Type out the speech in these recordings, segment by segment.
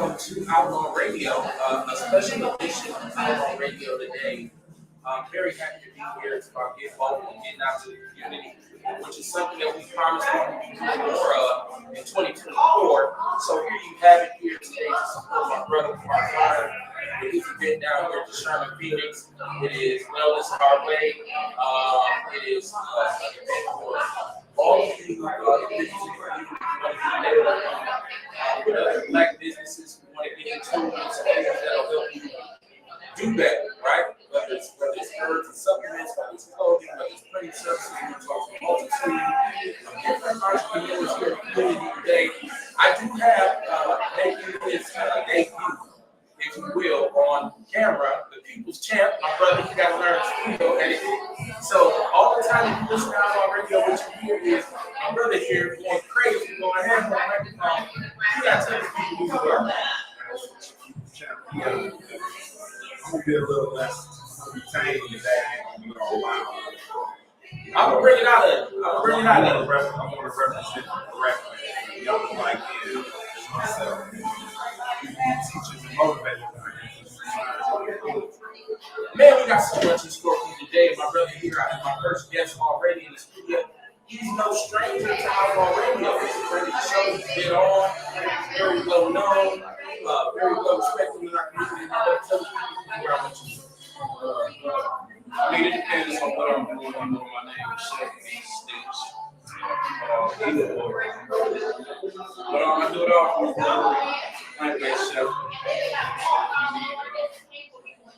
welcome to Outlaw Radio, a special edition of Outlaw Radio today. I'm very happy to be here to get vocal and getting out to the community, which is something that we promised we would be doing more of in 2024. So here you have it here today to support my brother, my father, with his event down here at the Sherman Phoenix. It is Wellness Our Way. It is an event for all of you businesses with other black businesses who want to get into some things that'll help you do better, right? Whether it's herbs and supplements, whether it's clothing, whether it's printing services, we talk to a multitude of different entrepreneurs here in the community today. I do have making his debut, if you will, on camera, the people's champ, my brother. You gotta learn studio editing. So all the time you listen to Outlaw Radio, what you hear is my brother here going crazy, going ahead on the microphone. You gotta tell the people who you are. I'm gonna be a little less retained today. I'm gonna bring it out of you. I want to represent correctly. Y'all like myself. Teachers and motivators. Man, we got so much in store for you today. My brother here, I have my first guest already in the studio. He's no stranger to Outlaw Radio. He's a friend of the show. He's been on, very well known, very well respected in our community. I'm tell you where I want you. I mean, it depends on what I'm doing. You know, my name is Chef Stitch. Either or. But I'm gonna do it all for like that chef.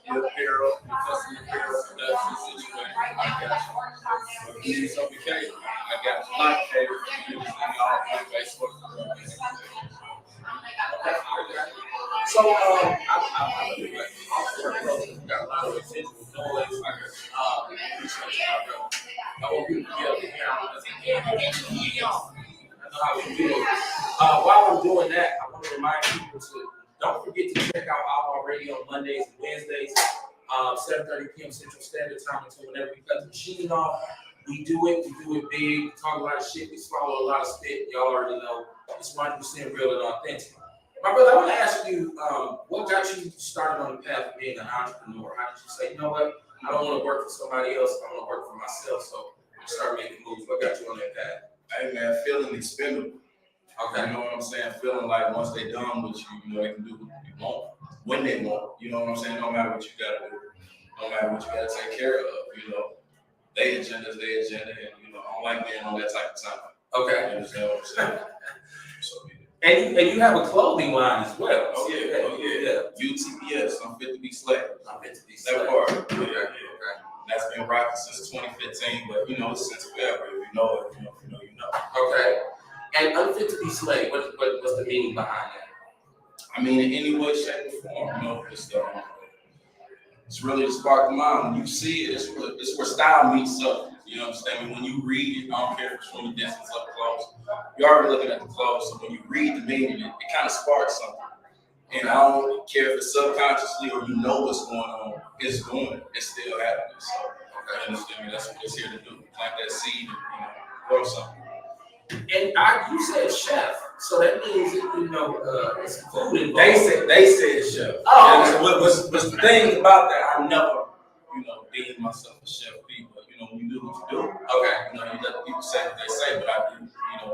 Your apparel, your custom apparel production situation, I got you. If you need something cake, I got you. Like cake, you can all on Facebook. So, I got a lot of attention with noise. I want people to get up here. I know how we do it. While I'm doing that, I want to remind people to don't forget to check out Outlaw Radio on Mondays and Wednesdays, 7:30 p.m. Central Standard Time until whenever we cut the machine off. We do it big, we talk a lot of shit, we swallow a lot of spit. Y'all already know it's 100% real and authentic. My brother, I want to ask you, what got you started on the path of being an entrepreneur? How did you say, you know what, I don't want to work for somebody else, I want to work for myself, so I start making moves. What got you on that path? Hey man, feeling expendable. Okay. You know what I'm saying? Feeling like once they're done with you, you know, they can do what you want, when they want. You know what I'm saying? No matter what you gotta do, no matter what you gotta take care of, you know. Their agenda is their agenda, and you know, I don't like being on that type of time. Okay. You understand what I'm saying? So, and you have a clothing line as well. Oh yeah. UTBS, I'm fit to be slave. I'm fit to be slave. That part. Okay. That's been rocking since 2015, but you know, since forever. If you know it, you know. Okay. And unfit to be slave, what's the meaning behind that? I mean, in any way, shape, or form, you know, it's really the spark of mind. When you see it, it's where style meets up. You know what I'm saying? When you read it, I don't care if it's from a distance up close. You're already looking at the clothes, so when you read the meaning, it kind of sparks something. And I don't care if it's subconsciously or you know what's going on, it's doing it. It's still happening. So, you understand me? That's what it's here to do. Plant that seed and grow something. And you said chef, so that means it's food involved. They said chef. Oh, okay. So what's the thing about that? I never, deemed myself a chef, but when you do what you do, okay, you let the people say what they say, but I do,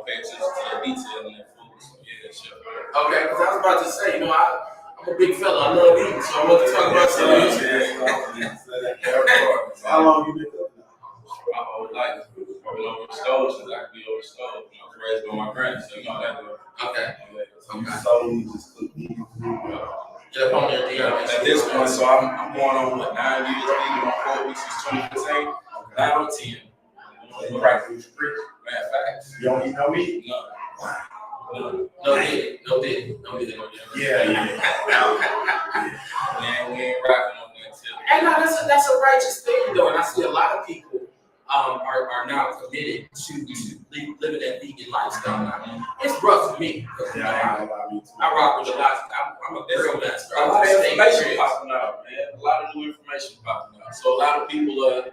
pay attention to the detail in that food. So yeah, chef. Okay, because I was about to say, I'm a big fella. I love eating, so I want to talk about something. How long you been cooking? My whole life. I've been over the stove since I could be over the stove. I was raised by my granny, so you know that. Okay. So you just cook eating food. At this point, so I'm going on 9 years, being on 4 weeks since 2015. 9 or 10. You practice free. Man, facts. You don't eat no meat? No. No did. Yeah. Man, we ain't rocking on that tip. And no, that's a righteous thing though, and I see a lot of people are now committed to living that vegan lifestyle. Now. It's rough for me. Yeah, I rock with a lot. I'm a grill master. A lot of information popping out, man. A lot of new information popping out. So a lot of people are,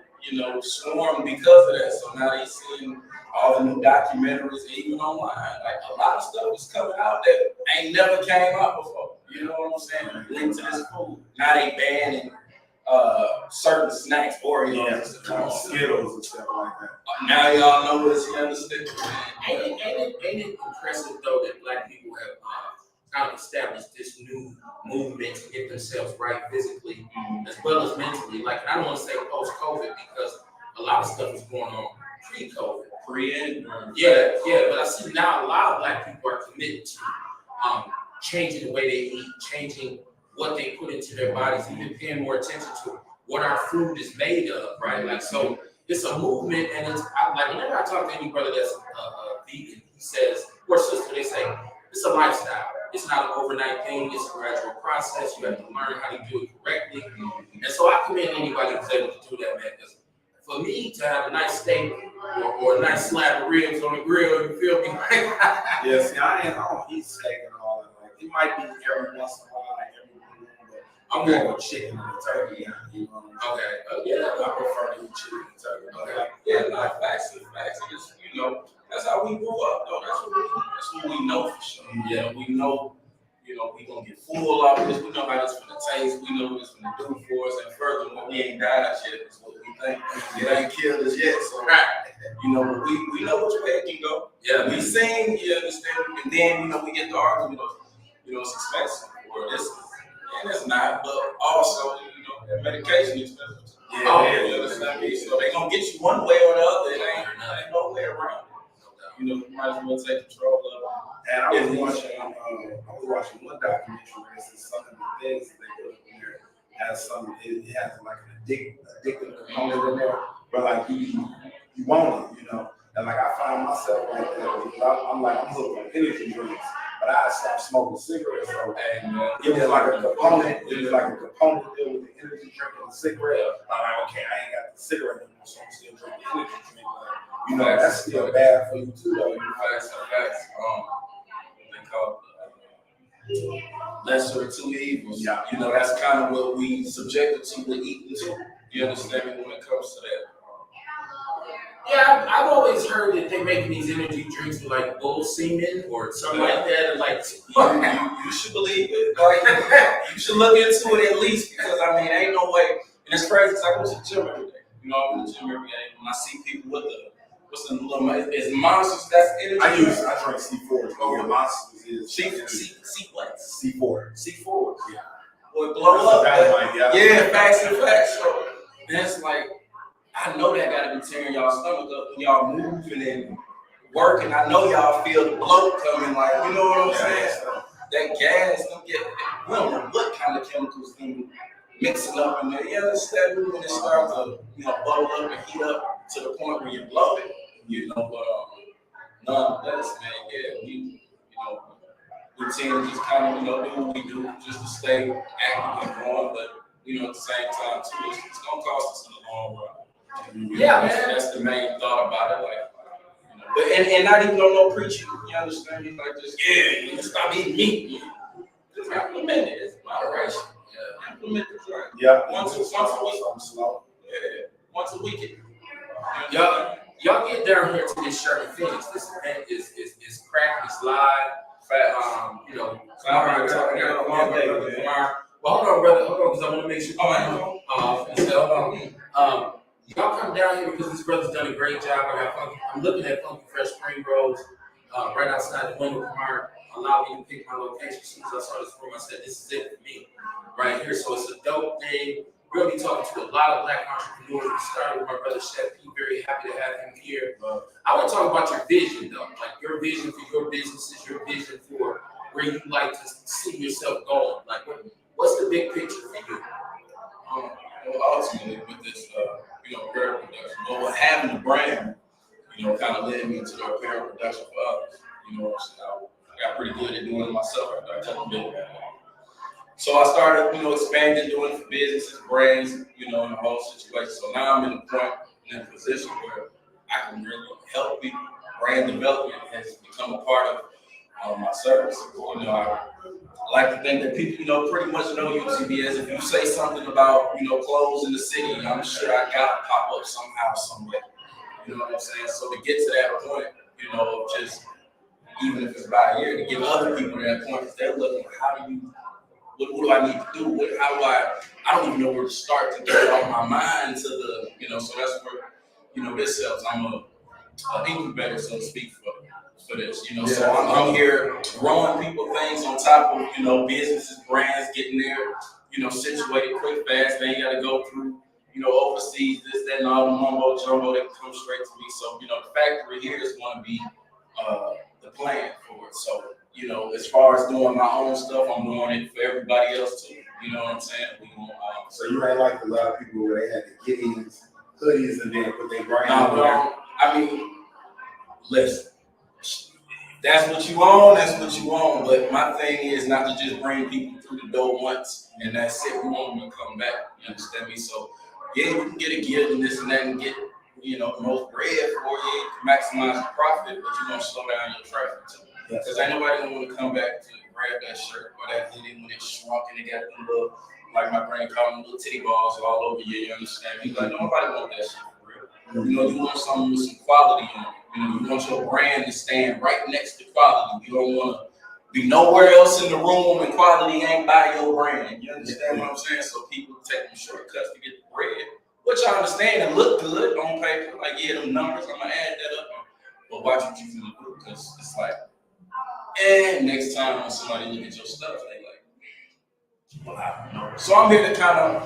swarm because of that. So now they seeing all the new documentaries, even online. Like a lot of stuff is coming out that ain't never came out before. You know what I'm saying? Linked to this food. Now they banning certain snacks, Oreos, Skittles and stuff like that. Now y'all know what it's understood. Ain't it impressive though that Black people have kind of established this new movement to get themselves right physically as well as mentally? Like, I don't want to say post-COVID because a lot of stuff is going on pre-COVID. Yeah, but I see now a lot of Black people are committed to changing the way they eat, changing what they put into their bodies, even paying more attention to what our food is made of, right? Like, so it's a movement, and like whenever I talk to any brother that's vegan, he says, or sister, they say it's a lifestyle. It's not an overnight thing. It's a gradual process. You have to learn how to do it correctly. And so I commend anybody who's able to do that, man. Because for me to have a nice steak or a nice slab of ribs on the grill, you feel me? Yeah, see, I don't eat steak and all that. Like, it might be every once in a while, like every blue moon, but I'm more of a chicken and a turkey guy. You know what I'm saying? Yeah, I prefer to eat chicken and turkey. But like, Yeah, not facts. It's, you know, that's how we grew up, though. That's what we know for sure. Yeah, we know, you know, we gonna get full off this. We know how this gonna taste. We know what it's gonna do for us. And furthermore, we ain't died yet. That's what we think. It ain't killed us yet. So, you know, but we know which way it can go. Yeah, we sing, you understand? And then, you know, we get the argument of, you know, it's expensive. Or this, and it's not. But also, you know, that medication is expensive. Yeah, you understand me? So they gonna get you one way or the other. It ain't no way around. You know, you might as well take control of it. and I was watching one documentary where it says some of the things they put in there has some, it has like an addictive component in there, but like you want it, you know. And like I find myself like that because I'm hooked on energy drinks, but I stopped smoking cigarettes. So it was like a component. It was like a component deal with the energy drink and the cigarette. I'm like, okay, I ain't got the cigarette anymore, so I'm still drinking energy drink. But, you know, that's still bad for you too, though. You know, Facts. They call lesser of two evils. Yeah. You know, that's kind of what we subjected to with eating too. You understand me when it comes to that? Yeah, I've always heard that they're making these energy drinks with like bull semen or something like that. And like, you should believe it. Like, you should look into it at least because I mean, ain't no way. And it's crazy because I go to the gym every day. You know, I go to the gym every day. When I see people with what's the little is monsters? That's energy. I drink C4. Oh, yeah, monsters is C what? C4. C4. Yeah. Boy, blow up. Yeah, facts. So that's like. I know that gotta be tearing y'all stomach up when y'all moving and working. I know y'all feel the bloat coming, like, you know what I'm saying? That gas, we don't know what kind of chemicals them mixing up in there. You understand me when it starts to, you know, bubble up and heat up to the point where you blow it, you know, but nonetheless, man, yeah, we tend to just kind of, you know, do what we do just to stay active and going, but, you know, at the same time, too, it's gonna cost us in the long run. yeah, man. That's the main thought about it, like, you know, but and not even on no preaching. You understand me? Like just you can stop eating meat. Just implement it. It's moderation. Yeah, implement the drink. Yeah, once a week. Slow. Yeah, once a week. Y'all get down here to this Sherman Phoenix. This event is cracking. It's live. You know, well, hold on, brother. Hold on, because I want to make sure. Y'all come down here because this brother's done a great job. I'm looking at Funky Fresh Spring Rolls right outside the window. Kamar allowed me to pick my location. As soon as I saw this room, I said, this is it for me right here. So it's a dope thing. We're going to be talking to a lot of Black entrepreneurs. We started with my brother Chef P. Very happy to have him here. I want to talk about your vision, though. Like your vision for your businesses, your vision for where you like to see yourself going. Like, what's the big picture for you? Well, ultimately, with this, apparel production, well, having the brand, kind of led me to the apparel production for others. You know what I'm saying? I got pretty good at doing it myself after I took a bit of that. So I started, expanding, doing it for businesses, brands, in the whole situation. So now I'm in a position where I can really help people. Brand development has become a part of my service. I like to think that people, pretty much know UTB as if you say something about, clothes in the city, I'm sure I got to pop up somehow, somewhere. You know what I'm saying? So to get to that point, of just, even if it's by a year, to give other people that point, because they're looking, how do you What do I need to do? How do I don't even know where to start to get it off my mind to the, so that's where, this helps. I'm a incubator, so to speak, for this, so I'm here growing people things on top of, businesses, brands, getting there, situated quick, fast. They ain't got to go through, overseas, this, that, and all the mumbo jumbo. They can come straight to me. So, the factory here is going to be the plan for it. So, as far as doing my own stuff, I'm doing it for everybody else too. You know what I'm saying? So you ain't like a lot of people where they had to get in hoodies and then put their brand on there. there. I mean, listen. That's what you own, that's what you own. But my thing is not to just bring people through the door once and that's it. We want them to come back. You understand me? So yeah, you can get a gift and this and that and get, the most bread for you. You can maximize your profit, but you're gonna slow down your traffic too. Because ain't nobody gonna want to come back to grab that shirt or that hoodie when it's shrunk and they got them little, like my brand called them, little titty balls all over you. You understand me? Like nobody want that shit for real. You want something with some quality in it. You want your brand to stand right next to quality. You don't want to be nowhere else in the room and quality ain't by your brand. You understand what I'm saying? So people take them shortcuts to get the bread, which I understand and look good on paper. Like, yeah, them numbers, I'm going to add that up. But watch what you finna do, because it's like, next time when somebody look at your stuff, they like, well, I don't know. So I'm here to kind of,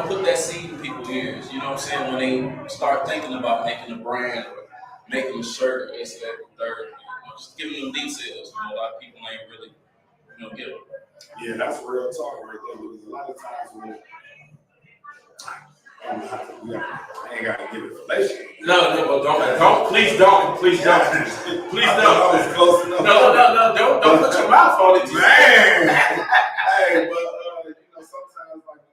put that seed in people's ears. You know what I'm saying? When they start thinking about making a brand or making a shirt, or this, that, and third, just giving them details. A lot of people ain't really, get them. Yeah, that's real talk right there. Because a lot of times when I ain't got to give information. No, don't, please don't. Please don't. I was close enough. No, don't put your mouth on it. Man. Hey, but sometimes like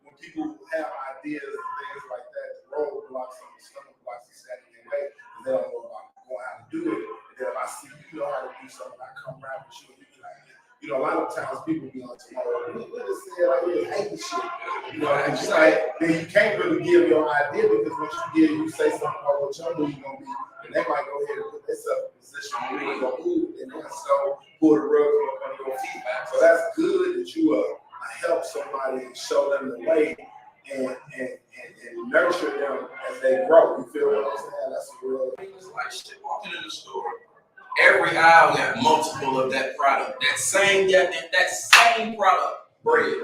when people have ideas and things like that, roadblocks and stomach blocks and standing in their way, they don't know about how to do it. And then if I see you know how to do something, I come around with you and you be like, a lot of times people be on tomorrow, what is it like this hating shit? And it's like, then you can't really give your idea because once you say something about what y'all do, you're gonna be, and they might go ahead and put themselves in a position where they ain't gonna move, and then so pull the rug from under your feet. So that's good that you help somebody and show them the way and nurture them as they grow. You feel what I'm saying? That's a real. It's like shit walking in the store. Every aisle got multiple of that product. That same product, bread.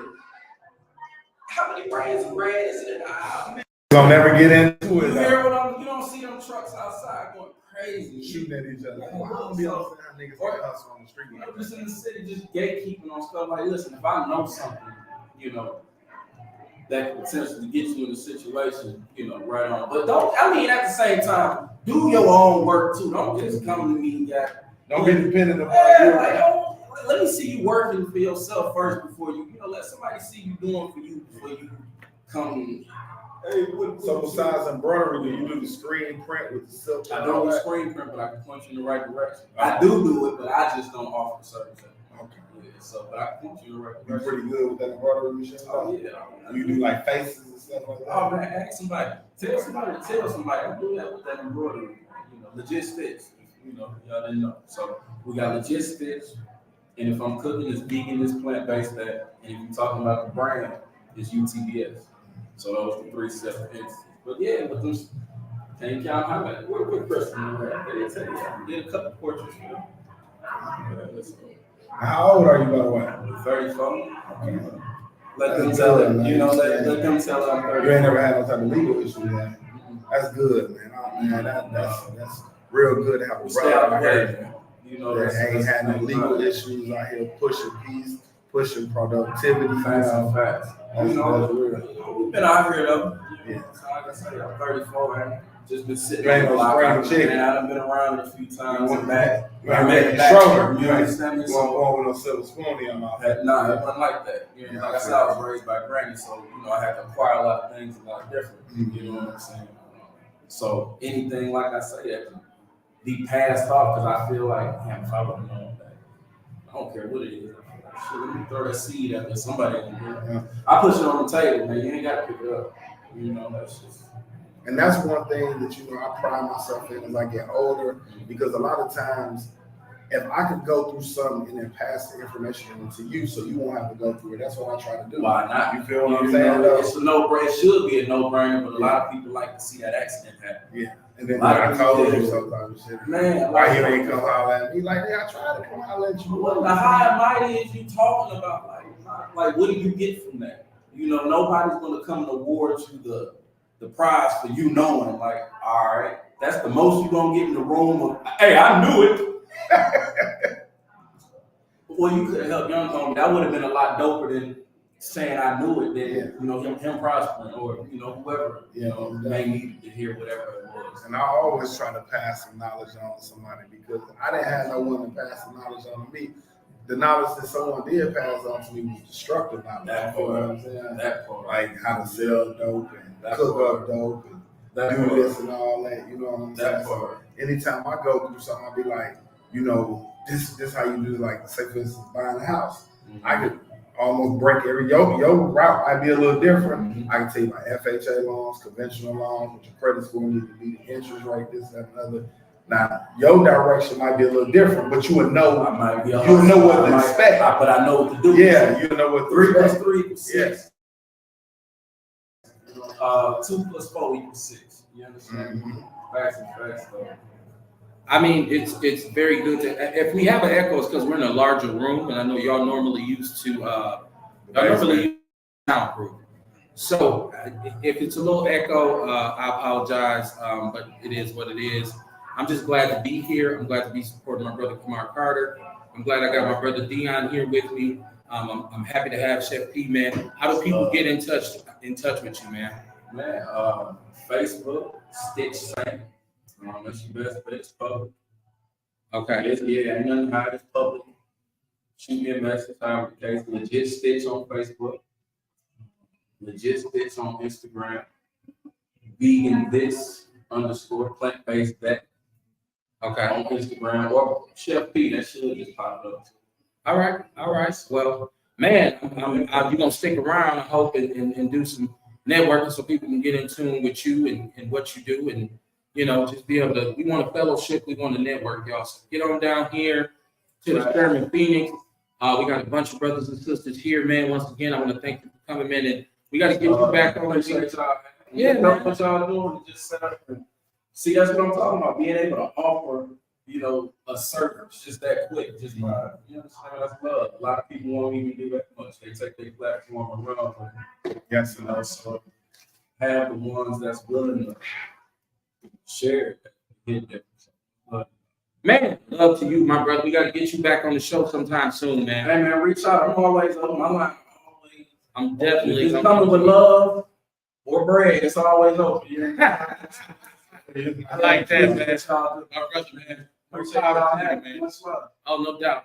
How many brands of bread is in an aisle? I'll never get into it. You don't see them trucks outside going crazy, shooting at each other. I don't be on niggas hustle on the street. I'm just in the city, just gatekeeping on stuff like, listen, if I know something, that could potentially get you in a situation, right on. But at the same time, do your own work too. Don't just come to me, don't be dependent on you. Let me see you working for yourself first before you, let somebody see you doing for you before you come. Hey, so besides embroidery, do you do the screen print with the silk? I don't do screen print, but I can point you in the right direction. I do it, but I just don't offer the service. Okay. Yeah, so, but I can point you in the right You're direction. pretty good with that embroidery machine? Oh, yeah. You do like faces and stuff like that? Oh, man, ask somebody. Tell somebody. I do that with that embroidery. Legit stitch. Y'all didn't know. So, we got legit stitch. And if I'm cooking, it's vegan, it's plant-based, that. And if you're talking about the brand, it's UTBS. So those are the 3 separate entities. But yeah, but them can't count how many. We're Christian. They did a couple portraits for them. How old are you, by the way? 34. Okay. Let them tell it. Let them tell it I'm 34. You ain't never had no type of legal issue, man. That's good, man. Oh, man, that's real good to have a brother out here. That ain't had no legal issues out here pushing peace, pushing productivity. Facts. That's real. We've been out here though. Yeah. So like I say, I'm 34, man. Just been sitting You ain't no spring chicken. I've been around it a few times and back. You understand me? So, one with no silver spoon in your mouth. Nah, it wasn't like that. Like I said, I was raised by granny, so I had to acquire a lot of things a lot different. Mm-hmm. You know what I'm saying? So anything like I say that can be passed off, because I feel like, damn, if I would have known that, I don't care what it is. Shit, let me throw that seed out there. Somebody can do it. Yeah. I push it on the table, man. You ain't got to pick it up. That's just. And that's one thing that I pride myself in as I get older, because a lot of times if I could go through something and then pass the information on to you, so you won't have to go through it. That's what I try to do. Why not? You feel what I'm saying? It's a no-brainer. It should be a no-brainer, but a lot of people like to see that accident happen. Yeah. And then I told him sometimes, shit. Man, Why you ain't come holler at me? Like, yeah, I tried to come holler at you. What the high and mighty is you talking about? Like, what do you get from that? You know, nobody's gonna come and award you the prize for you knowing, like, all right, that's the most you're gonna get in the room of, hey, I knew it. Well, you could have helped young homie. That would have been a lot doper than saying I knew it than, you know, him prospering or, you know, whoever, you know, may need to hear whatever it was. And I always try to pass some knowledge on to somebody because I didn't have no one to pass the knowledge on to me. The knowledge that someone did pass on to me was destructive knowledge. That you know part, what I'm saying? that part. Like how to sell dope and That cook part. up dope and That do part. this and all that. You know what I'm saying? That part. Anytime I go through something, I'll be like, you know, this how you do, like, say for instance, buying a house. Mm-hmm. I could almost break every your route might be a little different. Mm-hmm. I can tell you my FHA loans, conventional loans, what your credit score need to be, the interest rate, this, that, and other. Now, your direction might be a little different, but you would know. I might be You'll know what to expect. But I know what to do. Yeah, you know what 3 plus expect. 3 equals 6. Yes. 2 plus 4 equals 6. You understand? Mm-hmm. Facts and facts, though. I mean, it's very good to, if we have an echo, it's because we're in a larger room, and I know y'all normally used to soundproof. So if it's a little echo, I apologize, but it is what it is. I'm just glad to be here. I'm glad to be supporting my brother Kamar Carter. I'm glad I got my brother Dion here with me. I'm happy to have Chef P, man. How do people get in touch with you, man? Man, Facebook, Stitch Saint. That's your best bet. It's public. Okay. Ain't nothing to hide. It's public. Shoot me a message, however the case. Legit Stitch on Facebook. Legit Stitch on Instagram. Vegan this _ plant-based that. Okay. On Instagram or Chef P. That should just pop up. All right. Well, man, you're gonna stick around, I hope, and do some networking so people can get in tune with you and what you do, and you know, just be able to. We want a fellowship. We want to network, y'all. So get on down here to the Sherman Phoenix. We got a bunch of brothers and sisters here, man. Once again, I want to thank you for coming, man, and we got to get you back on the show. Yeah, man. What y'all doing? Just set up and see. That's what I'm talking about. Being able to offer, you know, a service just that quick, just by, you know, that's love. A lot of people won't even do that much. They take their platform around. Yes, You know, so have the ones that's willing to share it. Man, love to you, my brother. We got to get you back on the show sometime soon, man. Hey man, reach out. I'm always open. I'm definitely If it's coming with love or bread, it's always open. Yeah. I like that, man. That's My brother, man. Much love, man. Oh, no doubt.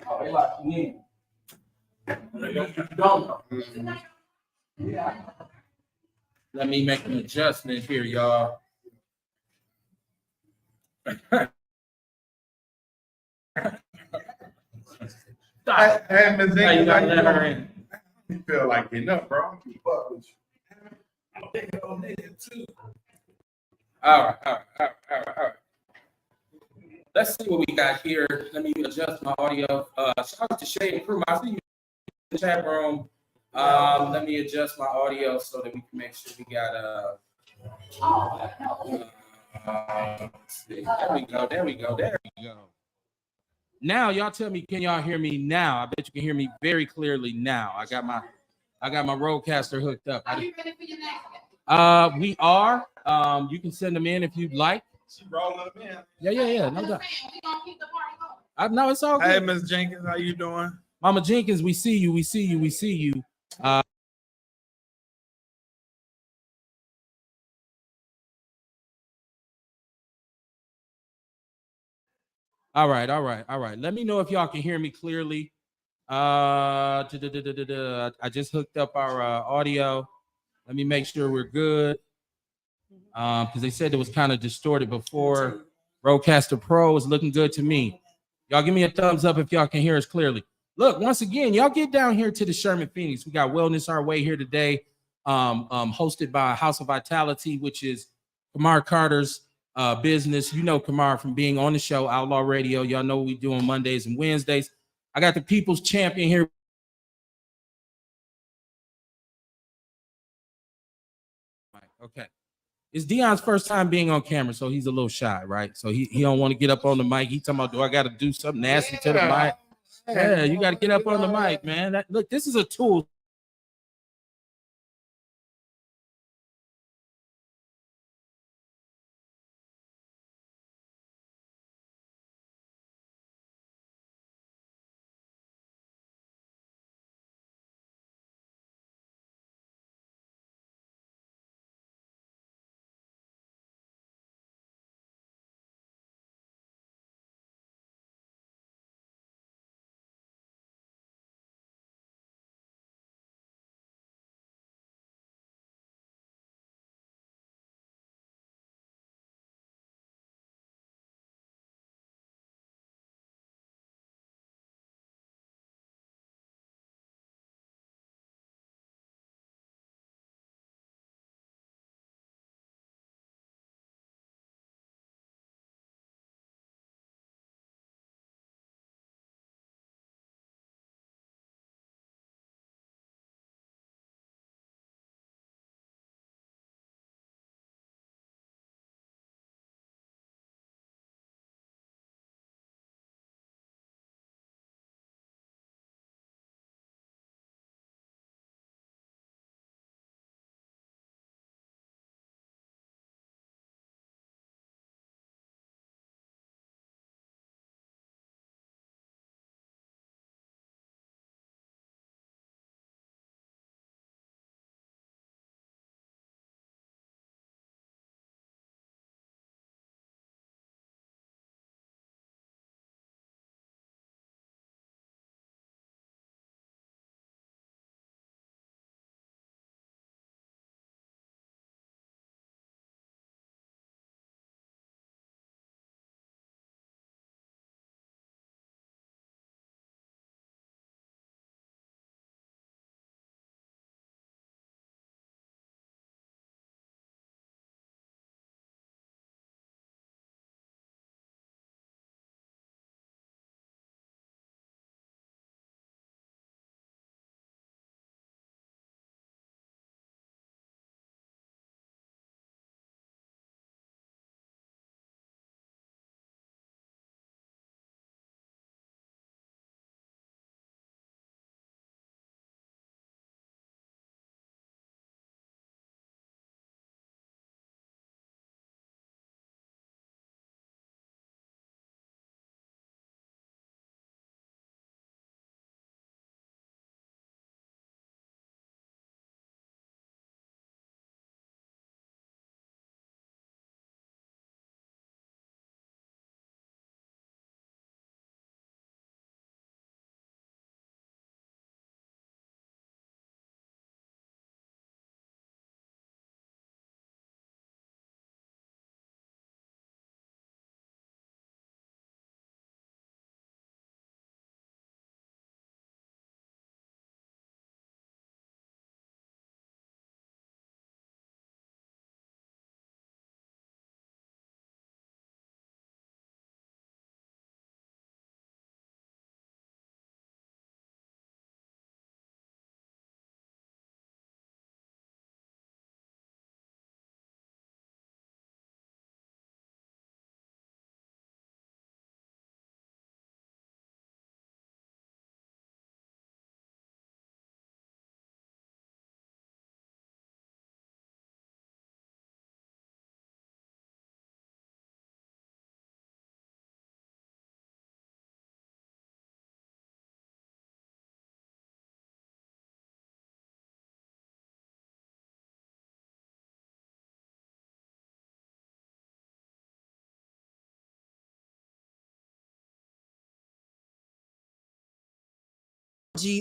Oh, they like me. Don't know. Yeah. Let me make an adjustment here, y'all. Hey, Ms. How you got Jenkins, let her in? You feel like getting up, bro. I'm keep up with you. All right. Let's see what we got here. Let me adjust my audio. Shout out to Shay and Crew. I see you in the chat room. Let me adjust my audio so that we can make sure we got there we go. Now y'all tell me, can y'all hear me now? I bet you can hear me very clearly now. I got my roadcaster hooked up. Are you ready for your next one? We are. You can send them in if you'd like. She rolling them in. Yeah, no doubt. We gonna keep the party going. No, it's all good. Hey, Ms. Jenkins, how you doing? Mama Jenkins, we see you. All right. Let me know if y'all can hear me clearly. I just hooked up our audio. Let me make sure we're good. Because they said it was kind of distorted before. Rodecaster Pro is looking good to me. Y'all give me a thumbs up if y'all can hear us clearly. Look, once again, y'all get down here to the Sherman Phoenix. We got Wellness Our Way here today, hosted by House of Vitality, which is Kamar Carter's business. You know Kamar from being on the show, Outlaw Radio. Y'all know what we do on Mondays and Wednesdays. I got the people's champion here. Okay. It's Dion's first time being on camera, so he's a little shy, right? So he don't want to get up on the mic. He talking about, do I got to do something nasty to the mic? Yeah, you got to get up on the mic, man. Look, this is a tool.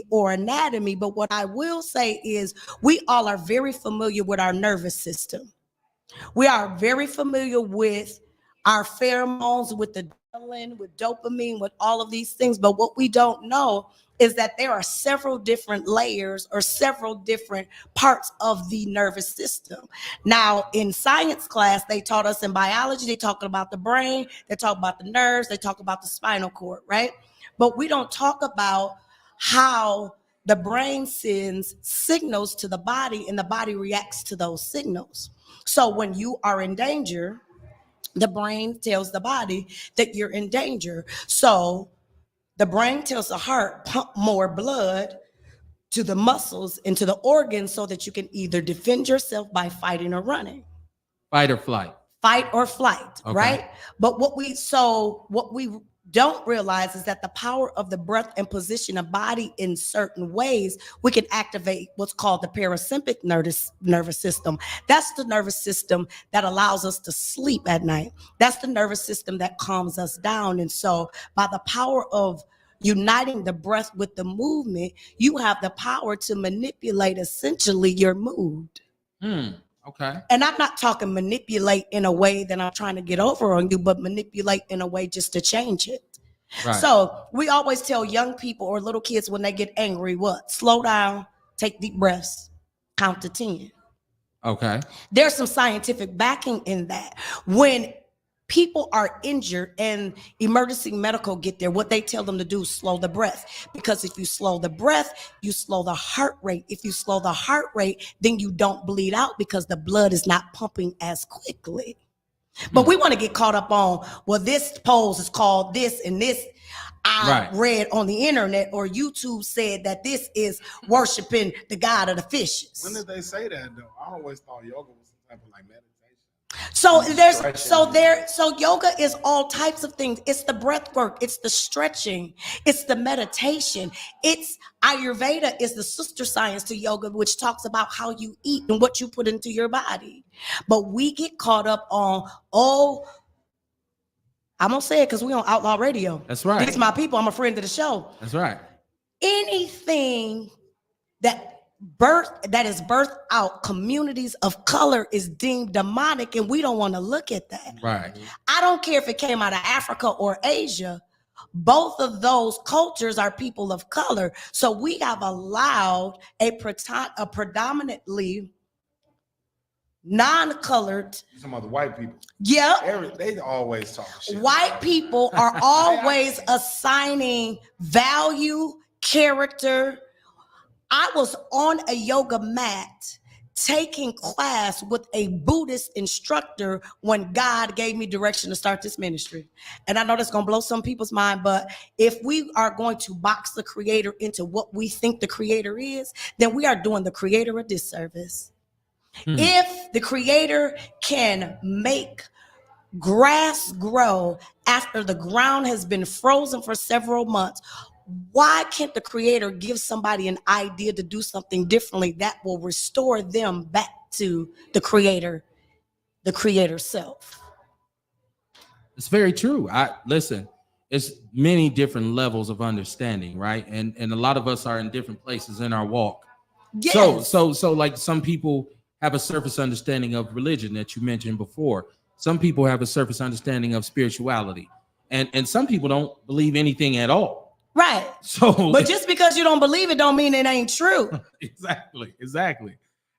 Or anatomy, but what I will say is we all are very familiar with our nervous system. We are very familiar with our pheromones, with the adrenaline, with dopamine, with all of these things. But what we don't know is that there are several different layers or several different parts of the nervous system. Now, in science class, they taught us in biology, they talk about the brain, they talk about the nerves, they talk about the spinal cord, right? But we don't talk about how the brain sends signals to the body and the body reacts to those signals. So when you are in danger, the brain tells the body that you're in danger. So the brain tells the heart, pump more blood to the muscles and to the organs so that you can either defend yourself by fighting or running. Fight or flight. Fight or flight, Okay. right? But what we don't realize is that the power of the breath and position a body in certain ways, we can activate what's called the parasympathetic nervous system. That's the nervous system that allows us to sleep at night. That's the nervous system that calms us down. And so by the power of uniting the breath with the movement, you have the power to manipulate essentially your mood. Okay. And I'm not talking manipulate in a way that I'm trying to get over on you, but manipulate in a way just to change it. Right. So we always tell young people or little kids when they get angry, what? Slow down, take deep breaths, count to 10. Okay. There's some scientific backing in that. When people are injured and emergency medical get there, what they tell them to do is slow the breath. Because if you slow the breath, you slow the heart rate. If you slow the heart rate, then you don't bleed out because the blood is not pumping as quickly. But we want to get caught up on, well, this pose is called this and this. I read on the internet or YouTube said that this is worshiping the god of the fishes. When did they say that though? I always thought yoga was some type of like meditation. So yoga is all types of things. It's the breath work, it's the stretching, it's the meditation, it's Ayurveda is the sister science to yoga, which talks about how you eat and what you put into your body. But we get caught up on, I'm gonna say it because we on Outlaw Radio. That's right. These my people. I'm a friend of the show. That's right. Anything that is birthed out communities of color is deemed demonic, and we don't want to look at that. Right. I don't care if it came out of Africa or Asia. Both of those cultures are people of color. So we have allowed a predominantly non-colored. You're talking about the white people. Yeah. They always talk shit. White people are always assigning value, character. I was on a yoga mat taking class with a Buddhist instructor when God gave me direction to start this ministry. And I know that's going to blow some people's mind, but if we are going to box the creator into what we think the creator is, then we are doing the creator a disservice. If the creator can make grass grow after the ground has been frozen for several months, why can't the creator give somebody an idea to do something differently that will restore them back to the creator self? It's very true. Listen, it's many different levels of understanding, right? And a lot of us are in different places in our walk. Yes. So like some people have a surface understanding of religion that you mentioned before. Some people have a surface understanding of spirituality. And some people don't believe anything at all. Right. But just because you don't believe it don't mean it ain't true. Exactly.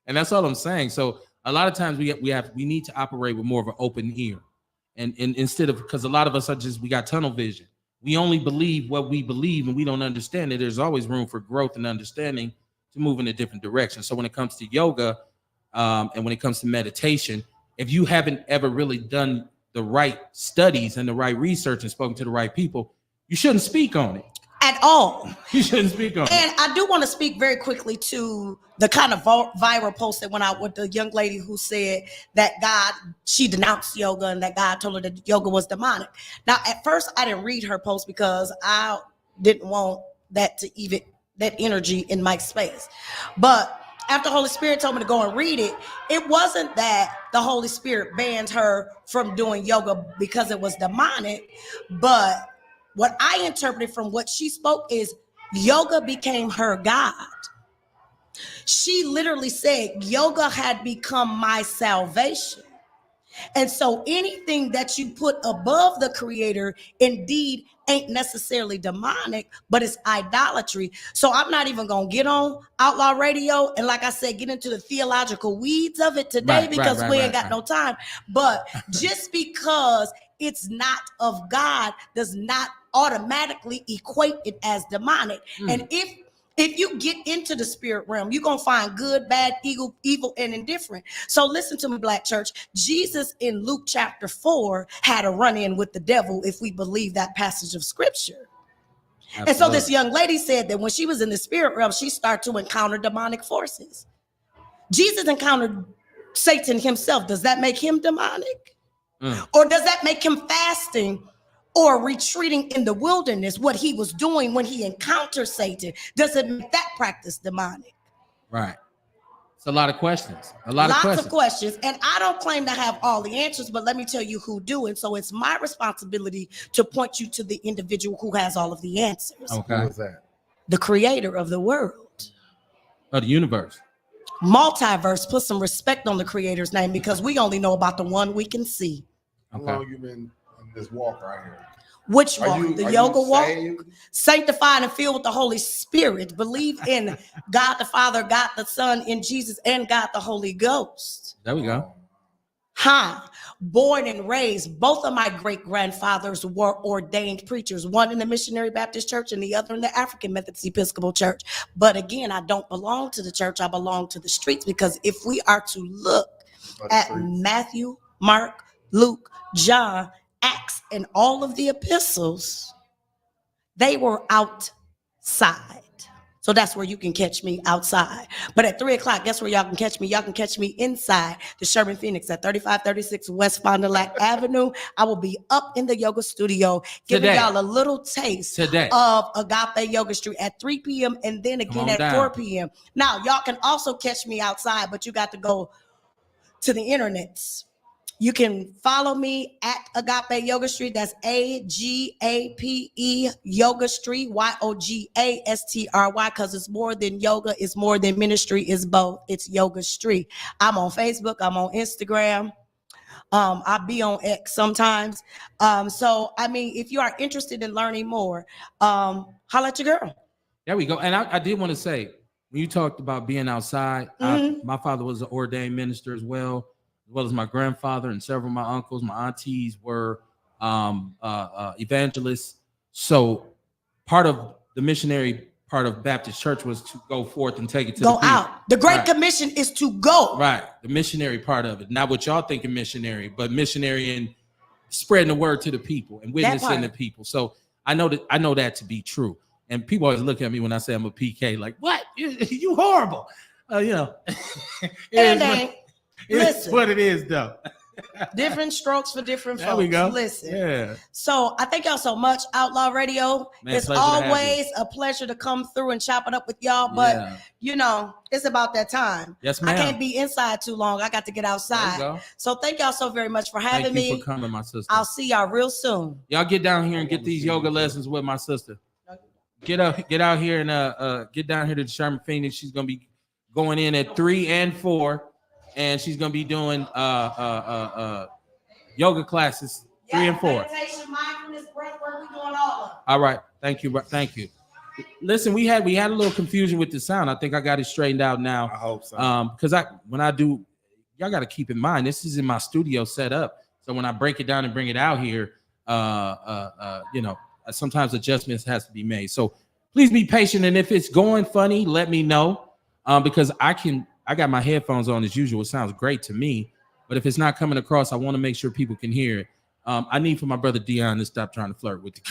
And that's all I'm saying. So a lot of times we need to operate with more of an open ear. And instead of, because a lot of us we got tunnel vision. We only believe what we believe and we don't understand it. There's always room for growth and understanding to move in a different direction. So when it comes to yoga and when it comes to meditation, if you haven't ever really done the right studies and the right research and spoken to the right people, you shouldn't speak on it. At all. You shouldn't speak on it. And I do want to speak very quickly to the kind of viral post that went out with the young lady who said that she denounced yoga and that God told her that yoga was demonic. Now, at first, I didn't read her post because I didn't want that energy in my space. But after Holy Spirit told me to go and read it, it wasn't that the Holy Spirit banned her from doing yoga because it was demonic, but what I interpreted from what she spoke is yoga became her God. She literally said yoga had become my salvation. And so anything that you put above the creator indeed ain't necessarily demonic, but it's idolatry. So I'm not even going to get on Outlaw Radio and, like I said, get into the theological weeds of it today because we ain't got no time. But just because it's not of God does not automatically equate it as demonic. And if you get into the spirit realm, you're going to find good, bad, evil, and indifferent. So listen to me, Black church. Jesus in Luke chapter 4 had a run-in with the devil, if we believe that passage of scripture. Absolutely. And so this young lady said that when she was in the spirit realm, she started to encounter demonic forces. Jesus encountered Satan himself. Does that make him demonic? Or does that make him fasting or retreating in the wilderness, what he was doing when he encountered Satan? Does it make that practice demonic? Right. It's a lot of questions. Lots of questions. And I don't claim to have all the answers, but let me tell you who do. And so it's my responsibility to point you to the individual who has all of the answers. Okay. Who is that? The creator of the world. Of the universe. Multiverse. Put some respect on the creator's name because we only know about the one we can see. How long you been in this walk right here? Which walk? The yoga walk? Saved? Sanctified and filled with the Holy Spirit. Believe in God the Father, God the Son, in Jesus, and God the Holy Ghost. There we go. Born and raised, both of my great-grandfathers were ordained preachers, one in the Missionary Baptist Church and the other in the African Methodist Episcopal Church. But again, I don't belong to the church. I belong to the streets, because if we are to look at Matthew, Mark, Luke, John, Acts, and all of the epistles, they were outside. So that's where you can catch me, outside. But at 3:00, guess where y'all can catch me? Y'all can catch me inside the Sherman Phoenix at 3536 West Fond du Lac Avenue. I will be up in the yoga studio giving y'all a little taste of Agape Yoga Street at 3 p.m. and then again at 4 p.m. Now, y'all can also catch me outside, but you got to go to the internets. You can follow me at Agape Yoga Street. That's AGAPE Yoga Street, YOGASTRY, because it's more than yoga. It's more than ministry. It's both. It's Yoga Street. I'm on Facebook. I'm on Instagram. I'll be on X sometimes. So, I mean, if you are interested in learning more, holla at your girl. There we go. And I did want to say, when you talked about being outside, my father was an ordained minister as well as my grandfather, and several of my uncles. My aunties were evangelists. So part of the missionary part of Baptist church was to go forth and take it to go out. The Great Commission is to go. Right. The missionary part of it. Not what y'all think of missionary, but missionary in spreading the word to the people and witnessing the people. So I know that to be true. And people always look at me when I say I'm a PK, like, what? You horrible. Listen, what it is, though. Different strokes for different folks. There we go. Listen. Yeah. So I thank y'all so much, Outlaw Radio. It's always a pleasure to come through and chop it up with y'all. But you know, it's about that time. Yes, ma'am. I can't be inside too long. I got to get outside. So thank y'all so very much for having me. Thank you for coming, my sister. I'll see y'all real soon. Y'all get down here and get these yoga lessons with my sister. Get out here and get down here to the Sherman Phoenix. She's gonna be going in at 3 and 4. And she's gonna be doing yoga classes 3 and 4. Meditation, mindfulness, breath work, we doing all of it. All right, thank you. Listen, we had a little confusion with the sound. I think I got it straightened out now. I hope so. Because when I do, y'all got to keep in mind this is in my studio set up. So when I break it down and bring it out here, you know, sometimes adjustments has to be made. So please be patient, and if it's going funny, let me know, because I got my headphones on as usual. It sounds great to me, but if it's not coming across, I want to make sure people can hear it. I need for my brother Dion to stop trying to flirt with the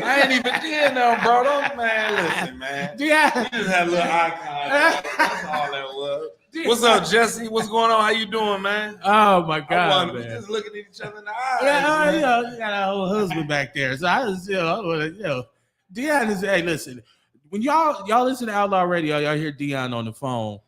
I ain't even did no, bro. Don't, man, listen, man. Dion. You just had a little eye contact. That's all that was. What's up, Jesse? What's going on? How you doing, man? Oh my God, we man. just looking at each other in the eyes. Yeah, you know, you got a whole husband back there. So I was, Dion is. Hey, listen, when y'all listen to Outlaw Radio, y'all hear Dion on the phone.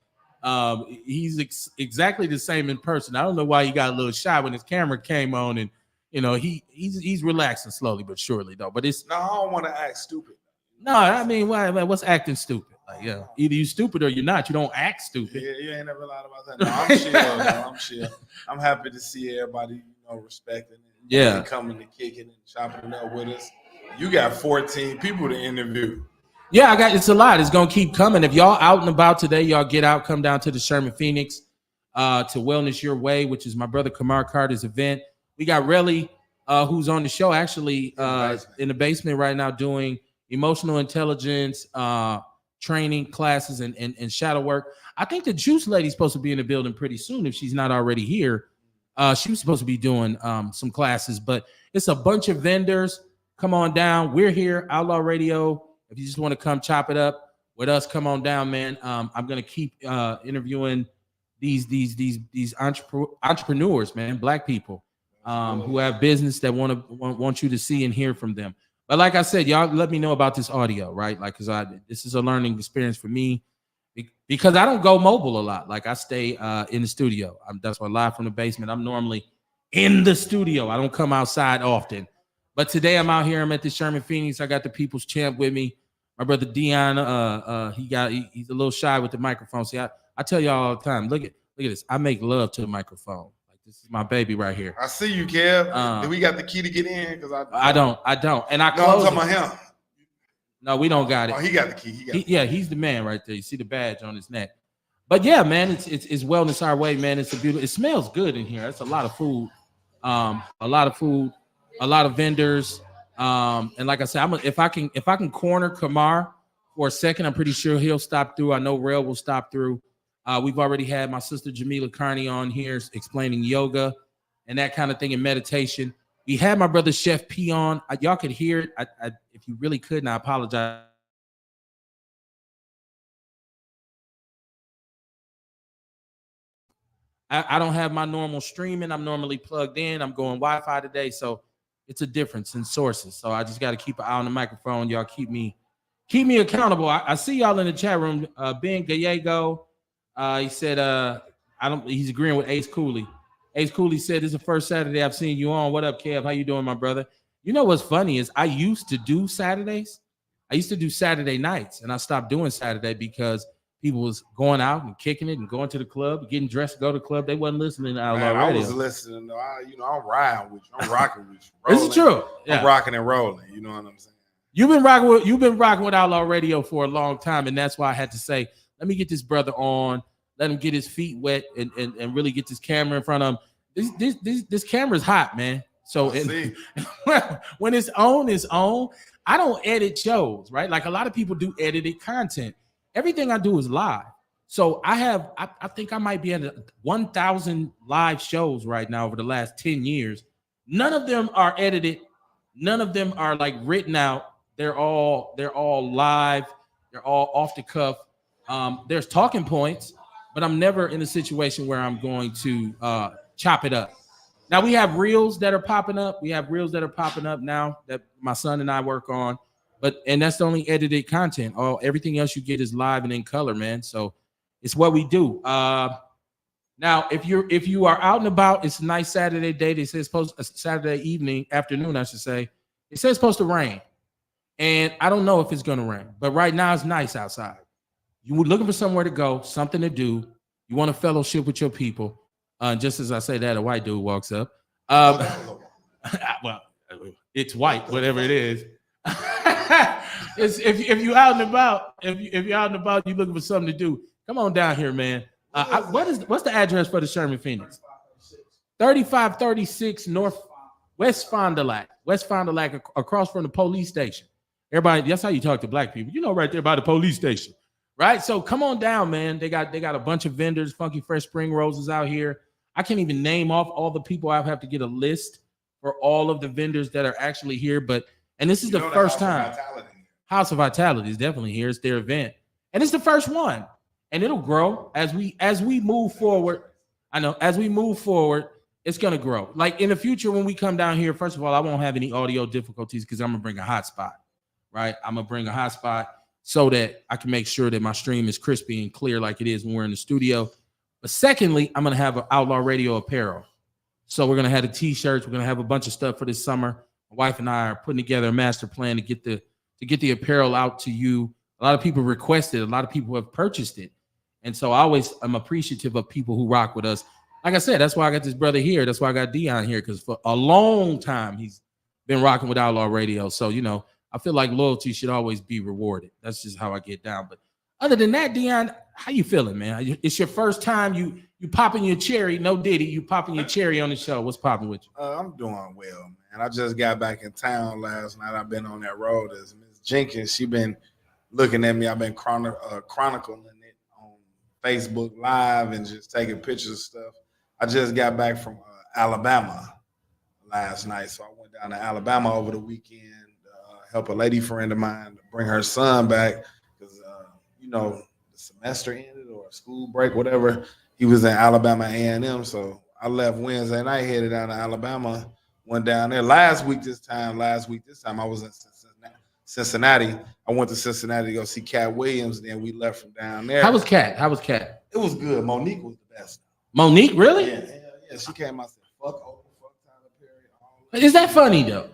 He's exactly the same in person. I don't know why he got a little shy when his camera came on, and you know he's relaxing slowly but surely though. But it's no, I don't want to act stupid. No, I mean, what's acting stupid? Like, yeah, either you stupid or you're not. You don't act stupid. Yeah, you ain't never lied about that. No, I'm chill. No, I'm chill. I'm happy to see everybody, respecting it. Yeah. They coming to kick it and chopping it up with us. You got 14 people to interview. Yeah, it's a lot. It's gonna keep coming. If y'all out and about today, y'all get out, come down to the Sherman Phoenix, to Wellness Your Way, which is my brother Kamar Carter's event. We got Relly, who's on the show actually in the basement right now doing emotional intelligence training classes and shadow work. I think the Juice Lady's supposed to be in the building pretty soon if she's not already here. She was supposed to be doing some classes, but it's a bunch of vendors. Come on down. We're here, Outlaw Radio. If you just want to come chop it up with us, come on down, man. I'm gonna keep interviewing these entrepreneurs, man, Black people who have business that want you to see and hear from them. But like I said, y'all let me know about this audio, right? Like, cause this is a learning experience for me because I don't go mobile a lot. Like I stay in the studio. That's why live from the basement. I'm normally in the studio. I don't come outside often. But today I'm out here. I'm at the Sherman Phoenix. I got the People's Champ with me. My brother Dion, he's a little shy with the microphone. See, I tell y'all all the time, look at this. I make love to the microphone. Like this is my baby right here. I see you, Kev. Do we got the key to get in? Because I don't. And I no, close. I'm talking about him. No, we don't got it. Oh, he got the key. Yeah, he's the man right there. You see the badge on his neck. But yeah, man, it's wellness our way, man. It's a beautiful. It smells good in here. It's a lot of food. A lot of vendors. And like I said, if I can corner Kamar for a second, I'm pretty sure he'll stop through. I know Rail will stop through. We've already had my sister Jamila Carney on here explaining yoga and that kind of thing and meditation. We had my brother Chef P on. Y'all could hear it. If you really couldn't, I apologize. I don't have my normal streaming. I'm normally plugged in. I'm going Wi-Fi today, so it's a difference in sources. So I just got to keep an eye on the microphone. Y'all keep me accountable. I see y'all in the chat room. Ben Gallego, he said he's agreeing with Ace Cooley. Ace Cooley said, "This is the first Saturday I've seen you on. What up, Kev? How you doing, my brother?" You know what's funny is I used to do Saturdays. I used to do Saturday nights, and I stopped doing Saturday because people was going out and kicking it and going to the club, getting dressed to go to the club. They wasn't listening to Outlaw Radio. I was listening. I'm riding with you. I'm rocking with you. This is true. Yeah. I'm rocking and rolling. You know what I'm saying? You've been rocking with Outlaw Radio for a long time, and that's why I had to say, let me get this brother on. Let him get his feet wet and really get this camera in front of him. This camera's hot, man. So when it's on, it's on. I don't edit shows, right? Like a lot of people do edited content. Everything I do is live. So I think I might be at 1,000 live shows right now over the last 10 years. None of them are edited. None of them are like written out. They're all live. They're all off the cuff. There's talking points, but I'm never in a situation where I'm going to chop it up. Now we have reels that are popping up. We have reels that are popping up now that my son and I work on, and that's the only edited content. Everything else you get is live and in color, man. So it's what we do. Now, if you are out and about, it's a nice Saturday day. They say it's Saturday afternoon, I should say. It says it's supposed to rain, and I don't know if it's gonna rain, but right now it's nice outside. You were looking for somewhere to go, something to do. You want to fellowship with your people. Just as I say that, a white dude walks up. Well, it's white, whatever it is. If you're out and about, if you're out and about, you're looking for something to do. Come on down here, man. What's the address for the Sherman Phoenix? 3536 West Fond du Lac. West Fond du Lac, across from the police station. Everybody, that's how you talk to Black people. You know, right there by the police station, right? So come on down, man. They got a bunch of vendors. Funky Fresh Spring Rolls is out here. I can't even name off all the people. I have to get a list for all of the vendors that are actually here. And this is the first time. House of Vitality is definitely here. It's their event, and it's the first one. And it'll grow as we move forward. I know as we move forward, it's gonna grow. Like in the future, when we come down here, first of all, I won't have any audio difficulties because I'm gonna bring a hotspot, right? I'm gonna bring a hotspot so that I can make sure that my stream is crispy and clear like it is when we're in the studio. But secondly, I'm gonna have an Outlaw Radio apparel. So we're gonna have the t-shirts. We're gonna have a bunch of stuff for this summer. My wife and I are putting together a master plan to get the apparel out to you. A lot of people requested. A lot of people have purchased it, and so I'm appreciative of people who rock with us. Like I said, that's why I got this brother here. That's why I got Dion here, because for a long time he's been rocking with Outlaw Radio. So I feel like loyalty should always be rewarded. That's just how I get down. But other than that, Dion, how you feeling, man? It's your first time you popping your cherry. No Diddy, you popping your cherry on the show. What's popping with you? I'm doing well, man. I just got back in town last night. I've been on that road. As Ms. Jenkins, she been looking at me. I've been chronicling it on Facebook Live and just taking pictures of stuff. I just got back from Alabama last night, so I went down to Alabama over the weekend to help a lady friend of mine bring her son back because, the semester ended or school break, whatever. He was in Alabama A&M, so I left Wednesday night, headed down to Alabama, went down there. Last week this time, I was in Cincinnati. I went to Cincinnati to go see Cat Williams, then we left from down there. How was Cat? It was good. Monique was the best. Monique, really? Yeah. She came out and said, fuck Oprah, fuck Tyler Perry. Is that funny, though?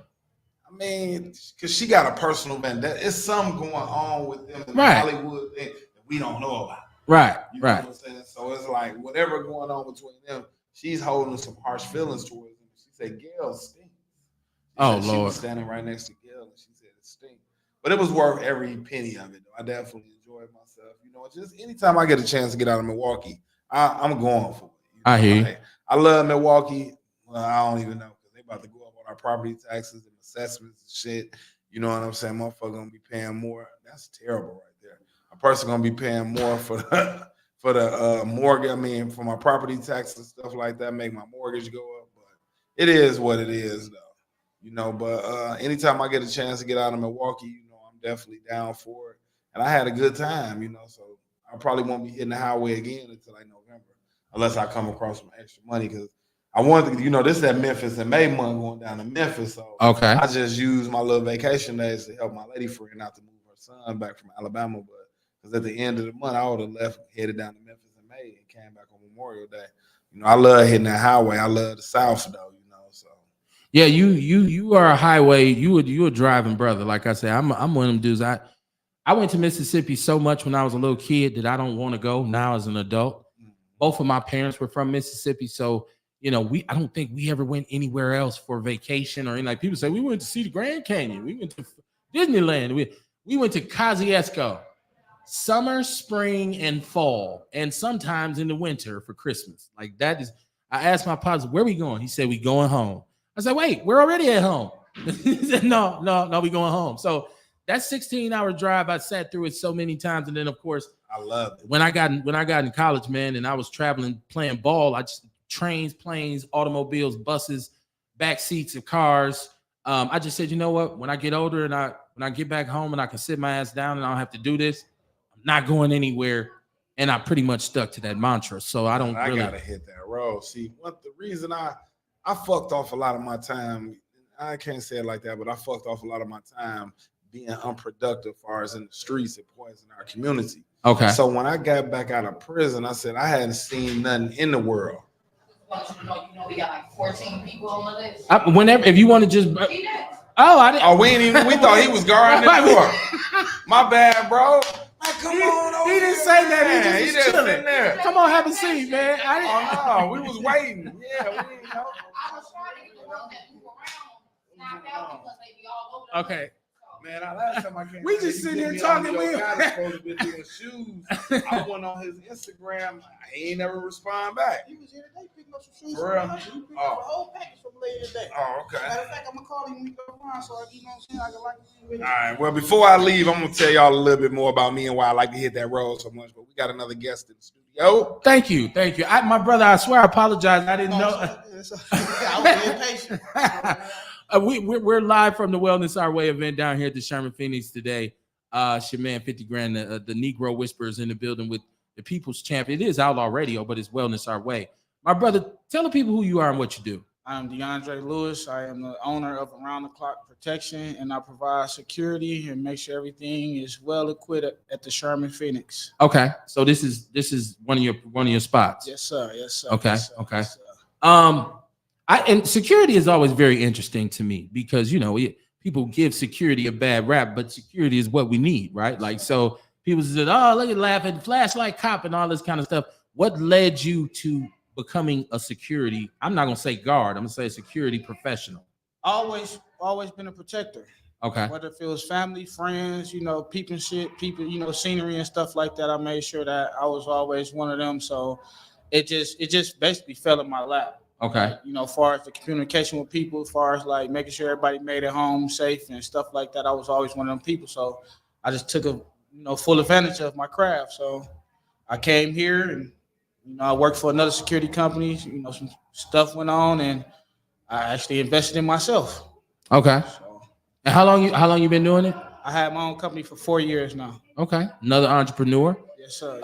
I mean, because she got a personal vendetta. It's something going on with them in Right. Hollywood that we don't know about. Right, You know what I'm saying? So it's like whatever going on between them, she's holding some harsh feelings towards them. She said, Gail stinks. She Lord. was standing right next to Gail and she said it stinks. But it was worth every penny of it, though. I definitely enjoyed myself. Just anytime I get a chance to get out of Milwaukee, I'm going for it. I hear you. I love Milwaukee. Well, I don't even know because they about to go up on our property taxes and assessments and shit. You know what I'm saying? Motherfucker gonna be paying more. That's terrible right there. A person gonna be paying more for the mortgage. I mean, for my property taxes and stuff like that, make my mortgage go up. But it is what it is, though. But anytime I get a chance to get out of Milwaukee, I'm definitely down for it. And I had a good time, so I probably won't be hitting the highway again until like November, unless I come across some extra money because I wanted to, this is that Memphis and May month going down to Memphis. So Okay. I just used my little vacation days to help my lady friend out to move her son back from Alabama. But because at the end of the month, I would have headed down to Memphis in May and came back on Memorial Day. I love hitting that highway. I love the South though, so. Yeah, you are a highway. You a driving brother. Like I said, I'm one of them dudes. I went to Mississippi so much when I was a little kid that I don't want to go now as an adult. Both of my parents were from Mississippi, so I don't think we ever went anywhere else for vacation or anything. Like people say we went to see the Grand Canyon, we went to Disneyland, we went to Kosciuszko, summer, spring, and fall, and sometimes in the winter for Christmas. Like that is. I asked my pops, "Where we going?" He said, "We going home." I said, "Wait, we're already at home." He said, No, we going home. So that 16-hour drive, I sat through it so many times, and then of course, I love it. When I got in college, man, and I was traveling, playing ball, I just trains, planes, automobiles, buses, back seats of cars. I just said, you know what? When I get older and when I get back home and I can sit my ass down and I don't have to do this, I'm not going anywhere. And I pretty much stuck to that mantra. So I gotta hit that road. See, the reason I fucked off a lot of my time, I can't say it like that, but I fucked off a lot of my time being unproductive as far as in the streets and points in our community. Okay. So when I got back out of prison, I said I hadn't seen nothing in the world. We got like 14 people on the list. Whenever, if you want to just. I didn't. Oh, we thought he was guarding the door. My bad, bro. Like, come on over. He didn't say that. He just sitting there. Come on, have a seat, man. Oh no, we was waiting. Yeah, we didn't know. I was trying to get the ones that move around, knocked out because they be all over. Okay. Man, last time I came, we just sitting here talking. We supposed to be doing shoes. I went on his Instagram. He ain't never respond back. He was here today picking up some shoes. For real? He picked up a whole package from later today. Oh, okay. Matter of fact, I'm gonna call him when we go around so I can like you. All right. Well, before I leave, I'm gonna tell y'all a little bit more about me and why I like to hit that road so much. But we got another guest in the studio. Thank you. My brother, I swear, I apologize. I didn't know. I was being patient. We're live from the Wellness Our Way event down here at the Sherman Phoenix today. Sherman 50 grand, the Negro Whisperers in the building with the People's Champ. It is Outlaw Radio, but it's Wellness Our Way. My brother, tell the people who you are and what you do. I'm DeAndre Lewis. I am the owner of Around the Clock Protection, and I provide security and make sure everything is well equipped at the Sherman Phoenix. Okay, so this is one of your spots. Yes, sir. Yes, sir. Okay, yes, sir. okay. Yes, sir. And security is always very interesting to me because people give security a bad rap, but security is what we need, right? Like, so people said, "Oh, look at laughing, flashlight cop, and all this kind of stuff." What led you to becoming a security? I'm not gonna say guard. I'm gonna say security professional. Always been a protector. Okay. Whether if it was family, friends, peeping shit, people, scenery and stuff like that. I made sure that I was always one of them. So it just basically fell in my lap. Okay. As far as the communication with people, as far as like making sure everybody made it home safe and stuff like that, I was always one of them people. So I just took full advantage of my craft. So I came here and I worked for another security company. Some stuff went on, and I actually invested in myself. Okay. So, and how long you been doing it? I had my own company for 4 years now. Okay. Another entrepreneur. Yes, sir.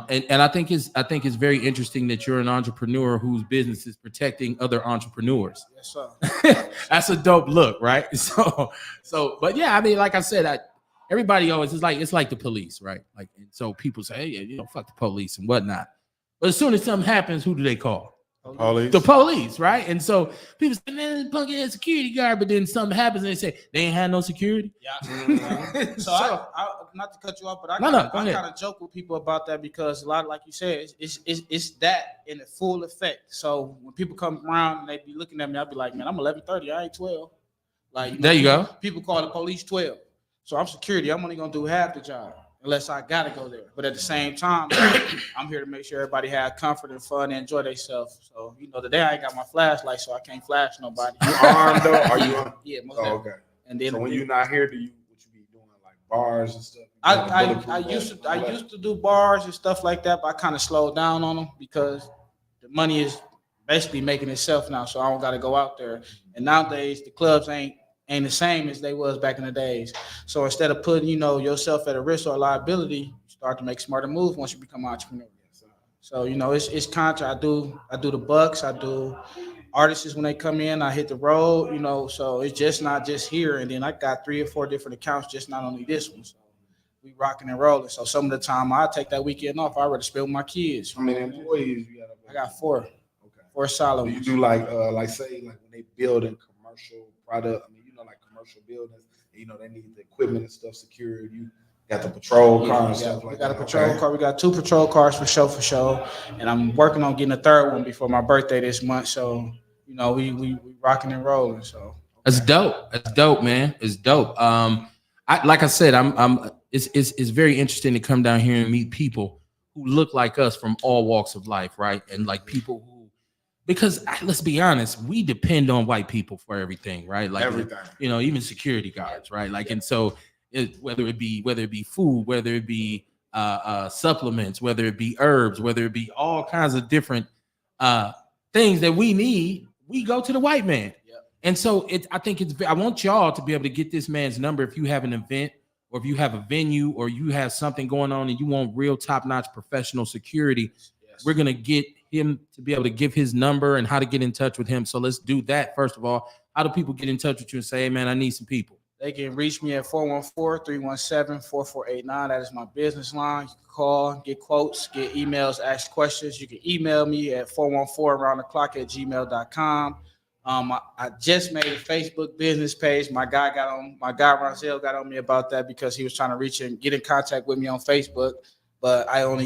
And I think it's very interesting that you're an entrepreneur whose business is protecting other entrepreneurs. Yes, sir. That's a dope look, right? So, but yeah, I mean, like I said, everybody always it's like the police, right? Like, so people say, hey, fuck the police and whatnot. But as soon as something happens, who do they call? Police. The police, right? And so people say, man, punk ass security guard, but then something happens and they say they ain't had no security. Yeah. So I not to cut you off, but I kind of joke with people about that because a lot, like you said, it's that in the full effect. So when people come around and they be looking at me, I'll be like, man, I'm 11:30, I ain't 12. Like there you go. People call the police 12. So I'm security. I'm only gonna do half the job unless I gotta go there. But at the same time, I'm here to make sure everybody has comfort and fun and enjoy themselves. So today I ain't got my flashlight, so I can't flash nobody. You armed though? Are you armed? Yeah, most Oh, definitely. okay. And then So when you're not here, what you be doing like bars and stuff? I used to do bars and stuff like that, but I kind of slowed down on them because the money is basically making itself now, so I don't got to go out there. And nowadays the clubs ain't the same as they was back in the days. So instead of putting yourself at a risk or a liability, you start to make smarter moves once you become an entrepreneur. So it's contra. I do the bucks. I do artists when they come in. I hit the road. So it's just not just here. And then I got 3 or 4 different accounts, just not only this one. So we rocking and rolling. So some of the time I take that weekend off. I rather spend with my kids. How many employees you got? I got 4. Okay. 4 solid. Do you do like say like when they build a commercial product? I mean, like commercial buildings. They need the equipment and stuff secured. You got the patrol car and stuff like that. We got a patrol car. We got 2 patrol cars for show. And I'm working on getting a 3rd one before my birthday this month. So, we rocking and rolling. So that's dope. That's dope, man. It's dope. Like I said, it's very interesting to come down here and meet people who look like us from all walks of life, right? And like people who, because let's be honest, we depend on white people for everything, right? Like everything. Even security guards, right? Like, and so whether it be food, whether it be supplements, whether it be herbs, whether it be all kinds of different things that we need, we go to the white man. Yep. And so I want y'all to be able to get this man's number if you have an event or if you have a venue or you have something going on and you want real top-notch professional security. Yes. We're gonna get him to be able to give his number and how to get in touch with him. So let's do that first of all. How do people get in touch with you and say, hey man, I need some people? They can reach me at 414-317-4489. That is my business line. You can call, get quotes, get emails, ask questions. You can email me at 414aroundtheclock@gmail.com. I just made a Facebook business page. My guy Ronzel got on me about that because he was trying to reach and get in contact with me on Facebook, but I don't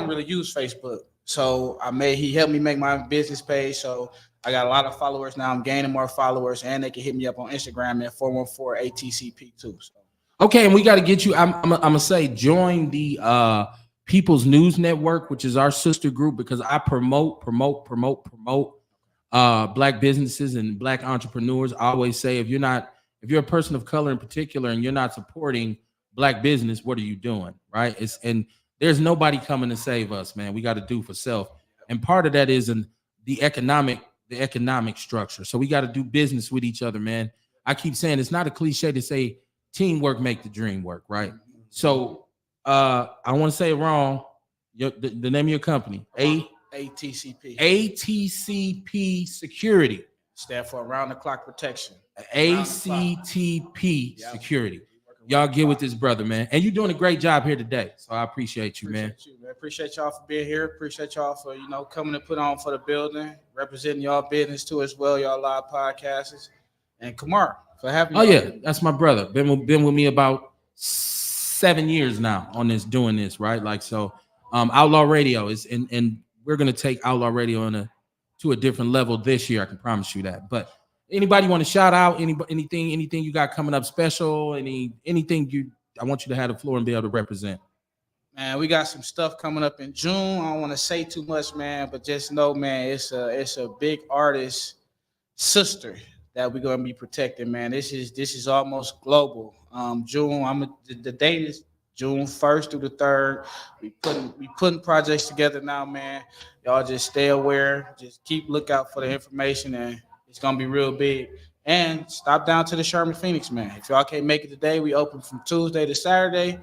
really use Facebook. So he helped me make my business page. So I got a lot of followers now. I'm gaining more followers, and they can hit me up on Instagram at 414ATCP too. So. Okay, and we got to get you. I'm gonna say join the People's News Network, which is our sister group, because I promote Black businesses and Black entrepreneurs. I always say if you're a person of color in particular and you're not supporting Black business, what are you doing, right? And there's nobody coming to save us, man. We got to do for self, and part of that is in the economic structure. So we got to do business with each other, man. I keep saying it's not a cliche to say teamwork make the dream work, right? So I want to say it wrong. The name of your company, ATCP. ATCP Security. Stand for Around the Clock Protection. ACTP Security. Y'all get with this brother, man. And you're doing a great job here today. So I appreciate you, man. Appreciate y'all for being here. Appreciate y'all for, coming to put on for the building, representing y'all business too as well, y'all live podcasters. And Kamar, for having Oh me. yeah, that's my brother. Been with me about 7 years now on this, doing this, right? Like so, Outlaw Radio is, and we're gonna take Outlaw Radio to a different level this year. I can promise you that. But anybody want to shout out anything you got coming up special? Anything I want you to have the floor and be able to represent. Man, we got some stuff coming up in June. I don't want to say too much, man, but just know, man, it's a big artist sister that we're gonna be protecting, man. This is almost global. The date is June 1st through the 3rd. We putting projects together now, man. Y'all just stay aware. Just keep lookout for the information, and it's gonna be real big. And stop down to the Sherman Phoenix, man. If y'all can't make it today, we open from Tuesday to Saturday.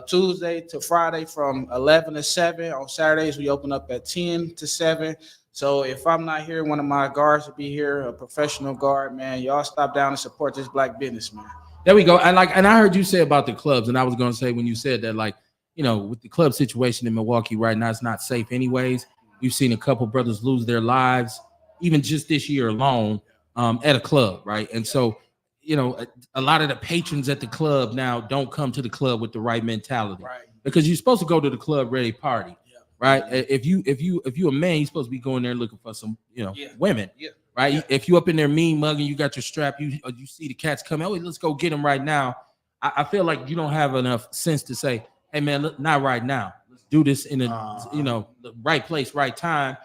Tuesday to Friday from 11 to 7. On Saturdays, we open up at 10 to 7. So if I'm not here, one of my guards will be here, a professional guard, man. Y'all stop down and support this black business, man. There we go. And I heard you say about the clubs, and I was going to say when you said that, like, you know, with the club situation in Milwaukee right now, it's not safe anyways. We've seen a couple brothers lose their lives, even just this year alone, at a club, right? And so, you know, a lot of the patrons at the club now don't come to the club with the right mentality, Right. because you're supposed to go to the club ready party, right? If you a man, you're supposed to be going there looking for some, you know, women, right? Yeah. If you up in there mean mugging, you got your strap, you see the cats coming, oh, let's go get them right now. I feel like you don't have enough sense to say, hey man, look, not right now. Let's do this in a you know, the right place, right time,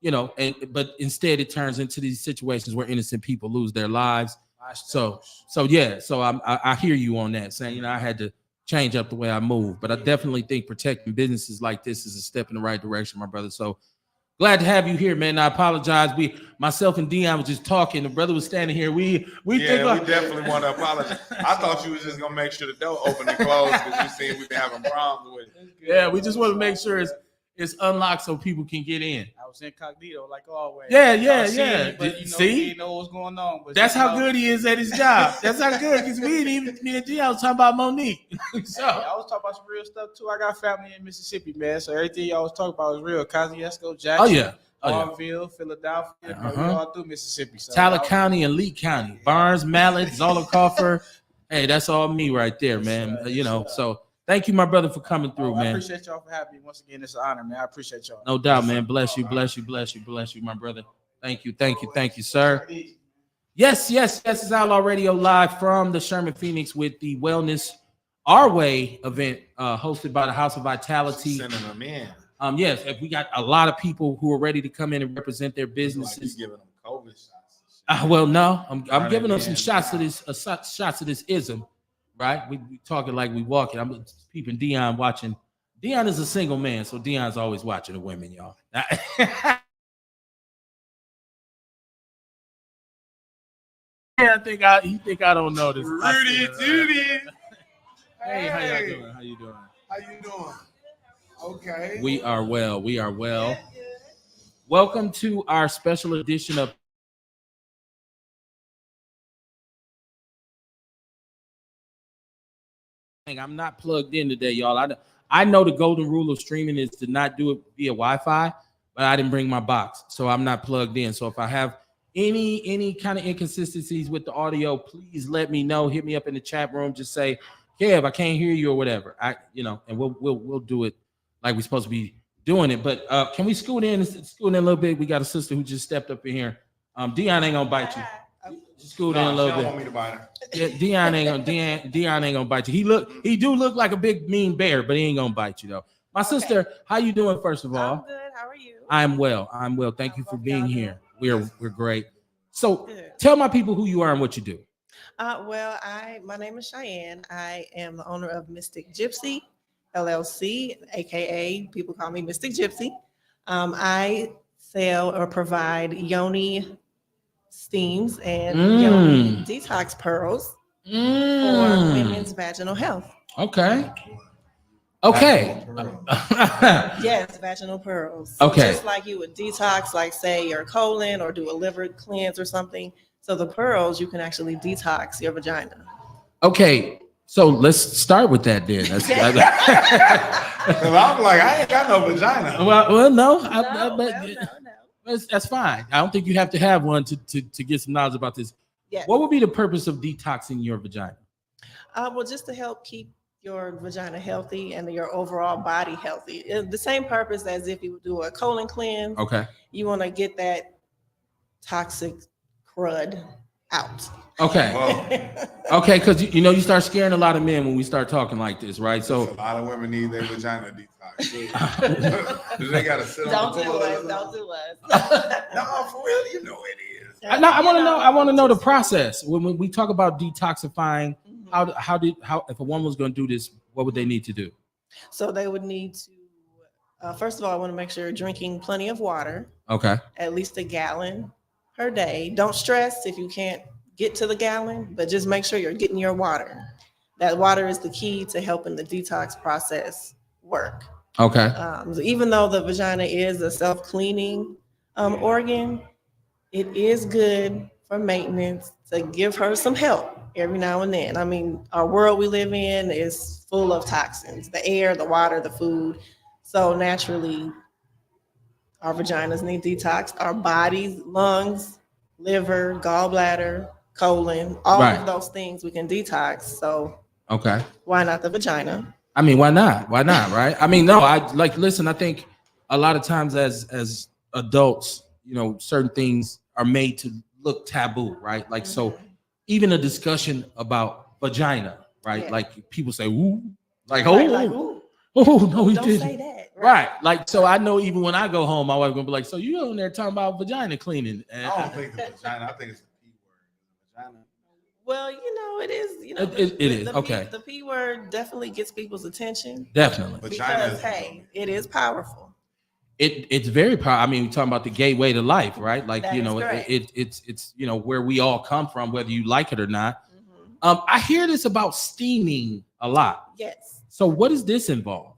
you know. But instead, it turns into these situations where innocent people lose their lives. So I hear you on that, saying, you know, I had to change up the way I move, but I definitely think protecting businesses like this is a step in the right direction, my brother. So glad to have you here, man. I apologize. Myself and Dion was just talking. The brother was standing here. We definitely want to apologize. I thought you was just gonna make sure the door open and closed because you seen we've been having problems with it. Yeah, we just want to make sure it's unlocked so people can get in. I was incognito like always. Yeah. But, you know, See? we didn't know what's going on. But That's how good he is at his job. That's how good, because we didn't even, me and Dion was talking about Monique. So I was talking about some real stuff too. I got family in Mississippi, man. So everything y'all was talking about was real. Kosciuszko, Jackson, Farmville, Philadelphia, we all through Mississippi. So Talent County and Lee County, Barnes, Mallet, Zollicoffer. Hey, that's all me right there, man. You know, so thank you, my brother, for coming through, man. I appreciate y'all for having me once again. It's an honor, man. I appreciate y'all. No doubt, man. Bless you, my brother. Thank you, sir. Yes. It's Outlaw Radio live from the Sherman Phoenix with the Wellness Our Way event, hosted by the House of Vitality. Sending them in. Yes, if we got a lot of people who are ready to come in and represent their businesses. Like giving them COVID shots. Well, no, I'm giving them some shots of this ism, right? We talking like we walking. I'm peeping Dion watching. Dion is a single man, so Dion's always watching the women, y'all. I think I don't know this. Rudy Judy. Hey, how you doing? How you doing? Okay. We are well. Welcome to our special edition of I'm not plugged in today, y'all. I know the golden rule of streaming is to not do it via Wi-Fi, but I didn't bring my box, so I'm not plugged in. So if I have any kind of inconsistencies with the audio, please let me know. Hit me up in the chat room. Just say, Kev, I can't hear you or whatever. And we'll do it like we're supposed to be doing it. But can we scoot in a little bit? We got a sister who just stepped up in here. Dion ain't gonna bite you. Just scoot in a little bit. Want me to bite her. Yeah, Dion ain't gonna bite you. He do look like a big mean bear, but he ain't gonna bite you though. My sister, how you doing? First of all, I'm good. How are you? I'm well. Thank you for being here. We're great. So tell my people who you are and what you do. My name is Cheyenne. I am the owner of Mystic Gypsy LLC, aka people call me Mystic Gypsy. I sell or provide yoni steams and yoni detox pearls for women's vaginal health. Okay. Yes, vaginal pearls. Okay. Just like you would detox, like say your colon or do a liver cleanse or something. So the pearls, you can actually detox your vagina. Okay. So let's start with that then. Cause I'm like, I ain't got no vagina. Well, no. No. That's fine. I don't think you have to have one to get some knowledge about this. Yes. What would be the purpose of detoxing your vagina? Well, just to help keep your vagina healthy and your overall body healthy. The same purpose as if you would do a colon cleanse. Okay. You want to get that toxic crud out. Okay. Okay, because you start scaring a lot of men when we start talking like this, right? A So lot of women need their vagina detox. They gotta sit on Don't the do toilet. us. Don't do us. No, for real, you know it is. I want to know the process. When we talk about detoxifying, how if a woman was going to do this, what would they need to do? So they would need to, first of all, I want to make sure you're drinking plenty of water, Okay. at least a gallon per day. Don't stress if you can't get to the gallon, but just make sure you're getting your water. That water is the key to helping the detox process work. Okay. So even though the vagina is a self-cleaning organ, it is good for maintenance to give her some help every now and then. I mean, our world we live in is full of toxins, the air, the water, the food. So naturally, our vaginas need detox. Our bodies, lungs, liver, gallbladder, colon, all Right. of those things we can detox. So Okay. why not the vagina? I mean, why not? Why not? Right? I mean, no. Listen. I think a lot of times as adults, certain things are made to look taboo, right? Like so, even a discussion about vagina, right? Yeah. Like people say, "Ooh," like, Right, "Oh, like, ooh, oh, no, he don't didn't." say that. Right. Like, so I know even when I go home, my wife's gonna be like, "So you on there talking about vagina cleaning?" And I don't think the vagina. I think it's the P word. Vagina. Well, it is. It is, okay. The P word definitely gets people's attention definitely, Vagina because is- hey, it is powerful. it's very powerful. I mean, we're talking about the gateway to life, right? Like, That is correct. it's where we all come from, whether you like it or not. Mhm. I hear this about steaming a lot. Yes. So what does this involve?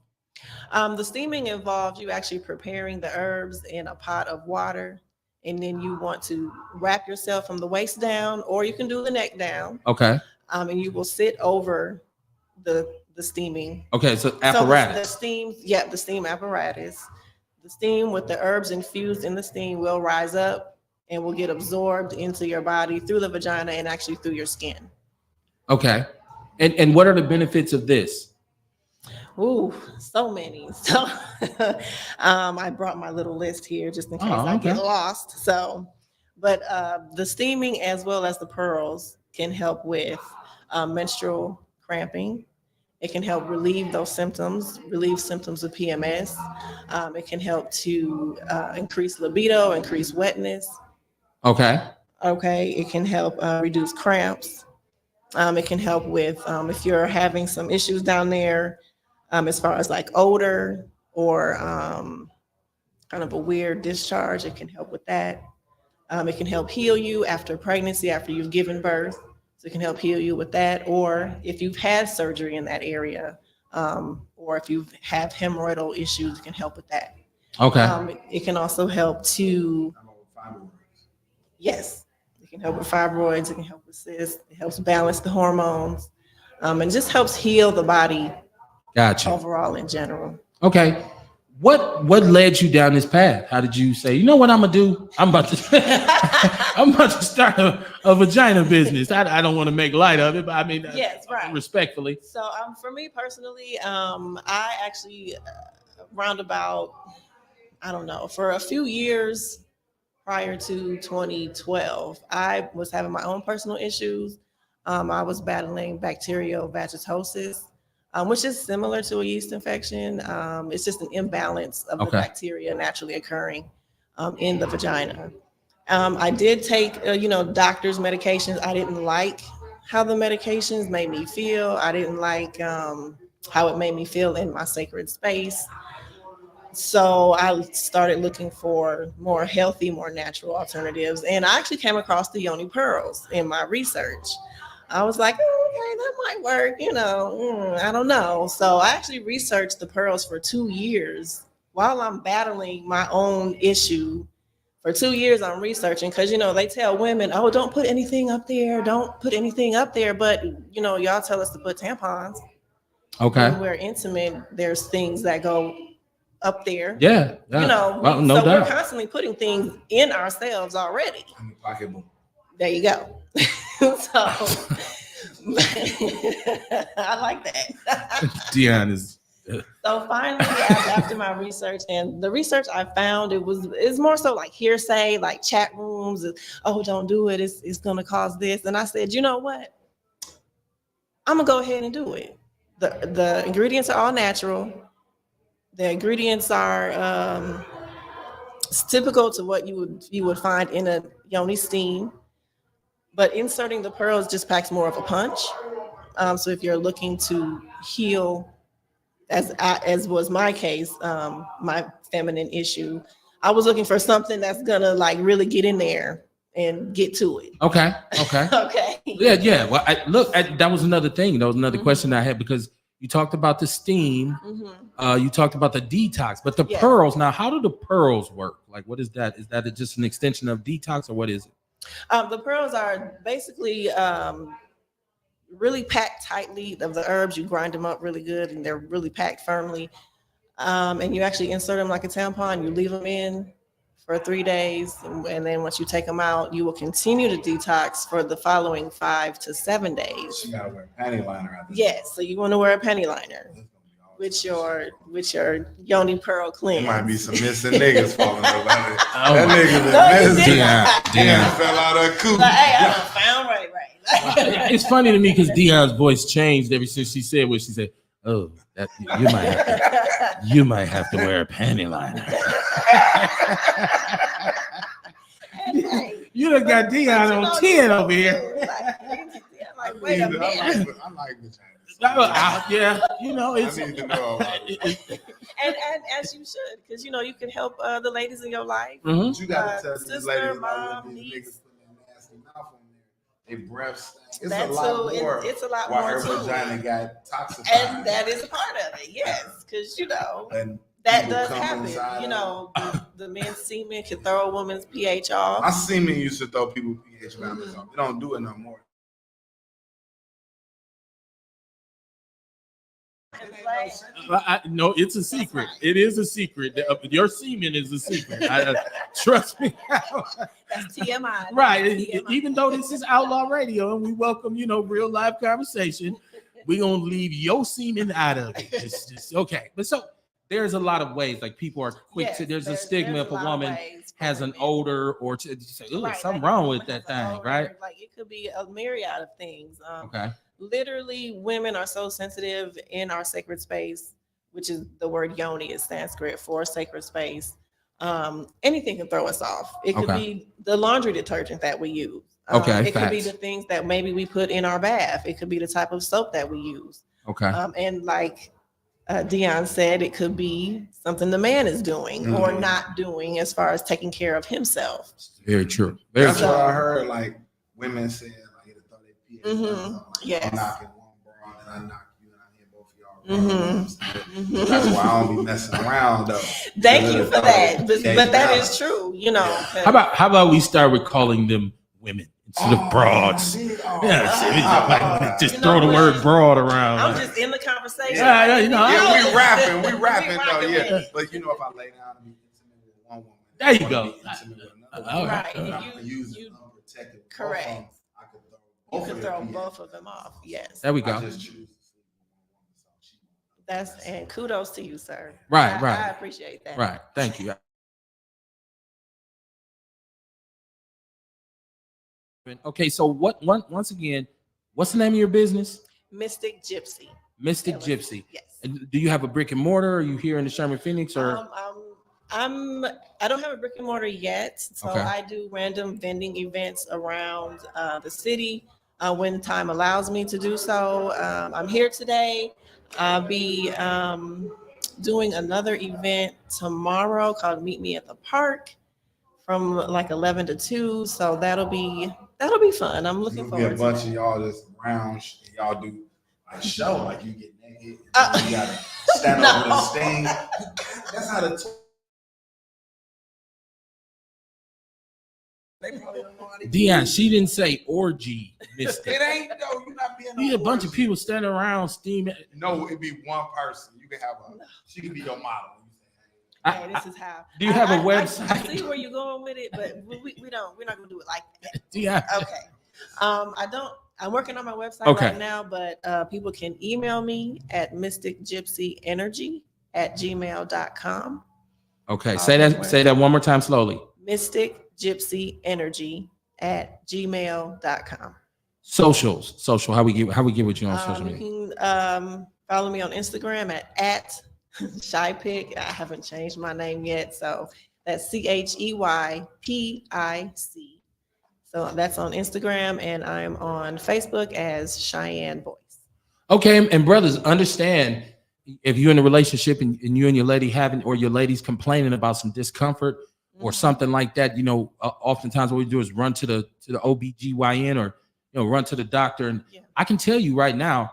The steaming involves you actually preparing the herbs in a pot of water, and then you want to wrap yourself from the waist down, or you can do the neck down, Okay. and you will sit over the steaming. Okay. So So apparatus. the steam apparatus. The steam with the herbs infused in the steam will rise up and will get absorbed into your body through the vagina and actually through your skin. Okay. And what are the benefits of this? Ooh, so many. So I brought my little list here just in case Oh, I get okay. lost. So, but the steaming as well as the pearls can help with menstrual cramping. It can help relieve those symptoms, relieve symptoms of PMS. It can help to increase libido, increase wetness. Okay. Okay, it can help reduce cramps. It can help with if you're having some issues down there, as far as like odor or kind of a weird discharge. It can help with that. It can help heal you after pregnancy, after you've given birth. So it can help heal you with that. Or if you've had surgery in that area, or if you have hemorrhoidal issues, it can help with that. Okay. It can also help to, I'm over fibroids. yes, it can help with fibroids. It can help with cysts. It helps balance the hormones, and just helps heal the body Gotcha. overall in general. Okay. What led you down this path? How did you say, you know what I'm gonna do? I'm about to start a vagina business. I don't want to make light of it, but I mean, Yes, right. respectfully. So for me personally, I actually roundabout, I don't know, for a few years prior to 2012, I was having my own personal issues. I was battling bacterial vaginosis, which is similar to a yeast infection. It's just an imbalance of the Okay. bacteria naturally occurring in the vagina. I did take, doctor's medications. I didn't like how the medications made me feel. I didn't like how it made me feel in my sacred space. So I started looking for more healthy, more natural alternatives. And I actually came across the yoni pearls in my research. I was like, oh, okay, that might work, I don't know. So I actually researched the pearls for 2 years while I'm battling my own issue. For 2 years, I'm researching because, they tell women, oh, don't put anything up there. Don't put anything up there. But, y'all tell us to put tampons. Okay. When we're intimate, there's things that go up there. Yeah. Well, no doubt. We're constantly putting things in ourselves already. In the pocketbook. There you go. So I like that. Dion is. So finally, after my research and the research I found, it's more so like hearsay, like chat rooms. Oh, don't do it. It's going to cause this. And I said, you know what? I'm gonna go ahead and do it. The ingredients are all natural. The ingredients are typical to what you would find in a yoni steam, but inserting the pearls just packs more of a punch. So if you're looking to heal, as was my case, my feminine issue, I was looking for something that's gonna like really get in there and get to it. Okay. Okay. Yeah. Well, that was another thing. That was another question I had, because you talked about the steam, you talked about the detox, but the pearls. Now, how do the pearls work? Like, what is that? Is that just an extension of detox, or what is it? The pearls are basically really packed tightly of the herbs. You grind them up really good, and they're really packed firmly. And you actually insert them like a tampon. You leave them in for 3 days, and then once you take them out, you will continue to detox for the following 5 to 7 days. You gotta wear a panty liner. Yes, so you want to wear a panty liner with your yoni pearl cleanse. There might be some missing niggas falling over there. Oh, That nigga been missing. Dion. Fell out of coop. Like, hey, I found right. It's funny to me because Dion's voice changed ever since she said what she said. Oh, that you might have to wear a panty liner. You done got Dion on 10 over here. Like, wait a minute. I like the Yeah, it's. I need to know about it. And as you should, because you can help the ladies in your life. But you gotta tell these Sister, ladies mom, about these niece. niggas putting their nasty mouth on there. They breath stink. That It's a lot too, more. it's a lot why more her too. vagina got toxified. And that is a part of it, yes, because And that people does come happen. inside The men's semen can throw a woman's pH off. My semen used to throw people pH balance off. They don't do it no more. No, it's a secret. It is a secret. Your semen is a secret. Trust me. That's TMI. Right. TMI. Even though this is Outlaw Radio and we welcome, real live conversation, we're going to leave your semen out of it. Just okay. But so there's a lot of ways, like people are quick to, there's a stigma if a woman has an odor or to say, oh, Right, something like, wrong with that thing, right? Like it could be a myriad of things. Okay. Literally, women are so sensitive in our sacred space, which is the word yoni is Sanskrit for sacred space. Anything can throw us off. It could be the laundry detergent that we use. It could be the things that maybe we put in our bath. It could be the type of soap that we use. Okay. And like Dion said, it could be something the man is doing or not doing as far as taking care of himself. Very true. That's what I heard. Like women saying, like it'll throw their pH balance off. Yes. I'm knocking one bra and I knock you and I hit both of y'all. That's why I don't be messing around though. Thank you for that. But that is true, How about we start with calling them women instead of broads? Just throw the word broad around. I'm just in the conversation. Yeah, we rapping though. Yeah, but if I lay down and be intimate with one woman, there you go. Right. And use it unprotected. Correct. You could throw both of them off. Yes. There we go. I just choose to sleep with one woman. And kudos to you, sir. Right. I appreciate that. Right. Thank you. Okay, so once again, what's the name of your business? Mystic Gypsy. Mystic LLC. Gypsy. Yes. And do you have a brick and mortar? Are you here in the Sherman Phoenix or? I don't have a brick and mortar yet, so Okay. I do random vending events around the city when time allows me to do so. I'm here today. I'll be doing another event tomorrow called Meet Me at the Park from like 11 to 2. So that'll be fun. I'm looking forward to a bunch it. of y'all just around. Y'all do a show like you get naked. And you gotta stand over the stage. That's how the. They probably don't know how to Dion, she didn't say orgy, Mystic. It ain't though. You're not being. You need a bunch of people standing around steaming. No, it'd be one person. You can have she can be your model. Hey, this is how. Do you have a I website? see where you're going with it, but we're not gonna do it like that. Dion. Okay. I'm working on my website Okay. right now, but people can email me at mysticgypsyenergy@gmail.com. Okay. Say that one more time slowly. mysticgypsyenergy@gmail.com. Social. How we get with you on social You media? can follow me on Instagram at ShyPic. I haven't changed my name yet, so that's CHEYPIC. So that's on Instagram, and I'm on Facebook as Cheyenne Voice. Okay, and brothers, understand if you're in a relationship and you and your lady having, or your lady's complaining about some discomfort or something like that, oftentimes what we do is run to the OBGYN, or run to the doctor. And I can tell you right now,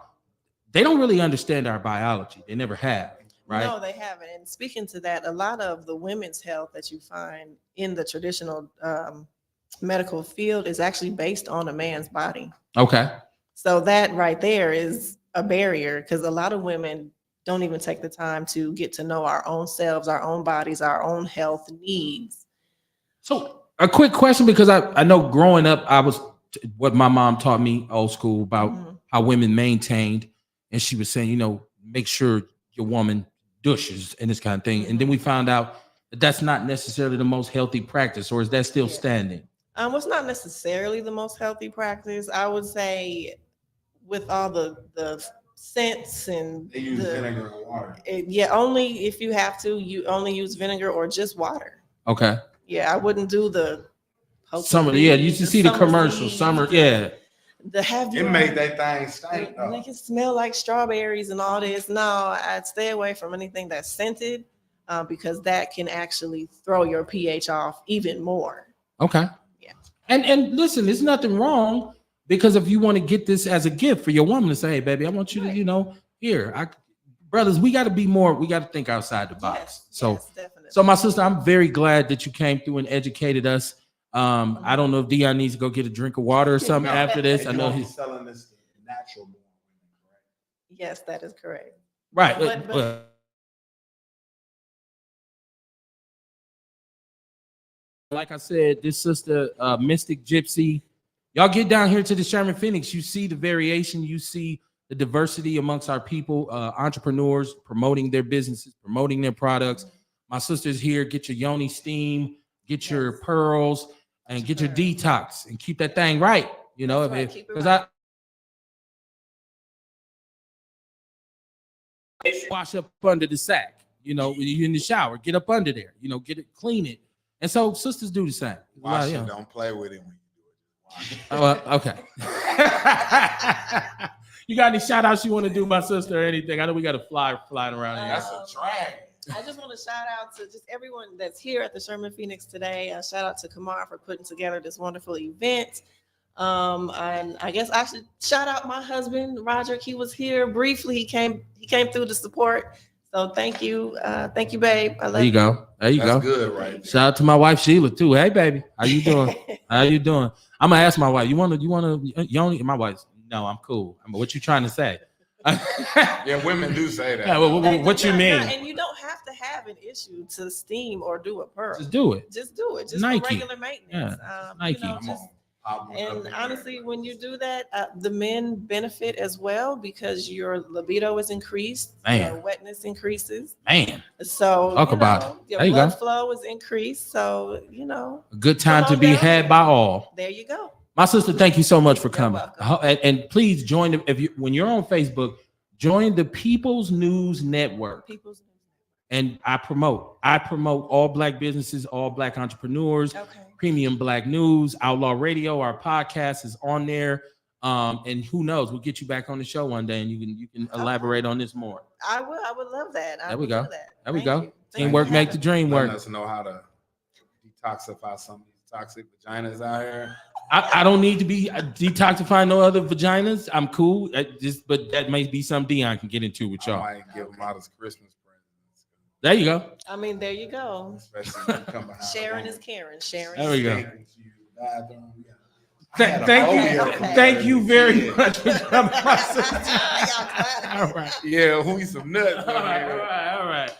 they don't really understand our biology. They never have, right? No, they haven't. And speaking to that, a lot of the women's health that you find in the traditional medical field is actually based on a man's body. Okay. So that right there is a barrier, because a lot of women don't even take the time to get to know our own selves, our own bodies, our own health needs. So a quick question, because I know growing up, what my mom taught me old school about how women maintained, and she was saying, make sure your woman douches and this kind of thing. And then we found out that that's not necessarily the most healthy practice, or is that still standing? It's not necessarily the most healthy practice. I would say with all the scents and They use vinegar and water. Only if you have to, you only use vinegar or just water. Okay. Yeah, I wouldn't do the summer. Yeah, you should see the commercial. Summer. Yeah. It made that thing stink. Make it smell like strawberries and all this. No, I'd stay away from anything that's scented, because that can actually throw your pH off even more. Okay. Yeah. And listen, there's nothing wrong, because if you want to get this as a gift for your woman to say, hey, baby, I want you to, brothers, we got to be more, we got to think outside the box. Yes, so my sister, I'm very glad that you came through and educated us. I don't know if Dion needs to go get a drink of water or something after this. I know he's selling this to natural born women, correct? Yes, that is correct. Right. But like I said, this sister, Mystic Gypsy, y'all get down here to the Sherman Phoenix. You see the variation. You see the diversity amongst our people, entrepreneurs promoting their businesses, promoting their products. My sister's here. Get your yoni steam, get your pearls, and get your detox, and keep that thing right. Because wash up under the sack. When you're in the shower, get up under there. Get it, clean it. And so sisters do the same. Wash it, don't play with it when you do it. Okay. You got any shout outs you want to do, my sister, or anything? I know we got a flyer flying around here. That's a drag. I just want to shout out to just everyone that's here at the Sherman Phoenix today. Shout out to Kamar for putting together this wonderful event. And I guess I should shout out my husband, Roger. He was here briefly. He came through to support. So thank you, babe. I love you. There you go. That's good, right? Shout out to my wife Sheila too. Hey, baby, how you doing? How you doing? I'm gonna ask my wife. You wanna? My wife's no. I'm cool. What you trying to say? Yeah, women do say that. Yeah, what you mean? And you don't have to have an issue to steam or do a pearl. Just do it. Just do it. Just Nike. For regular maintenance. Yeah, Nike. And honestly, when you do that, the men benefit as well, because your libido is increased, your wetness increases. Man. So talk about it. Your blood flow is increased. So a good time to be had by all. There you go. My sister, thank you so much for coming. And please join when you're on Facebook, join the People's News Network. And I promote all Black businesses, all Black entrepreneurs. Premium Black News, Outlaw Radio, our podcast is on there. And who knows, we'll get you back on the show one day, and you can elaborate on this more. I would love that. There we go. There we go. Teamwork make the dream work. Let us know how to detoxify some of these toxic vaginas out here. I don't need to be detoxifying no other vaginas. I'm cool. But that may be something Dion can get into with y'all. I might give them out as Christmas presents. There you go. I mean, there you go. Sharon is Karen. Sharon. There we go. Thank you very much for coming, my sister. All right. Yeah, we some nuts. All right.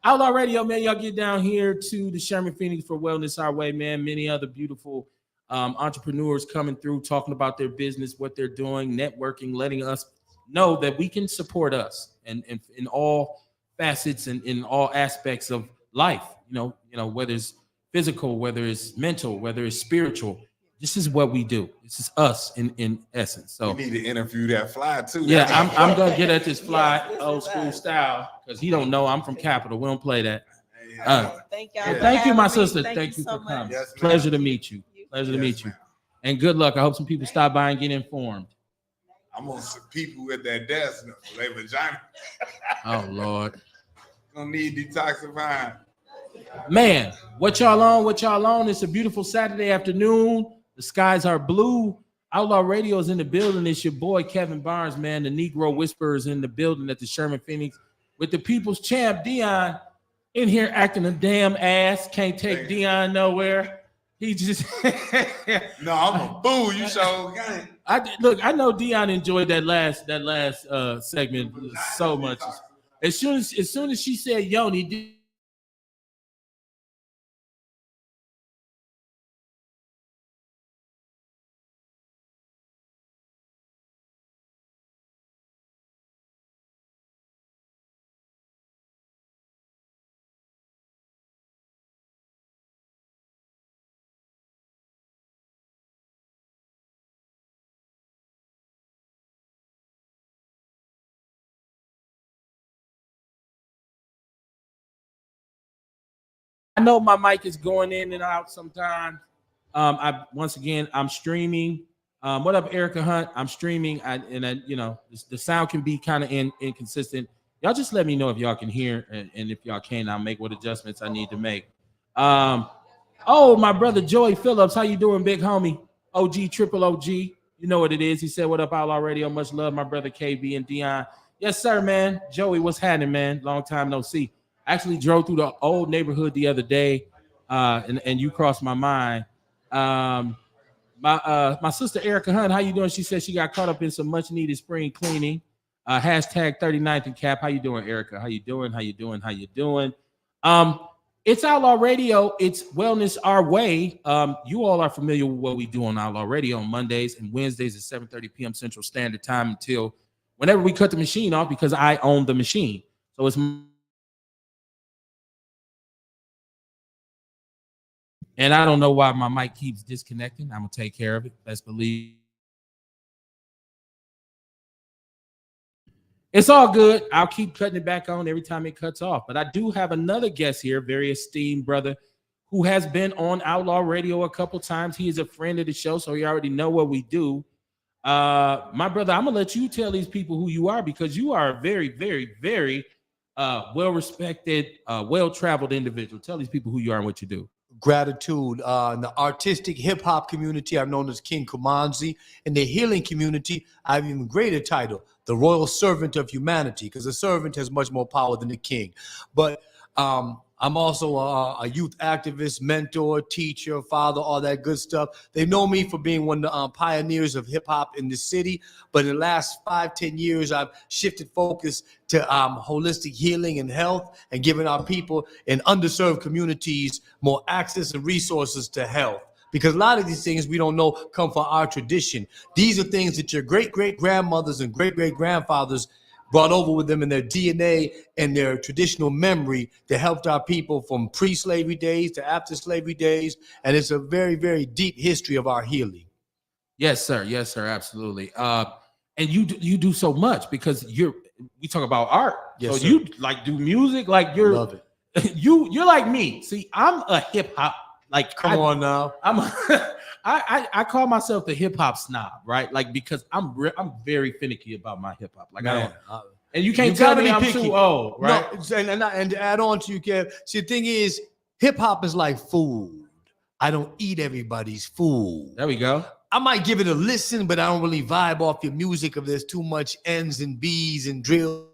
Outlaw Radio, man. Y'all get down here to the Sherman Phoenix for Wellness Our Way, man. Many other beautiful entrepreneurs coming through, talking about their business, what they're doing, networking, letting us know that we can support us and in all facets and in all aspects of life. You know, whether it's physical, whether it's mental, whether it's spiritual. This is what we do. This is us in essence. So we need to interview that fly too. yeah, I'm gonna get at this fly Yes, this old is school us. style because he don't know I'm from Capital. We don't play that. Thank y'all. Yeah. for Thank you, my having me. sister. Thank you so for much. coming. Yes, ma'am. Pleasure to meet you. Pleasure to Yes, meet you. ma'am. And good luck. I hope some people stop by and get informed. I'm gonna see people at that desk for their vagina. Oh Lord. Gonna need detoxifying. Man, what y'all on? What y'all on? It's a beautiful Saturday afternoon. The skies are blue. Outlaw Radio is in the building. It's your boy Kevin Barnes, man. The Negro Whisperer is in the building at the Sherman Phoenix with the people's champ Dion in here acting a damn ass. Can't take Dion nowhere. He just No, I'm a fool. You so look. I know Dion enjoyed that last segment so much. As soon as she said Yoni. I know my mic is going in and out sometimes. I'm streaming. What up, Erica Hunt? I'm streaming, the sound can be kind of inconsistent. Y'all just let me know if y'all can hear, and if y'all can, I'll make what adjustments I need to make. Oh, my brother Joey Phillips, how you doing, big homie? OG, triple OG. You know what it is. He said, "What up, Outlaw Radio? Much love, my brother KB and Dion." Yes, sir, man. Joey, what's happening, man? Long time no see. I actually drove through the old neighborhood the other day, and you crossed my mind. My sister Erica Hunt, how you doing? She said she got caught up in some much needed spring cleaning. Hashtag 39th and Cap. How you doing, Erica? How you doing? How you doing? How you doing? It's Outlaw Radio. It's Wellness Our Way. You all are familiar with what we do on Outlaw Radio on Mondays and Wednesdays at 7:30 p.m. Central Standard Time until whenever we cut the machine off, because I own the machine. So it's, and I don't know why my mic keeps disconnecting. I'm gonna take care of it. Best believe. It's all good. I'll keep cutting it back on every time it cuts off. But I do have another guest here, very esteemed brother, who has been on Outlaw Radio a couple times. He is a friend of the show, so you already know what we do. My brother, I'm gonna let you tell these people who you are, because you are a very, very, very well-respected, well-traveled individual. Tell these people who you are and what you do. Gratitude. In the artistic hip-hop community, I'm known as King Kumanzi. In the healing community, I have an even greater title, the Royal Servant of Humanity, because the servant has much more power than the king. But I'm also a youth activist, mentor, teacher, father, all that good stuff. They know me for being one of the pioneers of hip-hop in the city. But in the last 5-10 years, I've shifted focus to holistic healing and health, and giving our people in underserved communities more access and resources to health. Because a lot of these things we don't know come from our tradition. These are things that your great-great-grandmothers and great-great-grandfathers brought over with them in their DNA and their traditional memory that helped our people from pre-slavery days to after slavery days. And it's a very, very deep history of our healing. Yes, sir. Yes, sir. Absolutely. And you do so much, because we talk about art. Yes, so sir. you like do music, like Love it. you're like me. See, I'm a hip hop, like Come on now. I call myself the hip hop snob, right? Like, because I'm very finicky about my hip hop. Like, Man, and you can't you tell gotta me be I'm picky. too old, right? No, and to add on to you, Kev, see, the thing is, hip hop is like food. I don't eat everybody's food. There we go. I might give it a listen, but I don't really vibe off your music if there's too much N's and B's and drill.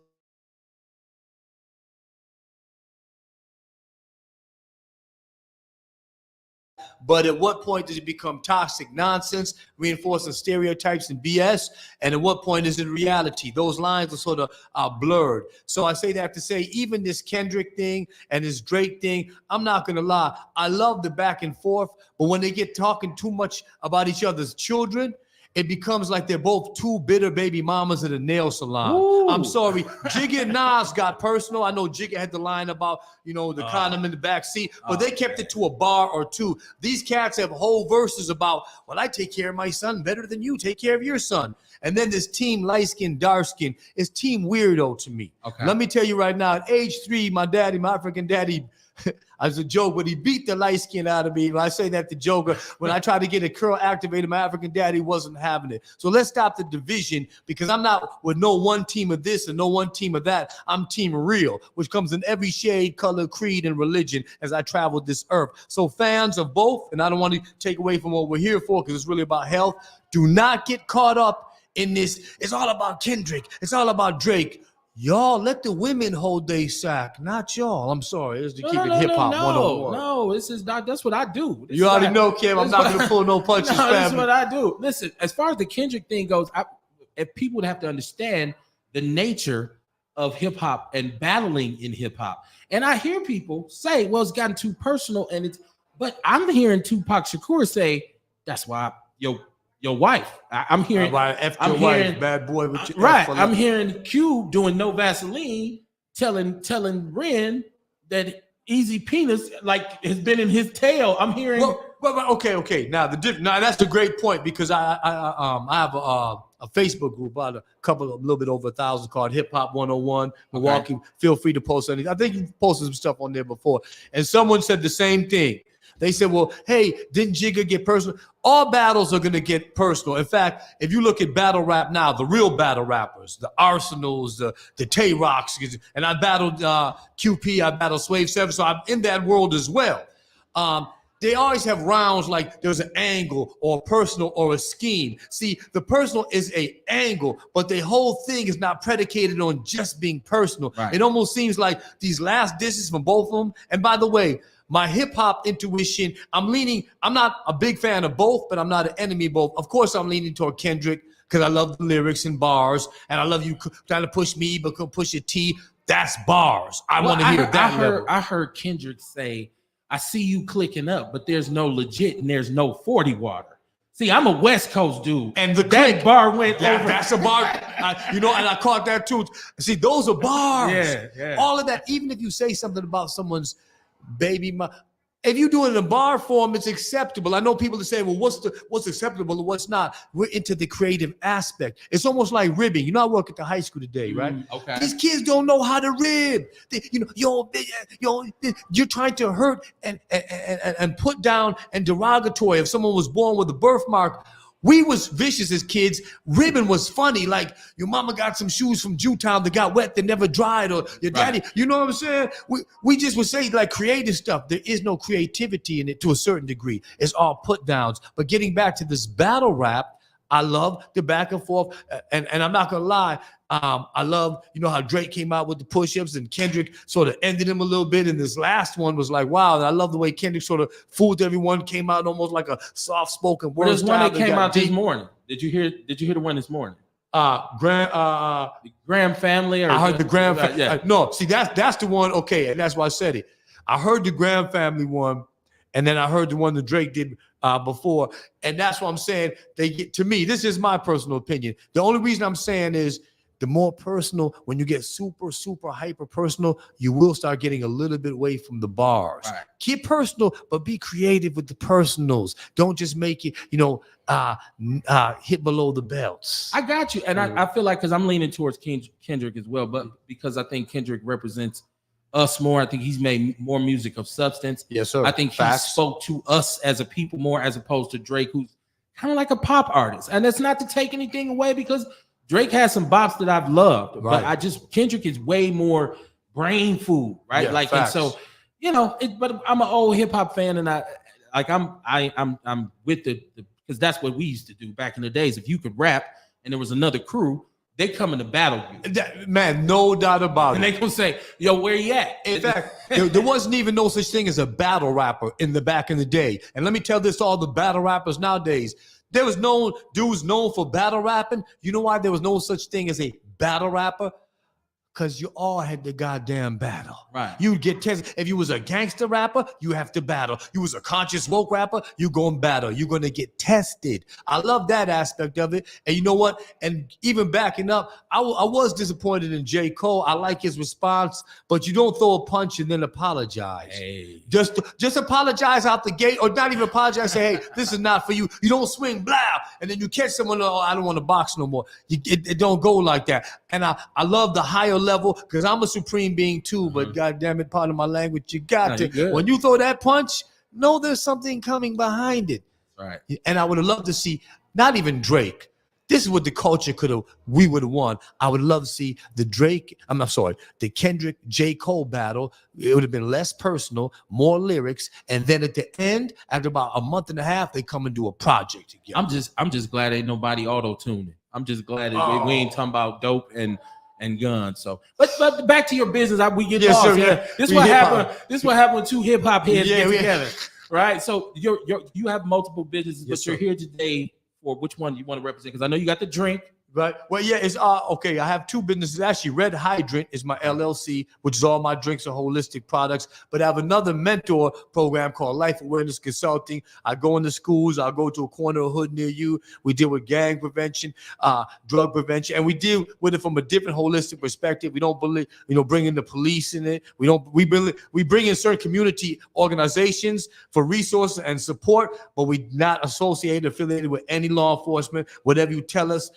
but at what point does it become toxic nonsense, reinforcing stereotypes and BS? And at what point is it reality? Those lines are sort of blurred. So I say that to say, even this Kendrick thing and this Drake thing, I'm not going to lie. I love the back and forth, but when they get talking too much about each other's children, it becomes like they're both two bitter baby mamas at a nail salon. Ooh. I'm sorry. Jigga and Nas got personal. I know Jigga had the line about, the condom in the back seat, but they kept it to a bar or two. These cats have whole verses about, well, I take care of my son better than you take care of your son. And then this team light skin, dark skin is team weirdo to me. Okay. Let me tell you right now, at age 3, my African daddy, as a joke, but he beat the light skin out of me. When I say that to Joker, when I tried to get a curl activated, my African daddy wasn't having it. So let's stop the division, because I'm not with no one team of this and no one team of that. I'm team real, which comes in every shade, color, creed, and religion as I travel this earth. So fans of both, and I don't want to take away from what we're here for, because it's really about health. Do not get caught up in this. It's all about Kendrick. It's all about Drake. Y'all let the women hold their sack, not y'all. I'm sorry. It's to keep it hip hop 101. No, this is not. That's what I do. You already know, Kim. I'm not going to pull no punches, no, that's family. what I do. Listen, as far as the Kendrick thing goes, if people would have to understand the nature of hip hop and battling in hip hop, and I hear people say, "Well, it's gotten too personal," but I'm hearing Tupac Shakur say, "That's why your wife." I'm hearing, I'm hearing bad boy with your right. I'm hearing Q doing No Vaseline, telling Ren that Easy Penis like has been in his tail. I'm hearing. Well, okay. Now that's a great point, because I have a Facebook group, about a little bit over 1,000, called Hip Hop 101 Milwaukee. Okay. Feel free to post anything. I think you posted some stuff on there before, and someone said the same thing. They said, well, hey, didn't Jigga get personal? All battles are going to get personal. In fact, if you look at battle rap now, the real battle rappers, the Arsenals, the Tay-Rocks, and I battled QP, I battled Swave 7, so I'm in that world as well. They always have rounds like there's an angle or personal or a scheme. See, the personal is a angle, but the whole thing is not predicated on just being personal. Right. It almost seems like these last disses from both of them. And by the way, my hip hop intuition, I'm not a big fan of both, but I'm not an enemy of both. Of course, I'm leaning toward Kendrick, because I love the lyrics and bars, and I love you trying to push me, but could push a T. That's bars. I want to hear that level. I heard Kendrick say, I see you clicking up, but there's no legit and there's no 40 water. See, I'm a West Coast dude. And that click bar went over. That's a bar. And I caught that too. See, those are bars. Yeah. All of that, even if you say something about someone's baby mom, if you do it in a bar form, it's acceptable. I know people that say, well, what's acceptable and what's not? We're into the creative aspect. It's almost like ribbing. You know, I work at the high school today, right? Okay. These kids don't know how to rib. You're trying to hurt and put down and derogatory. If someone was born with a birthmark, we was vicious as kids. Ribbon was funny. Like, your mama got some shoes from Jewtown that got wet that never dried, or your daddy, you know what I'm saying? We just would say like creative stuff. There is no creativity in it to a certain degree. It's all put downs. But getting back to this battle rap, I love the back and forth. And I'm not gonna lie, I love, how Drake came out with the push-ups and Kendrick sort of ended him a little bit. And this last one was like, wow. And I love the way Kendrick sort of fooled everyone, came out almost like a soft-spoken word. There's one that came out this morning. Did you hear the one this morning? The Graham family. I heard the Graham family. Yeah. No, see, that's the one. Okay. And that's why I said it. I heard the Graham family one. And then I heard the one that Drake did before. And that's what I'm saying. They get, to me, this is my personal opinion. The only reason I'm saying is, the more personal, when you get super, super hyper personal, you will start getting a little bit away from the bars. Right. Keep personal, but be creative with the personals. Don't just make it, hit below the belts. I got you. And I feel like, because I'm leaning towards Kendrick as well, but because I think Kendrick represents us more. I think he's made more music of substance. Yes, sir. I think he spoke to us as a people more, as opposed to Drake, who's kind of like a pop artist. And that's not to take anything away, because Drake has some bops that I've loved, right. But Kendrick is way more brain food, right? Yeah, facts. And so, but I'm an old hip hop fan, and I'm with the because that's what we used to do back in the days. If you could rap and there was another crew, they coming to battle you. Man, no doubt about And it. they gonna say, yo, where you at? In fact, there wasn't even no such thing as a battle rapper in the back in the day. And let me tell this to all the battle rappers nowadays. There was no dudes known for battle rapping. You know why there was no such thing as a battle rapper? Because you all had the goddamn battle. Right. You'd get tested. If you was a gangster rapper, you have to battle. You was a conscious smoke rapper, you go and battle. You're going to get tested. I love that aspect of it. And you know what? And even backing up, I was disappointed in J. Cole. I like his response, but you don't throw a punch and then apologize. Hey. Just apologize out the gate, or not even apologize. Say, hey, this is not for you. You don't swing, blah, and then you catch someone. Oh, I don't want to box no more. It don't go like that. And I love the higher level because I'm a supreme being too. But God damn it, part of my language, you got to. When you throw that punch, know there's something coming behind it. Right. And I would have loved to see not even Drake. This is what the culture we would have won. I would love to see the Kendrick J. Cole battle. It would have been less personal, more lyrics, and then at the end, after about a month and a half, they come and do a project together. I'm just glad ain't nobody auto-tuning. I'm just glad that we ain't talking about dope and guns. So, but back to your business. We get lost. Sir, Yeah. This what happened. This what happened when two hip hop heads get together, right? So you have multiple businesses, but you're here today for which one you want to represent? Because I know you got the drink. Right. Well, yeah, it's okay. I have two businesses. Actually, Red Hydrant is my LLC, which is all my drinks and holistic products. But I have another mentor program called Life Awareness Consulting. I go into schools. I'll go to a corner of hood near you. We deal with gang prevention, drug prevention, and we deal with it from a different holistic perspective. We don't believe, bringing the police in it. We bring in certain community organizations for resources and support, but we not affiliated with any law enforcement. Whatever you tell us,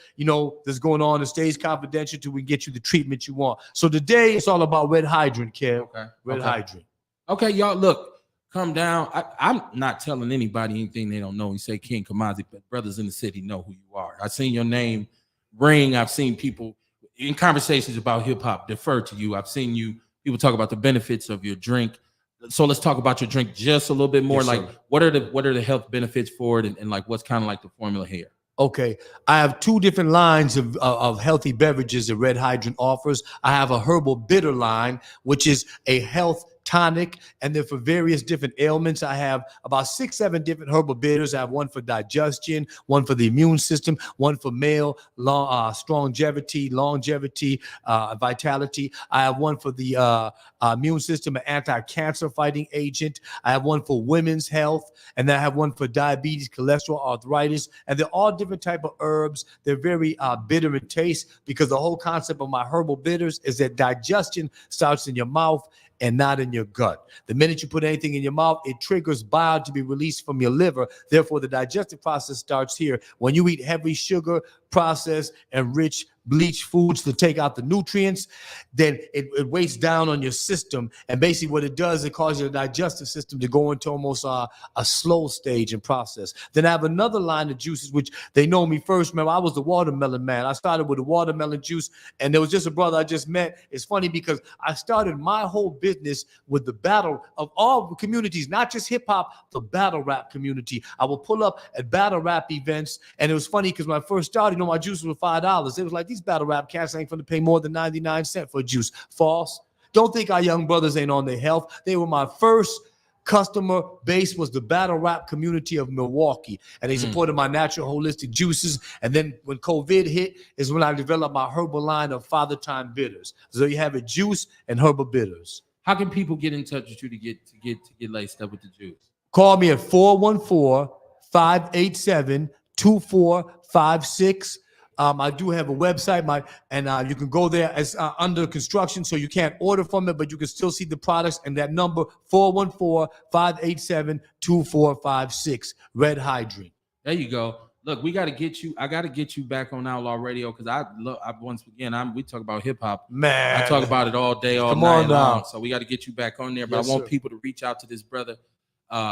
that's going on, it stays confidential till we get you the treatment you want. So today it's all about Red Hydrant, Kev. Okay. Red Hydrant. Okay, y'all, look, come down. I'm not telling anybody anything they don't know. You say King Kamazi, but brothers in the city know who you are. I've seen your name ring. I've seen people in conversations about hip hop defer to you. I've seen people talk about the benefits of your drink. So let's talk about your drink just a little bit more. Yes, like, what are the health benefits for it, and like what's kind of like the formula here? Okay, I have two different lines of healthy beverages that Red Hydrant offers. I have a herbal bitter line, which is a health tonic, and then for various different ailments, I have about 6-7 different herbal bitters. I have one for digestion, one for the immune system, one for male longevity, vitality. I have one for the immune system, an anti-cancer fighting agent. I have one for women's health, and then I have one for diabetes, cholesterol, arthritis, and they're all different type of herbs. They're very bitter in taste because the whole concept of my herbal bitters is that digestion starts in your mouth and not in your gut. The minute you put anything in your mouth, it triggers bile to be released from your liver. Therefore, the digestive process starts here. When you eat heavy sugar, processed, and rich bleach foods to take out the nutrients, then it weighs down on your system. And basically what it does, it causes your digestive system to go into almost a slow stage and process. Then I have another line of juices, which they know me first. Remember, I was the watermelon man. I started with the watermelon juice, and there was just a brother I just met. It's funny because I started my whole business with the battle of all communities, not just hip hop, the battle rap community. I will pull up at battle rap events, and it was funny because when I first started, my juice was $5. It was like, these battle rap cats ain't gonna pay more than 99 cents for a juice. False. Don't think our young brothers ain't on their health. They were my first customer base, was the battle rap community of Milwaukee, and they supported my natural holistic juices. And then when COVID hit is when I developed my herbal line of Father Time bitters. So you have it, juice and herbal bitters. How can people get in touch with you to get laced up with the juice? Call me at 414-587-2456. I do have a website, you can go there as under construction, so you can't order from it, but you can still see the products. And that number 414-587-2456. Red Hydrant. There you go. Look, we got to get you. I got to get you back on Outlaw Radio because we talk about hip hop. Man, I talk about it all day, all night long. So we got to get you back on there. But Yes, I want sir. people to reach out to this brother.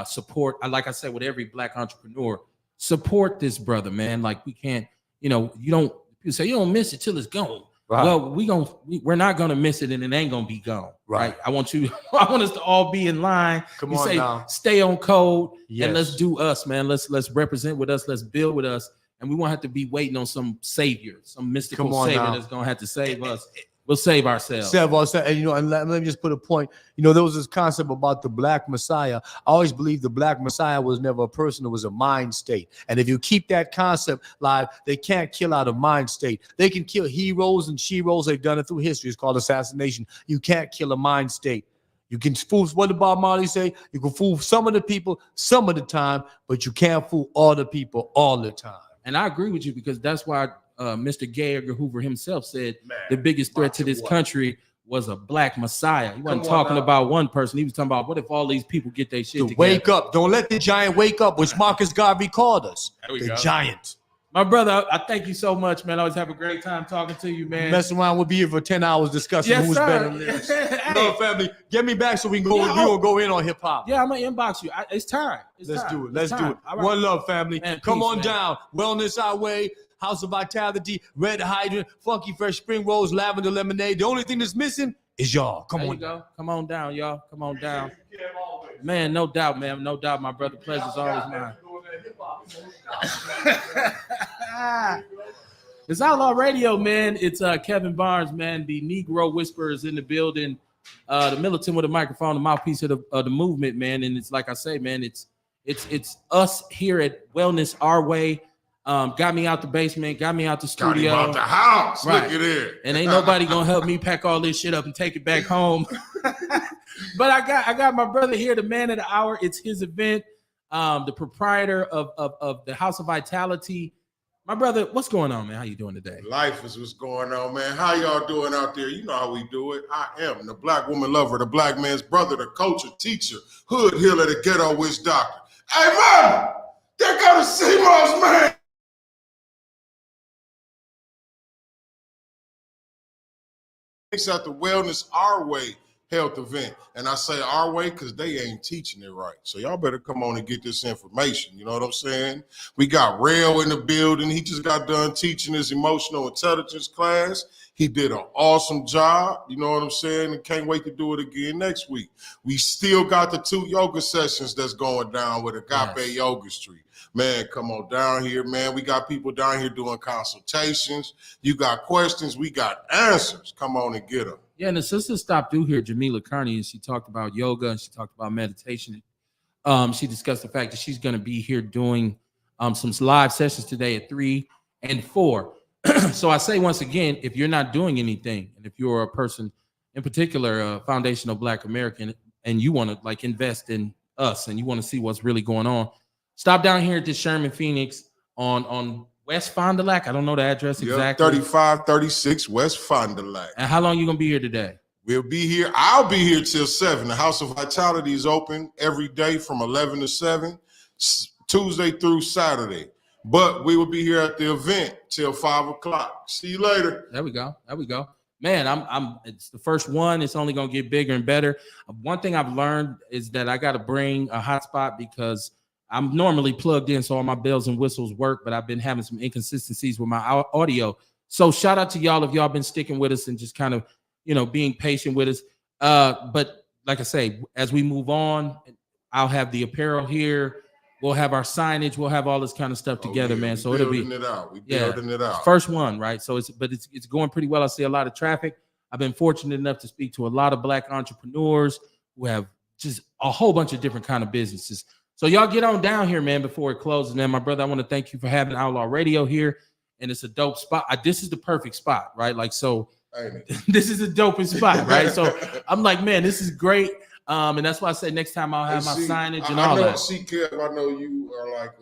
Support. Like I said, with every black entrepreneur, support this brother, man. Like we can't. People say you don't miss it till it's gone. Right. Well, we're not gonna miss it, and it ain't gonna be gone. Right. I want us to all be in line. Come You on say, now. stay on code, Yes. and let's do us, man. Let's represent with us. Let's build with us, and we won't have to be waiting on some savior, some mystical Come on savior now. that's gonna have to save us. We'll save ourselves. And you know, and let me just put a point. You know, there was this concept about the Black Messiah. I always believed the Black Messiah was never a person; it was a mind state. And if you keep that concept live, they can't kill out a mind state. They can kill heroes and sheroes. They've done it through history. It's called assassination. You can't kill a mind state. You can fool. What did Bob Marley say? You can fool some of the people some of the time, but you can't fool all the people all the time. And I agree with you because that's why Mr. Gay Edgar Hoover himself said the biggest threat to this country was a Black Messiah. He wasn't talking about one person. He was talking about what if all these people get their shit together. Wake up. Don't let the giant wake up, which Marcus Garvey called us. The giant. My brother, I thank you so much, man. I always have a great time talking to you, man. Messing around, we'll be here for 10 hours discussing who's better than this. No, family, get me back so we can go. We're gonna go in on hip hop. Yeah, I'm gonna inbox you. It's time. Let's do it. Let's do it. Right. One love, family. Man, come on down. Wellness Our Way, House of Vitality, Red Hydrant, Funky Fresh Spring Rolls, Lavender Lemonade. The only thing that's missing is y'all. Come on. Go. Come on down, y'all. Come on down. Man, no doubt, man. No doubt, my brother. Pleasure's always mine. It's Outlaw Radio, man. It's Kevin Barnes, man. The Negro Whisperer is in the building. The militant with a microphone, the mouthpiece of the movement, man. And it's like I say, man, it's us here at Wellness Our Way. Got me out the basement, got me out the studio. Got him out the house. Right. Look at it. And ain't nobody gonna help me pack all this shit up and take it back home. But I got my brother here, the man of the hour. It's his event. The proprietor of the House of Vitality. My brother, what's going on, man? How you doing today? Life is what's going on, man. How y'all doing out there? You know how we do it. I am the Black woman lover, the Black man's brother, the culture teacher, hood healer, the ghetto witch doctor. Hey, man, there go the CMOS, man. It's at the Wellness Our Way health event. And I say our way because they ain't teaching it right. So y'all better come on and get this information. You know what I'm saying? We got Rail in the building. He just got done teaching his emotional intelligence class. He did an awesome job. You know what I'm saying? And can't wait to do it again next week. We still got the 2 yoga sessions that's going down with Agape Yoga Street. Man, come on down here, man. We got people down here doing consultations. You got questions, we got answers. Come on and get them. Yeah, and the sister stopped through here, Jamila Kearney, and she talked about yoga and she talked about meditation. She discussed the fact that she's going to be here doing some live sessions today at 3 and 4. So I say once again, if you're not doing anything, and if you're a person in particular, a foundational Black American, and you want to like invest in us and you want to see what's really going on, stop down here at the Sherman Phoenix on West Fond du Lac. I don't know the address exactly. 3536 West Fond du Lac. And how long you gonna be here today? We'll be here. I'll be here till 7. The House of Vitality is open every day from 11 to 7, Tuesday through Saturday. But we will be here at the event till 5 o'clock. See you later. There we go. There we go. Man, it's the first one. It's only gonna get bigger and better. One thing I've learned is that I got to bring a hotspot because I'm normally plugged in, so all my bells and whistles work, but I've been having some inconsistencies with my audio. So shout out to y'all if y'all been sticking with us and just kind of, being patient with us. But like I say, as we move on, I'll have the apparel here. We'll have our signage. We'll have all this kind of stuff together, man. So it'll be building it out. First one, right? So it's going pretty well. I see a lot of traffic. I've been fortunate enough to speak to a lot of Black entrepreneurs who have just a whole bunch of different kind of businesses. So y'all get on down here, man, before it closes. And then, my brother, I want to thank you for having Outlaw Radio here. And it's a dope spot. This is the perfect spot, right? Like, so this is the dopest spot, right? So I'm like, man, this is great. And that's why I said next time I'll have my signage and all that. Kev, I know you are like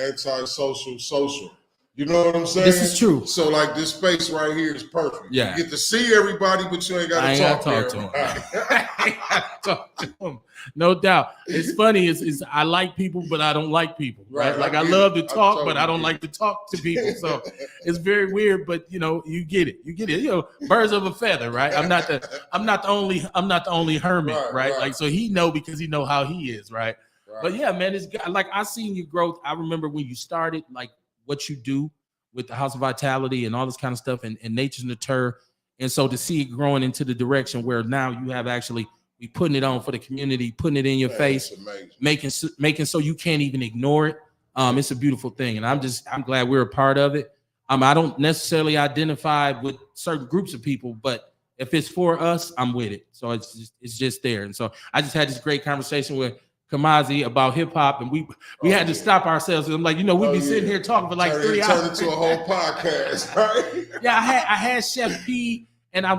anti-social. You know what I'm saying? This is true. So like this space right here is perfect. Yeah. You get to see everybody, but you ain't got to talk to them. I ain't got to talk to them. No doubt. It's funny. Is I like people, but I don't like people. Right? Like I love to talk, but I don't like to talk to people. So it's very weird, but you get it. You get it. Birds of a feather, right? I'm not the only hermit, right? Like, so he know because he know how he is, right? But yeah, man, it's like I seen your growth. I remember when you started, like what you do with the House of Vitality and all this kind of stuff and Nature's Nature. And so to see it growing into the direction where now you have actually be putting it on for the community, putting it in your face, making so you can't even ignore it. It's a beautiful thing, and I'm glad we're a part of it. I don't necessarily identify with certain groups of people, but if it's for us, I'm with it. So it's just there. And so I just had this great conversation with Kamazi about hip hop, and we had to stop ourselves. I'm like, we'd be sitting here talking for like 3 hours. Turn it into a whole podcast, right? Yeah, I had Chef P, and I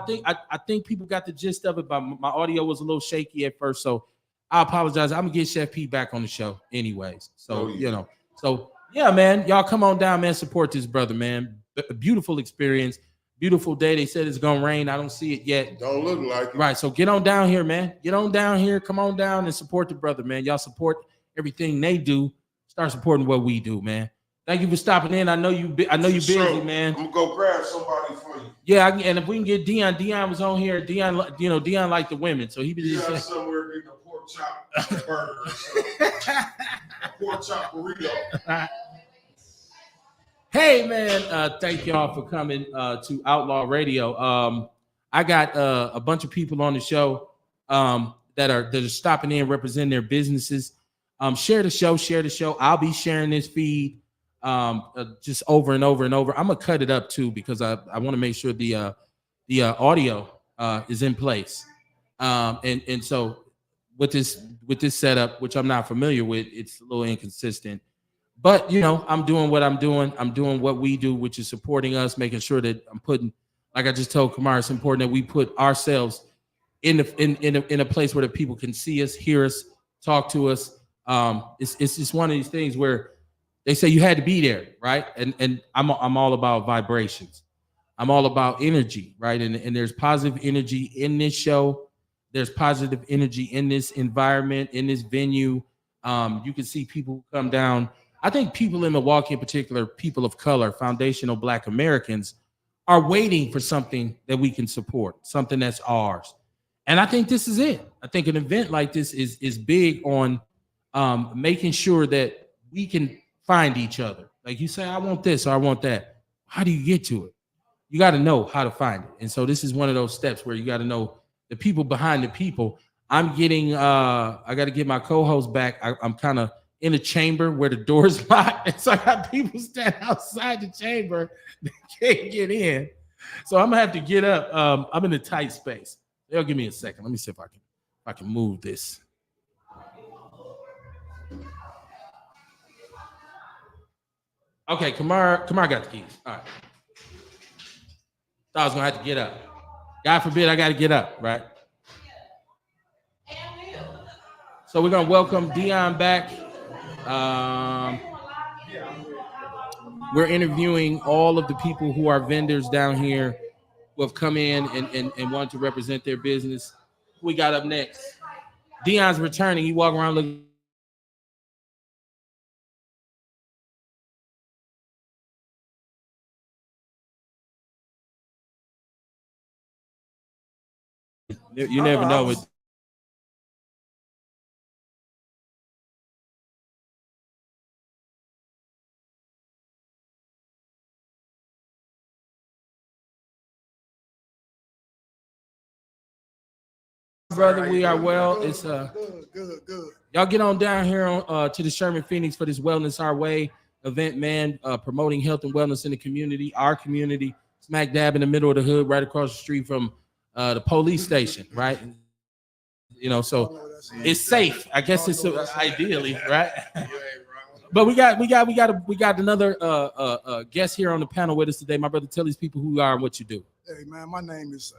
think people got the gist of it, but my audio was a little shaky at first, so I apologize. I'm gonna get Chef P back on the show anyways. So so yeah, man, y'all come on down, man. Support this brother, man. A beautiful experience, beautiful day. They said it's gonna rain. I don't see it yet. Don't look like it. Right. So get on down here, man. Get on down here. Come on down and support the brother, man. Y'all support everything they do. Start supporting what we do, man. Thank you for stopping in. I know you busy, man. I'm gonna go grab somebody for you. Yeah, and if we can get Dion was on here. Dion liked the women, so he be just like somewhere getting a pork chop burger or something. A pork chop burrito. Hey, man, thank y'all for coming to Outlaw Radio. I got a bunch of people on the show that are stopping in, representing their businesses. Share the show. I'll be sharing this feed just over and over and over. I'm gonna cut it up too because I want to make sure the audio is in place. And so with this setup, which I'm not familiar with, it's a little inconsistent. But I'm doing what I'm doing. I'm doing what we do, which is supporting us, making sure that I'm putting, like I just told Kamar, it's important that we put ourselves in a place where the people can see us, hear us, talk to us. It's just one of these things where they say you had to be there, right? And I'm all about vibrations. I'm all about energy, right? And there's positive energy in this show. There's positive energy in this environment, in this venue. You can see people come down. I think people in Milwaukee, in particular, people of color, foundational Black Americans, are waiting for something that we can support, something that's ours. And I think this is it. I think an event like this is big on making sure that we can find each other. Like you say, I want this or I want that. How do you get to it? You got to know how to find it. And so this is one of those steps where you got to know the people behind the people. I'm getting, I got to get my co-host back. I'm kind of in a chamber where the door's locked. And so I got people standing outside the chamber that can't get in. So I'm gonna have to get up. I'm in a tight space. They'll give me a second. Let me see if I can move this. Okay, Kamar got the keys. All right. Thought I was gonna have to get up. God forbid I gotta get up, right? So we're gonna welcome Dion back. We're interviewing all of the people who are vendors down here who have come in and want to represent their business. Who we got up next? Dion's returning. He walk around looking. You never know what. Brother, we are well. It's good. Y'all get on down here to the Sherman Phoenix for this Wellness Our Way event, man. Promoting health and wellness in the community, our community, smack dab in the middle of the hood, right across the street from the police station, right? So it's safe. I guess it's ideally, right? But we got another guest here on the panel with us today. My brother, tell these people who you are and what you do. Hey man, my name is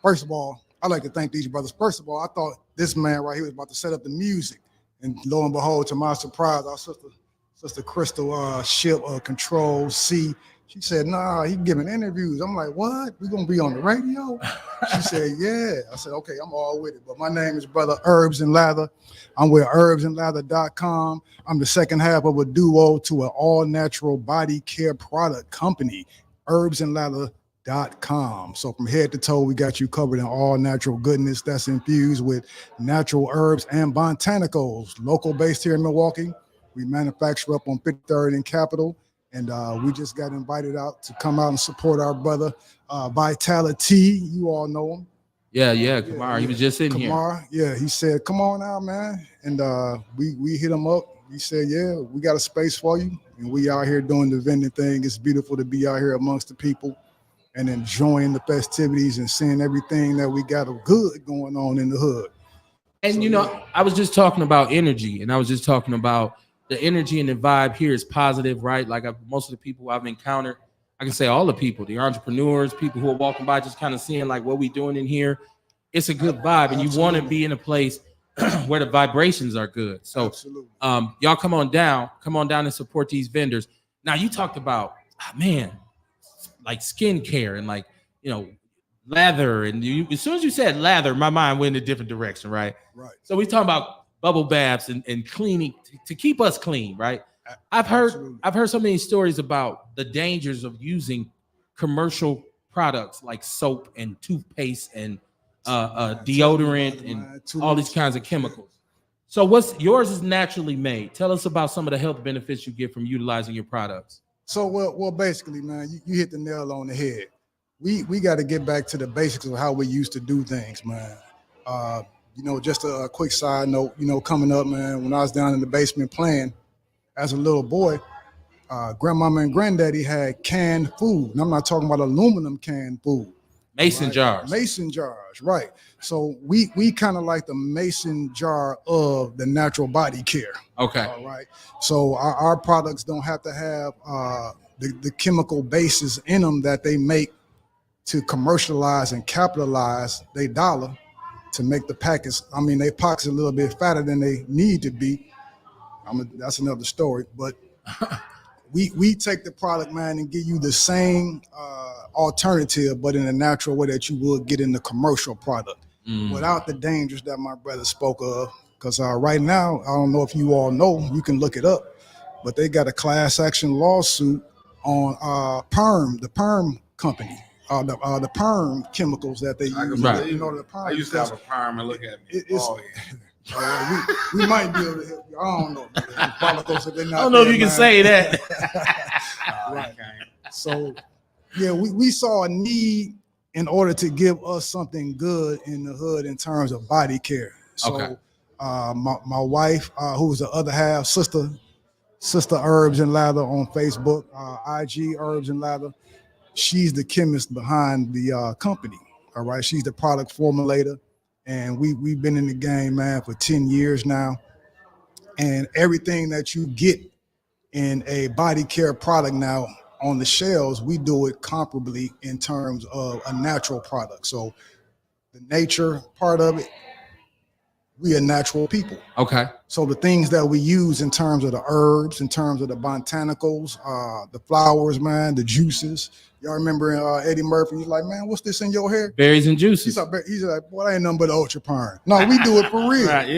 first of all, I'd like to thank these brothers. First of all, I thought this man right here was about to set up the music. And lo and behold, to my surprise, our sister Crystal Ship Control C, she said, nah, he giving interviews. I'm like, what? We gonna be on the radio? She said, yeah. I said, okay, I'm all with it. But my name is Brother Herbs and Lather. I'm with herbsandlather.com. I'm the second half of a duo to an all-natural body care product company, herbsandlather.com. So from head to toe, we got you covered in all natural goodness that's infused with natural herbs and botanicals. Local based here in Milwaukee. We manufacture up on 53rd and Capitol. And we just got invited out to come out and support our brother, Vitality. You all know him. Yeah, Kamar. He was just in here. Kamar, yeah, he said, come on out, man. And we hit him up. we said, yeah, we got a space for you. And we out here doing the vending thing. It's beautiful to be out here amongst the people and enjoying the festivities and seeing everything that we got of good going on in the hood. And So, you know, yeah. I was just talking about energy, and I was just talking about the energy and the vibe here is positive, right? Like most of the people I've encountered, I can say all the people, the entrepreneurs, people who are walking by, just kind of seeing like what we doing in here. It's a good vibe, and you want to be in a place where the vibrations are good. So, y'all come on down and support these vendors. Now, you talked about, man, like skincare and like, you know, lather, and as soon as you said lather, my mind went in a different direction, right? Right. So we talking about bubble baths and cleaning to keep us clean, right? I've heard so many stories about the dangers of using commercial products like soap and toothpaste and deodorant and all these kinds of chemicals. So what's yours is naturally made. Tell us about some of the health benefits you get from utilizing your products. So well basically, man, you hit the nail on the head. We got to get back to the basics of how we used to do things, man. You know, just a quick side note, you know, coming up, man, when I was down in the basement playing as a little boy, grandmama and granddaddy had canned food. And I'm not talking about aluminum canned food. Mason jars. Mason jars, right. So we kind of like the mason jar of the natural body care. Okay. All right. So our products don't have to have the chemical bases in them that they make to commercialize and capitalize their dollar to make the packets. I mean, their pockets a little bit fatter than they need to be. That's another story. But we take the product, man, and give you the same alternative, but in a natural way that you would get in the commercial product without the dangers that my brother spoke of. Because right now, I don't know if you all know, you can look it up, but they got a class action lawsuit on Perm, the Perm company, the Perm chemicals that they use. Right. You know, the Perm, I used to have a Perm and look at me. We might be able to help you. I don't know. Follicles, if they're not I don't know if there, you can man. say that. Right. So, yeah, we saw a need in order to give us something good in the hood in terms of body care. So, Okay. My wife, who's the other half, sister Herbs and Lather on Facebook, IG Herbs and Lather. She's the chemist behind the company. All right, she's the product formulator, and we've been in the game, man, for 10 years now. And everything that you get in a body care product now on the shelves, we do it comparably in terms of a natural product. So the nature part of it, we are natural people. Okay. So the things that we use in terms of the herbs, in terms of the botanicals, the flowers, man, the juices. Y'all remember Eddie Murphy? He's like, man, what's this in your hair? Berries and juices. He's like, boy, that ain't nothing but Ultra Perm. No, we do it for real. Right,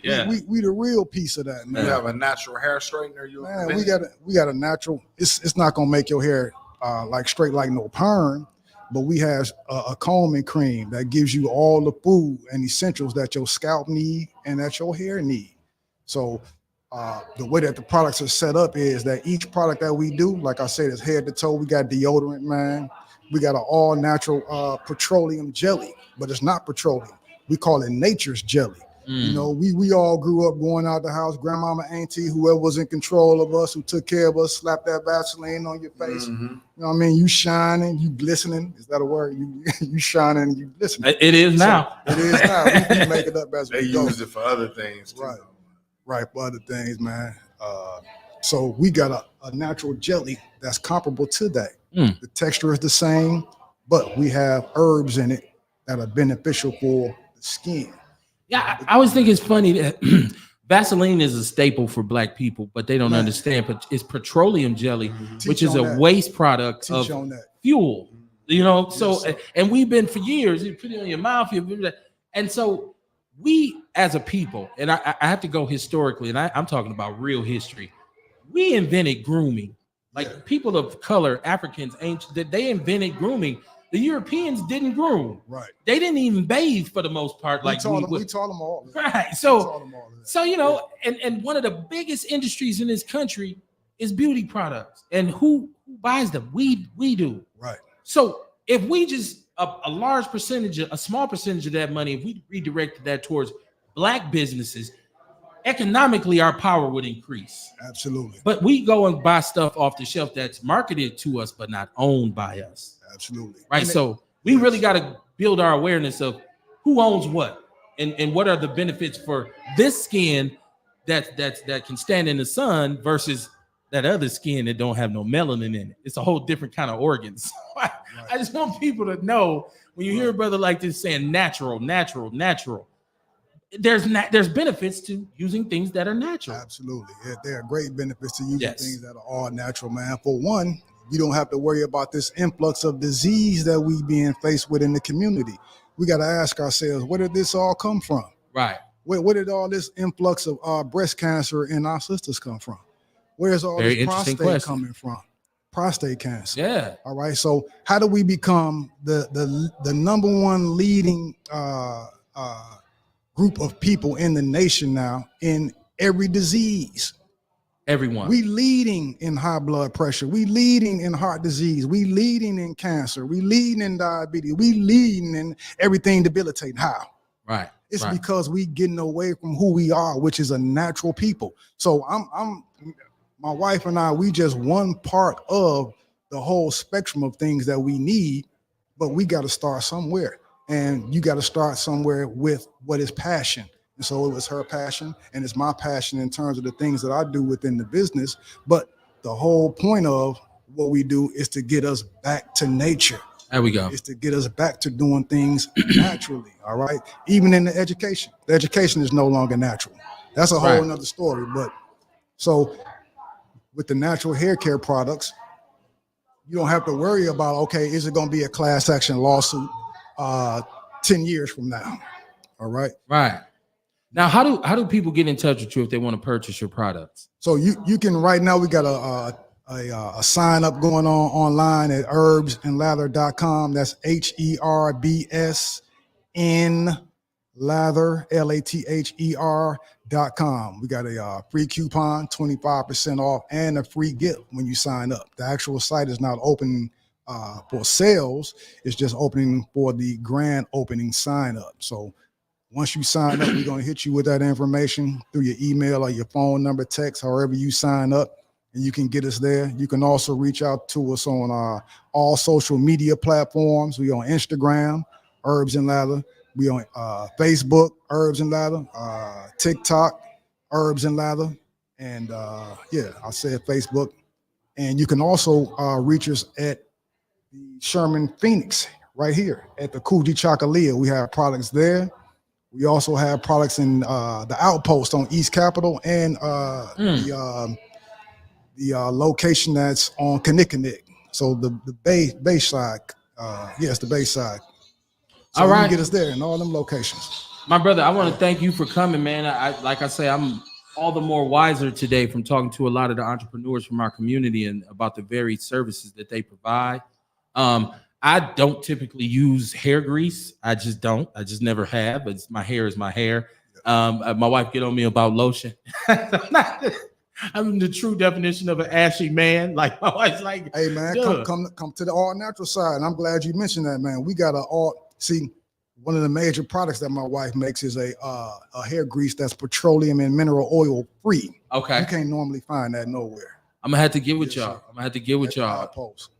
yeah. We the real piece of that, man. You have a natural hair straightener. Man, we got a natural. It's not gonna make your hair like straight like no perm, but we have a combing cream that gives you all the food and essentials that your scalp need and that your hair need. So the way that the products are set up is that each product that we do, like I said, is head to toe. We got deodorant, man. We got an all natural petroleum jelly, but it's not petroleum. We call it nature's jelly. You know, we all grew up going out the house, grandmama, auntie, whoever was in control of us, who took care of us, slapped that Vaseline on your face. You know what I mean? You shining, you glistening. Is that a word? You shining, you glistening. It is now. It is now. We make it up as we go. They use it for other things too. Right, for other things, man. So we got a natural jelly that's comparable to that. The texture is the same, but we have herbs in it that are beneficial for the skin. Yeah, I always think it's funny that Vaseline is a staple for Black people, but they don't understand. But it's petroleum jelly, which is a waste product of fuel. You know, so and we've been for years. You put it on your mouth, and so we as a people, and I have to go historically, and I'm talking about real history. We invented grooming, like people of color, Africans, ancient. They invented grooming. The Europeans didn't groom. Right. They didn't even bathe for the most part. We taught them all. Right. So you know, and one of the biggest industries in this country is beauty products. And who buys them? We do. Right. So if we just a large percentage, a small percentage of that money, if we redirected that towards Black businesses, economically our power would increase. Absolutely. But we go and buy stuff off the shelf that's marketed to us but not owned by us. Absolutely. Right. And So we really got to build our awareness of who owns what and what are the benefits for this skin that can stand in the sun versus that other skin that don't have no melanin in it. It's a whole different kind of organs. I just want people to know when you hear a brother like this saying natural, there's benefits to using things that are natural. Absolutely. Yeah, there are great benefits to using things that are all natural, man. For one, you don't have to worry about this influx of disease that we being faced with in the community. We got to ask ourselves, where did this all come from? Right. Where did all this influx of breast cancer in our sisters come from? Where's all Very this interesting prostate question. coming from? Prostate cancer. Yeah. All right. So how do we become the number one leading group of people in the nation now in every disease? Everyone. We leading in high blood pressure. We leading in heart disease. We leading in cancer. We leading in diabetes. We leading in everything debilitating. How? Right. It's right. because we getting away from who we are, which is a natural people. So my wife and I, we just one part of the whole spectrum of things that we need, but we got to start somewhere. And you got to start somewhere with what is passion. And so it was her passion and it's my passion in terms of the things that I do within the business. But the whole point of what we do is to get us back to nature. There we go. Is to get us back to doing things naturally. All right. Even in the education is no longer natural. That's a whole nother story. But so with the natural hair care products, you don't have to worry about, okay, is it going to be a class action lawsuit 10 years from now? All right. Right. Now, how do people get in touch with you if they want to purchase your products? So you can right now, we got a sign up going on online at herbsandlather.com. That's HERBSN lather, LATHER.com. We got a free coupon, 25% off, and a free gift when you sign up. The actual site is not open for sales. It's just opening for the grand opening sign up. So once you sign up, we're going to hit you with that information through your email or your phone number, text, however you sign up, and you can get us there. You can also reach out to us on all social media platforms. We on Instagram, Herbs and Lather. We on Facebook, Herbs and Lather, TikTok, Herbs and Lather, and yeah, I said Facebook. And you can also reach us at the Sherman Phoenix right here at the Coogee Chocolate. We have products there. We also have products in the Outpost on East Capitol and the location that's on Kinnickinnick. So the Bay side, yes, the Bay side. So all right, you can get us there in all them locations. My brother, I want to thank you for coming, man. Like I say, I'm all the more wiser today from talking to a lot of the entrepreneurs from our community and about the varied services that they provide. I don't typically use hair grease. I just don't. I just never have. My hair is my hair. My wife get on me about lotion. I'm the true definition of an ashy man. Like my wife's like, hey man, come to the all natural side. And I'm glad you mentioned that, man. We got one of the major products that my wife makes is a hair grease that's petroleum and mineral oil free. Okay. You can't normally find that nowhere. I'm gonna have to get with y'all.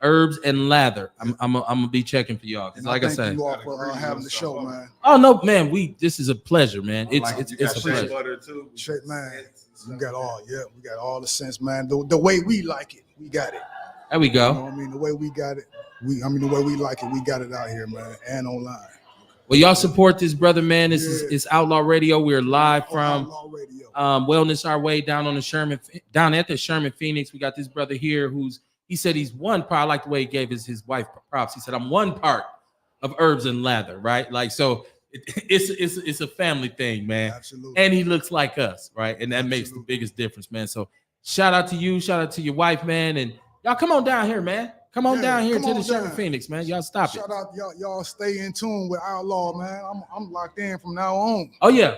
Herbs and Lather. I'm gonna be checking for y'all. Like I said, you all for having the show, man. Oh no, man. This is a pleasure, man. It's a pleasure. Butter too. Man, we got all the sense, man. The way we like it, we got it. There we go. You know what I mean? The way we got it, the way we like it, we got it out here, man, and online. Well, y'all support this brother, man. This is Outlaw Radio. We're live from Wellness Our Way down at the Sherman Phoenix. We got this brother here he said he's one part. I like the way he gave his wife props. He said, I'm one part of Herbs and Lather, right? Like, so it's a family thing, man. Absolutely. And he looks like us, right? And that makes the biggest difference, man. So shout out to you, shout out to your wife, man. And y'all come on down here, man. Come on down here to the Sherman Phoenix, man. Y'all stop it. Shout out, y'all stay in tune with Outlaw, man. I'm locked in from now on. Oh yeah.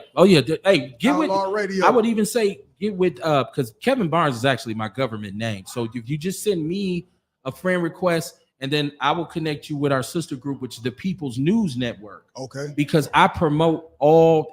Hey, get Outlaw with Radio. I would even say get with because Kevin Barnes is actually my government name. So if you just send me a friend request, and then I will connect you with our sister group, which is the People's News Network. Okay. Because I promote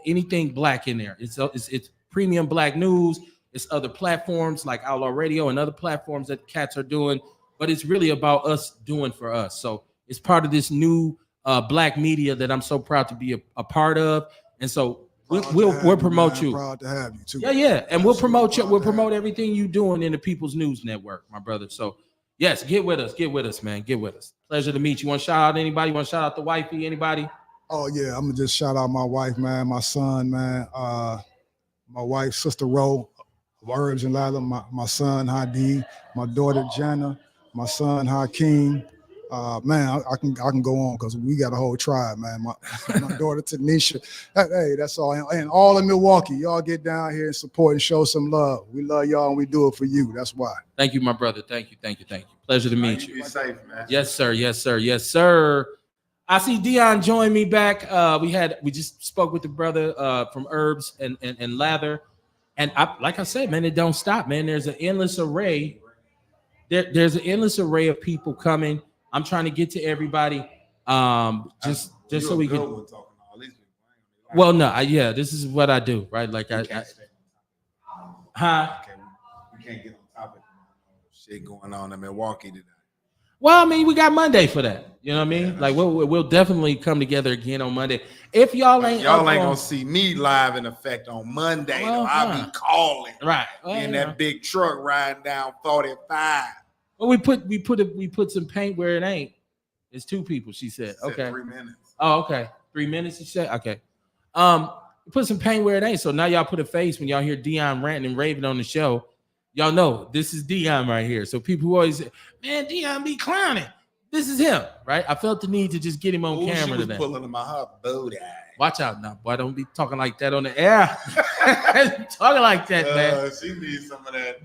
anything black in there. It's premium black news. It's other platforms like Outlaw Radio and other platforms that cats are doing, but it's really about us doing for us. So it's part of this new black media that I'm so proud to be a part of. And so we'll promote you. Proud to have you too. Yeah. And we'll promote you. We'll promote everything you're doing in the People's News Network, my brother. So yes, get with us, man. Get with us. Pleasure to meet you. Want to shout out anybody? Want to shout out the wifey? Anybody? Oh yeah, I'm gonna just shout out my wife, man, my son, man, my wife's sister Ro of Herbs and Lather, my son Hadi, my daughter Jana, my son Hakeem. Man, I can go on because we got a whole tribe, man. My daughter Tanisha. Hey, that's all. And all in Milwaukee, y'all get down here and support and show some love. We love y'all and we do it for you. That's why. Thank you, my brother. Thank you. Pleasure to meet you. Be safe, man. Yes, sir. I see Dion join me back. We just spoke with the brother from Herbs and Lather. And like I said, man, it don't stop, man. There's an endless array. There's an endless array of people coming. I'm trying to get to everybody. Just so we can. Well, no, this is what I do, right? Like we can't get on top of shit going on in Milwaukee today. Well, I mean, we got Monday for that. You know what I mean? Yeah, like we'll definitely come together again on Monday. If y'all ain't gonna see me live in effect on Monday, though. I'll be calling in that big truck riding down 45. Well, we put some paint where it ain't. It's 2 people, she said. Okay. 3 minutes. Oh, okay. 3 minutes, she said. Okay. Put some paint where it ain't. So now y'all put a face when y'all hear Dion ranting and raving on the show. Y'all know this is Dion right here. So people who always say, man, Dion be clowning. This is him, right? I felt the need to just get him on camera she was today. Pulling my hot booty. Watch out now, boy. Don't be talking like that on the air. Talking like that, man. She needs some of that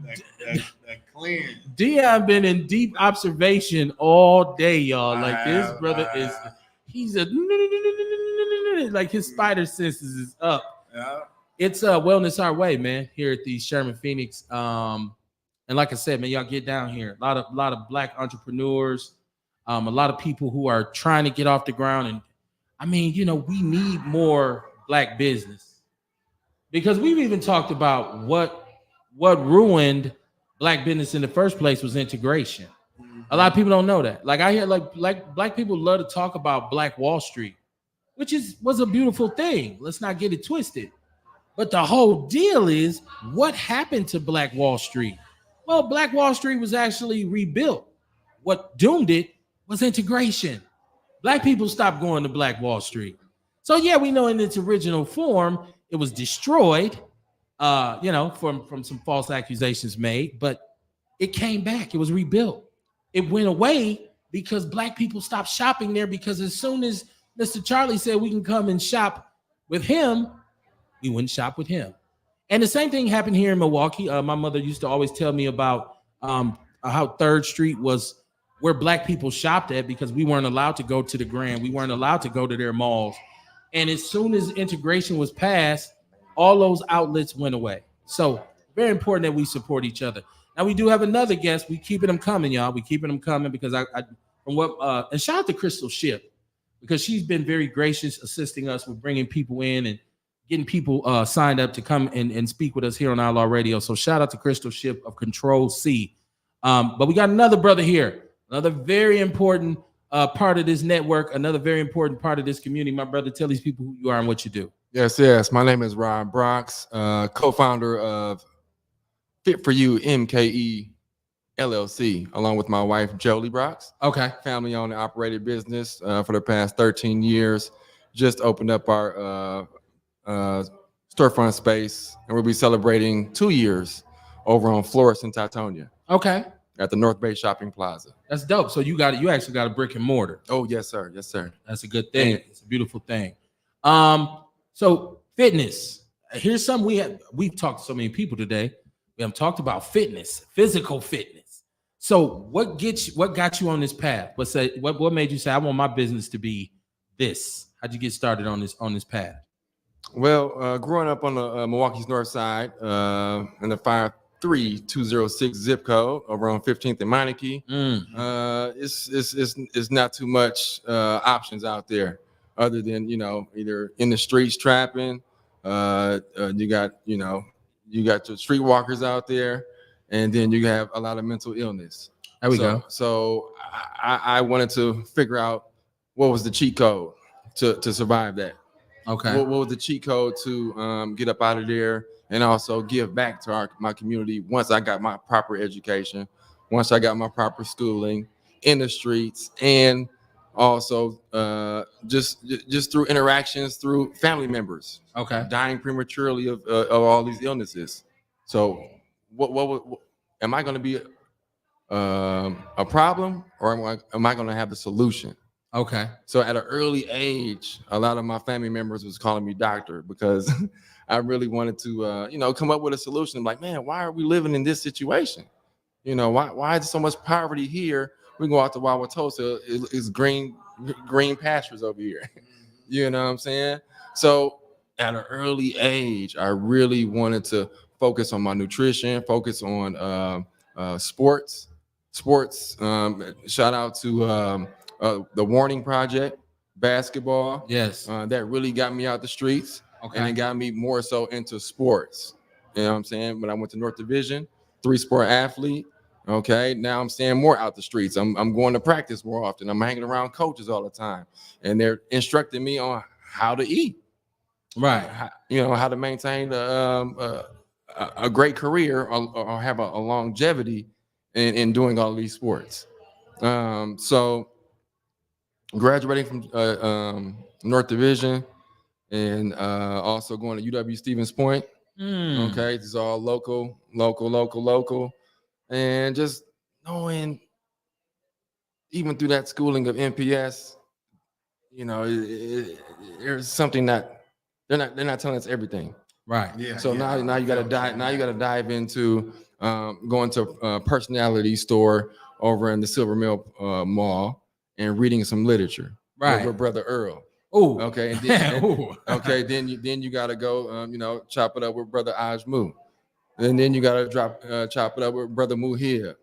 clean. Dion been in deep observation all day, y'all. Like this brother he's like his spider senses is up. Yeah. It's wellness our way, man, here at the Sherman Phoenix. And like I said, man, y'all get down here. A lot of black entrepreneurs, a lot of people who are trying to get off the ground. And I mean, we need more black business because we've even talked about what ruined black business in the first place was integration. A lot of people don't know that. Like I hear like black people love to talk about Black Wall Street, which was a beautiful thing. Let's not get it twisted. But the whole deal is what happened to Black Wall Street? Well, Black Wall Street was actually rebuilt. What doomed it was integration. Black people stopped going to Black Wall Street. So yeah, we know in its original form, it was destroyed, from some false accusations made, but it came back. It was rebuilt. It went away because black people stopped shopping there because as soon as Mr. Charlie said we can come and shop with him, we wouldn't shop with him. And the same thing happened here in Milwaukee. My mother used to always tell me about how 3rd Street was where black people shopped at because we weren't allowed to go to the Grand. We weren't allowed to go to their malls. And as soon as integration was passed, all those outlets went away. So very important that we support each other. Now we do have another guest. We keeping them coming, y'all. We keeping them coming because and shout out to Crystal Ship because she's been very gracious assisting us with bringing people in and getting people signed up to come and speak with us here on Outlaw Radio. So shout out to Crystal Ship of Control C. But we got another brother here, another very important part of this network, another very important part of this community. My brother, tell these people who you are and what you do. Yes. My name is Ron Bronx, co-founder of Fit for You MKE LLC, along with my wife, Jolie Bronx. Okay. Family owned and operated business for the past 13 years. Just opened up our storefront space, and we'll be celebrating 2 years over on Florist in Titonia. Okay. At the North Bay Shopping Plaza. That's dope. So you actually got a brick and mortar. Oh, yes, sir. That's a good thing. It's a beautiful thing. So fitness. Here's something we've talked to so many people today. We haven't talked about fitness, physical fitness. So what got you on this path? What made you say I want my business to be this? How'd you get started on this path? Well, growing up on the Milwaukee's north side in the 53206 zip code over on 15th and Meineke, it's not too much options out there other than either in the streets trapping. You got you got your streetwalkers out there, and then you have a lot of mental illness. There we go. So I wanted to figure out what was the cheat code to survive that. Okay. What was the cheat code to get up out of there and also give back to my community once I got my proper education, once I got my proper schooling in the streets, and also just through interactions through family members. Okay. Dying prematurely of all these illnesses. So what am I going to be a problem, or am I going to have the solution? Okay. So at an early age, a lot of my family members was calling me doctor because I really wanted to, come up with a solution. I'm like, man, why are we living in this situation? Why is so much poverty here? We go out to Wauwatosa, it's green pastures over here. You know what I'm saying? So at an early age, I really wanted to focus on my nutrition, focus on sports. Shout out to the Warning Project, basketball. Yes. That really got me out the streets. Okay. And it got me more so into sports. You know what I'm saying? When I went to North Division, 3-sport athlete. Okay. Now I'm staying more out the streets. I'm going to practice more often. I'm hanging around coaches all the time. And they're instructing me on how to eat. Right. How to maintain a great career or have a longevity in doing all these sports. So graduating from North Division and also going to UW Stevens Point. Okay, this is all local, and just knowing, even through that schooling of NPS, there's something that they're not telling us everything. Right. Yeah. So now you got to dive. Now you got to dive into going to a personality store over in the Silver Mill Mall and reading some literature. Right. With Brother Earl. Oh. Okay. And then, then you got to go chop it up with Brother Ajmu, and then you got to chop it up with Brother Muhir,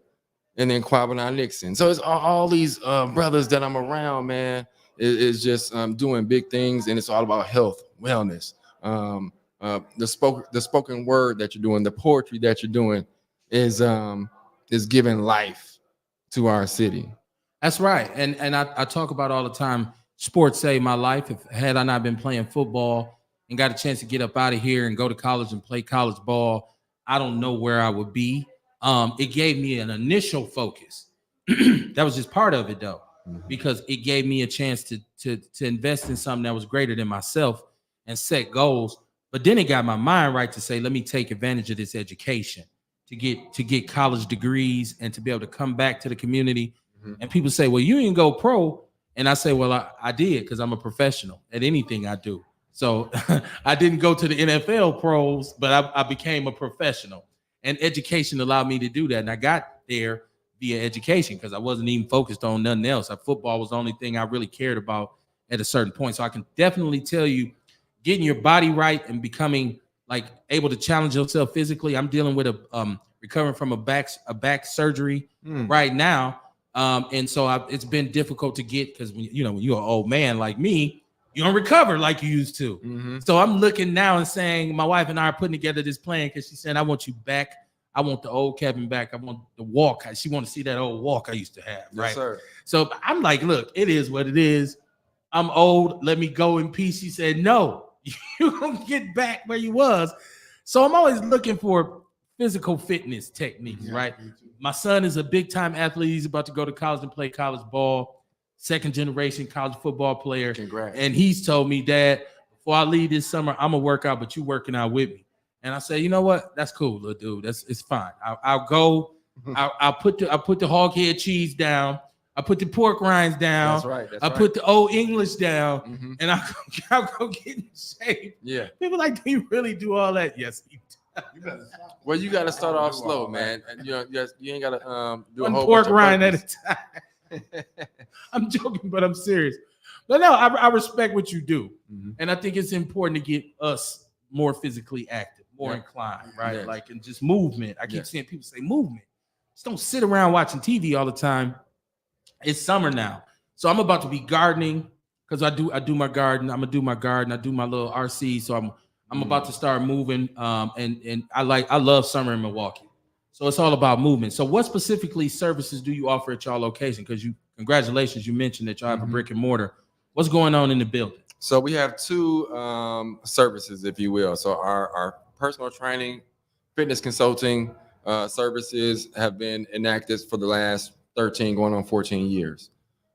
and then Kwabena Nixon. So it's all these brothers that I'm around, man. Is just doing big things, and it's all about health, wellness. The spoken word that you're doing, the poetry that you're doing is giving life to our city. That's right. And I talk about all the time, sports saved my life. Had I not been playing football and got a chance to get up out of here and go to college and play college ball, I don't know where I would be. It gave me an initial focus. That was just part of it, though, because it gave me a chance to invest in something that was greater than myself and set goals. But then it got my mind right to say, let me take advantage of this education to get college degrees and to be able to come back to the community. And people say, well, you didn't go pro. And I say, well, I did, because I'm a professional at anything I do. So I didn't go to the NFL pros, but I became a professional. And education allowed me to do that. And I got there via education because I wasn't even focused on nothing else. Football was the only thing I really cared about at a certain point. So I can definitely tell you, getting your body right and becoming like able to challenge yourself physically. I'm dealing with recovering from a back surgery right now. And so it's been difficult to get, because when you're an old man like me, you don't recover like you used to. So I'm looking now and saying, my wife and I are putting together this plan, because she said, I want you back. I want the old Kevin back. I want the walk. She want to see that old walk I used to have. Right. Yes, sir. So I'm like, look, it is what it is. I'm old. Let me go in peace. She said, no, you're going to get back where you was. So I'm always looking for physical fitness techniques, right? My son is a big time athlete. He's about to go to college and play college ball. Second generation college football player. Congrats. And he's told me, Dad, before I leave this summer, I'm gonna work out, but you working out with me. And I say, you know what? That's cool, little dude. It's fine. I'll go. I'll put the hog head cheese down. I put the pork rinds down. That's right. I put the old English down, and I'll go get in shape. Yeah. People like, do you really do all that? Yes, he does. Well, you got to start off slow, man. You ain't got to do one a whole pork bunch of rind at a burpees. time. I'm joking, but I'm serious. But no, I respect what you do, and I think it's important to get us more physically active, more inclined, right? Yes. Like, and just movement. I keep seeing people say movement. Just don't sit around watching TV all the time. It's summer now, so I'm about to be gardening, because I do my garden. I'm gonna do my garden. I do my little RC, so I'm about to start moving, and I love summer in Milwaukee. So it's all about movement. So what specifically services do you offer at y'all location? Because congratulations, you mentioned that y'all have a brick and mortar. What's going on in the building? So we have two services, if you will. So our personal training, fitness consulting services have been enacted for the last 13, going on 14 years.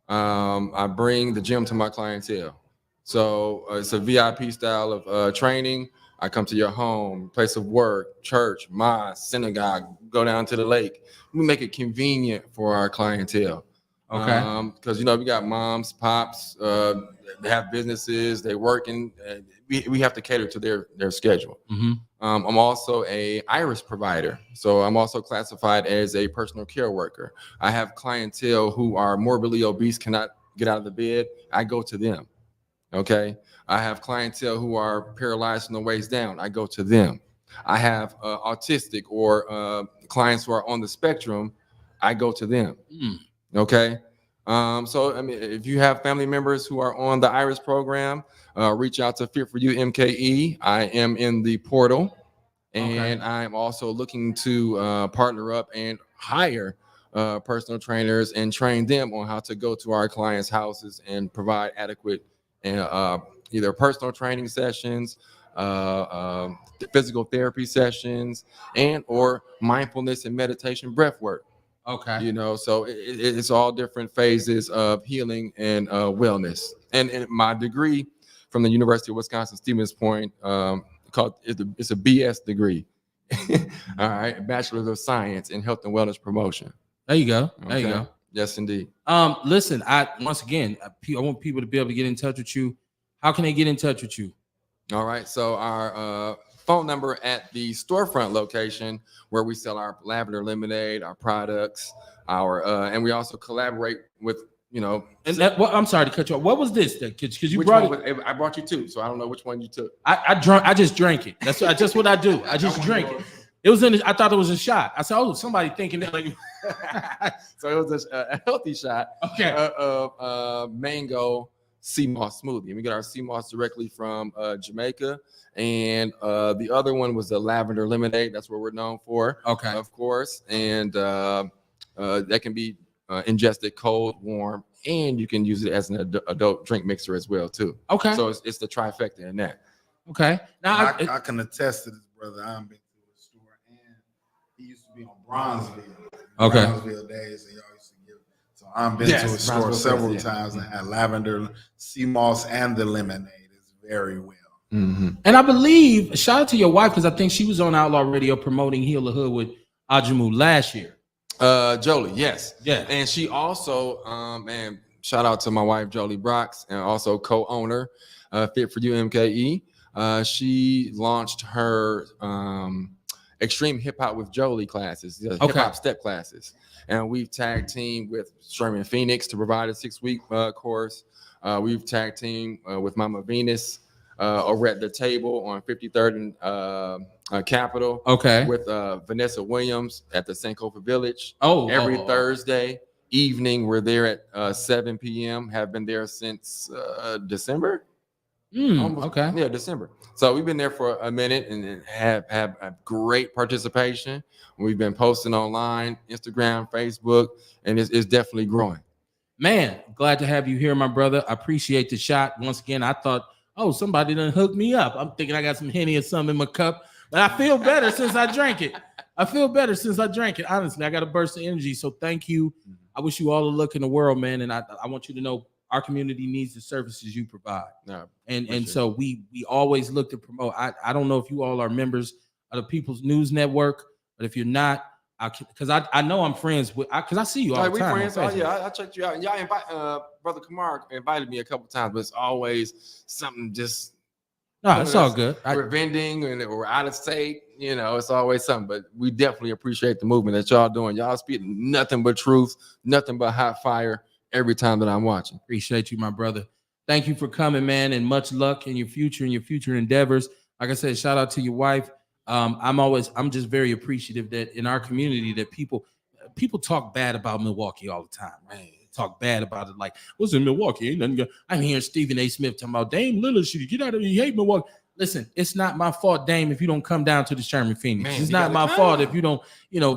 I bring the gym to my clientele. So it's a VIP style of training. I come to your home, place of work, church, mosque, synagogue, go down to the lake. We make it convenient for our clientele. Okay. Because we got moms, pops, they have businesses, they working. We have to cater to their schedule. Mm-hmm. I'm also a IRIS provider, so I'm also classified as a personal care worker. I have clientele who are morbidly obese, cannot get out of the bed. I go to them. Okay. I have clientele who are paralyzed from the waist down. I go to them. I have autistic or clients who are on the spectrum. I go to them. Okay. So, I mean, if you have family members who are on the IRIS program, reach out to Fit for You MKE. I am in the portal, and I'm also looking to partner up and hire personal trainers and train them on how to go to our clients' houses and provide adequate either personal training sessions, physical therapy sessions, and or mindfulness and meditation breath work. Okay. So it's all different phases of healing and wellness. And my degree from the University of Wisconsin-Stevens Point, it's a BS degree. All right, Bachelor of Science in Health and Wellness Promotion. There you go. There you go. Yes, indeed. Listen, I want people to be able to get in touch with you. How can they get in touch with you? All right. So our phone number at the storefront location where we sell our lavender lemonade, our products, and we also collaborate with, I'm sorry to cut you off. What was this? Because you I brought you two, so I don't know which one you took. I just drank it. That's just what I do. I just drink it. It was I thought it was a shot. I said, oh, somebody thinking that like. So it was a healthy shot. Okay. Of mango sea moss smoothie. And we get our sea moss directly from Jamaica. And the other one was the lavender lemonade. That's what we're known for. Okay. Of course. And that can be ingested cold, warm, and you can use it as an adult drink mixer as well too. Okay. So it's the trifecta in that. Okay. Now I can attest to this, brother. I've been to a store, and he used to be on Bronzeville. Okay. Bronzeville days, and y'all used to give. So I've been to a store several times and had lavender, sea moss, and the lemonade. It's very well. Mm-hmm. And I believe, shout out to your wife, because I think she was on Outlaw Radio promoting Heal the Hood with Ajamu last year. Jolie, yes. Yeah. And she also, and shout out to my wife, Jolie Brox, and also co-owner, Fit for You MKE. She launched her Extreme Hip Hop with Jolie classes, hip hop step classes. And we've tag team with Sherman Phoenix to provide a 6-week course. We've tag team with Mama Venus over at the table on 53rd and Capitol. Okay. With Vanessa Williams at the Sankofa Village. Every Thursday evening, we're there at 7 p.m. Have been there since December. Okay. Yeah, December. So we've been there for a minute and have a great participation. We've been posting online, Instagram, Facebook, and it's definitely growing. Man, glad to have you here, my brother. I appreciate the shot. Once again, I thought, somebody done hooked me up. I'm thinking I got some Henny or something in my cup, but I feel better since I drank it. Honestly, I got a burst of energy. So thank you. I wish you all the luck in the world, man. And I want you to know our community needs the services you provide. No, and so we always look to promote. I don't know if you all are members of the People's News Network, but if you're not, because I know I'm friends with, because I see you all the time. We friends. I checked you out. Y'all invite Brother Kamar invited me a couple times, but it's always something just. No, it's all good. We're vending and we're out of state. It's always something. But we definitely appreciate the movement that y'all doing. Y'all speaking nothing but truth, nothing but hot fire every time that I'm watching. Appreciate you, my brother. Thank you for coming, man, and much luck in your future endeavors. Like I said, shout out to your wife. I'm just very appreciative that in our community that people talk bad about Milwaukee all the time, man. Talk bad about it like, what's in Milwaukee? Ain't nothing good. I'm hearing Stephen A. Smith talking about Dame Lillard should get out of here. He hate Milwaukee. listen, it's not my fault, Dame, if you don't come down to the Sherman Phoenix. Man, It's you not gotta my come. fault if you don't,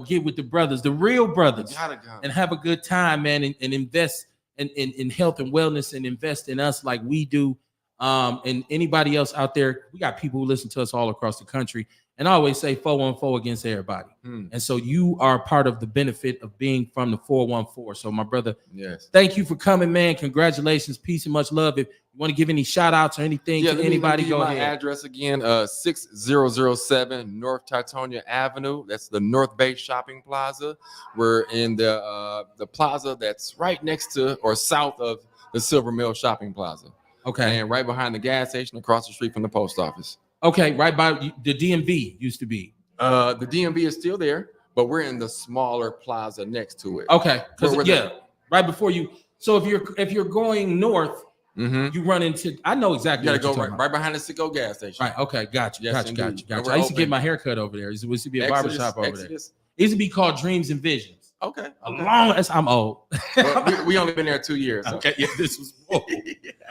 get with the brothers, the real brothers, Gotta come. and have a good time, man, and invest in health and wellness and invest in us like we do. And anybody else out there, we got people who listen to us all across the country. And I always say 414 against everybody. And so you are part of the benefit of being from the 414. So my brother, Yes. thank you for coming, man. Congratulations, peace and much love. If you want to give any shout outs or anything to let me anybody, give you go my ahead. address again, 6007 North Titonia Avenue. That's the North Bay Shopping Plaza. We're in the plaza that's right next to or south of the Silver Mill Shopping Plaza. Okay. And right behind the gas station across the street from the post office. Okay, right by the DMV used to be. The DMV is still there, but we're in the smaller plaza next to it. Okay, because Where right before you. So if you're going north, Mm-hmm. you run into. I know exactly. You what gotta you're go talking right about. behind the Sicko gas station. Right. Okay. Got you. Yes, got you. Got indeed. you. Got And you. we're I used to get open. my hair cut over there. It used to be a Exodus, barbershop over Exodus. there. It used to be called Dreams and Visions. Okay. A long as I'm old. Well, we only been there 2 years. So. Okay. Yeah. This was.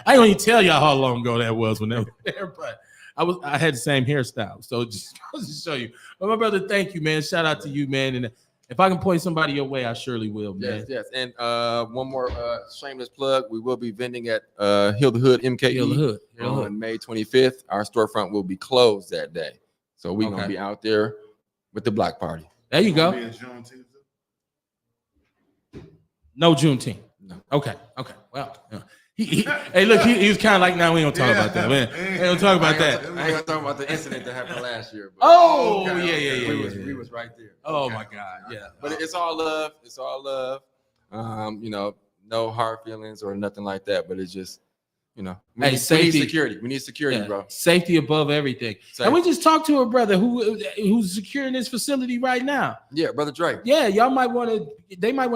I don't even tell y'all how long ago that was when they were there, but I had the same hairstyle. So just to show you. But my brother, thank you, man. Shout out to you, man. And if I can point somebody your way, I surely will, man. Yes, yes. And one more shameless plug. We will be vending at Heal the Hood MKE Heal the Hood. Heal the on Hood. May 25th. Our storefront will be closed that day. So we're going to be out there with the block party. There you go. No Juneteenth. No. Okay. Okay. Well, hey, look, he was kind of like, we don't talk about that, man. We don't talk about that. I ain't gonna talk about the incident that happened last year. But Oh, yeah. We was right there. Oh my God, yeah. But it's all love. It's all love. No hard feelings or nothing like that. But it's just, we need security. We need security, bro. Safety above everything. Safety. And we just talked to a brother who's securing this facility right now. Yeah, Brother Drake. Yeah, they might want to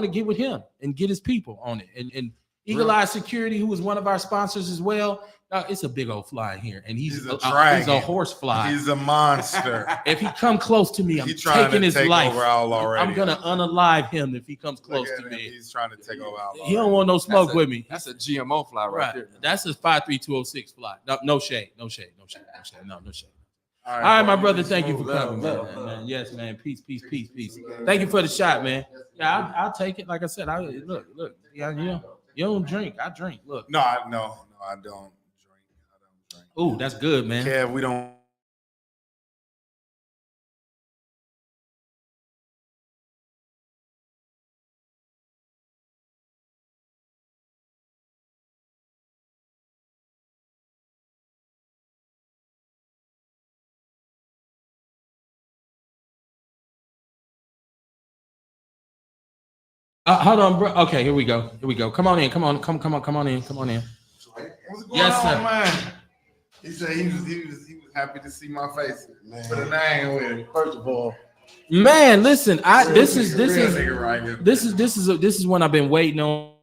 get with him and get his people on it. And Eagle Eye Security, who is one of our sponsors as well. It's a big old fly in here, and he's a horse fly. He's a monster. If he come close to me, I'm taking his life. I'm gonna unalive him if he comes close to me. He's trying to take over Outlaw. He don't want no smoke with me. That's a GMO fly right there. That's his 53206 fly. No shade. No shade. All right, my brother. Thank you for coming, man. Yes, man. Peace. Thank you for the shot, man. Yeah, I'll take it. Like I said, look. Yeah, you don't drink. I drink. Look. No, I don't drink. Ooh, that's good, man. Kev, we don't. Hold on, bro. Okay, here we go. Come on in. Come on in. What's going Yes, on, sir. man? He said he was happy to see my face. Put a name with it. First of all, Man, listen. This is one I've been waiting on.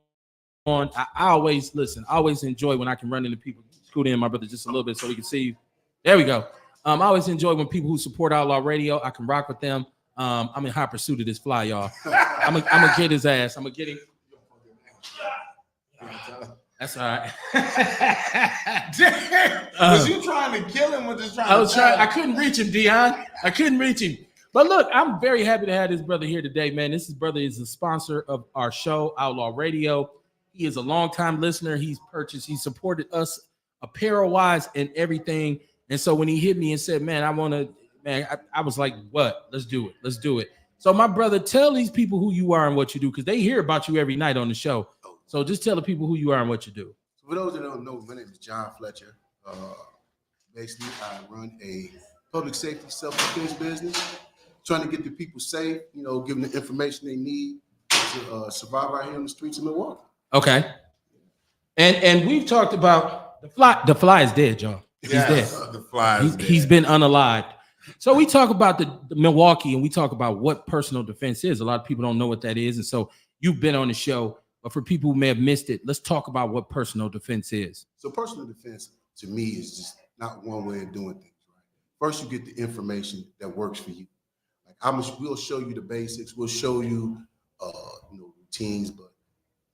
I always listen. I always enjoy when I can run into people. Scoot in, my brother, just a little bit so we can see you. There we go. I always enjoy when people who support Outlaw Radio, I can rock with them. I'm in high pursuit of this fly, y'all. I'm gonna get his ass. I'm gonna get him. That's all right. Was you trying to kill him or just trying? I couldn't reach him, Dion. I couldn't reach him. But look, I'm very happy to have this brother here today, man. This brother is a sponsor of our show, Outlaw Radio. He is a longtime listener. He supported us apparel-wise and everything. And so when he hit me and said, man, I was like, what? Let's do it. So my brother, tell these people who you are and what you do, because they hear about you every night on the show. So just tell the people who you are and what you do. So for those that don't know, my name is John Fletcher. Basically, I run a public safety self-defense business, trying to get the people safe, giving the information they need to survive out here on the streets of Milwaukee. Okay. And we've talked about the fly. The fly is dead, y'all. He's dead. The fly is dead. He's been unalived. So we talk about the Milwaukee, and we talk about what personal defense is. A lot of people don't know what that is. And so you've been on the show, but for people who may have missed it, let's talk about what personal defense is. So personal defense, to me, is just not one way of doing things. Right? First, you get the information that works for you. We'll show you the basics. We'll show you, routines. But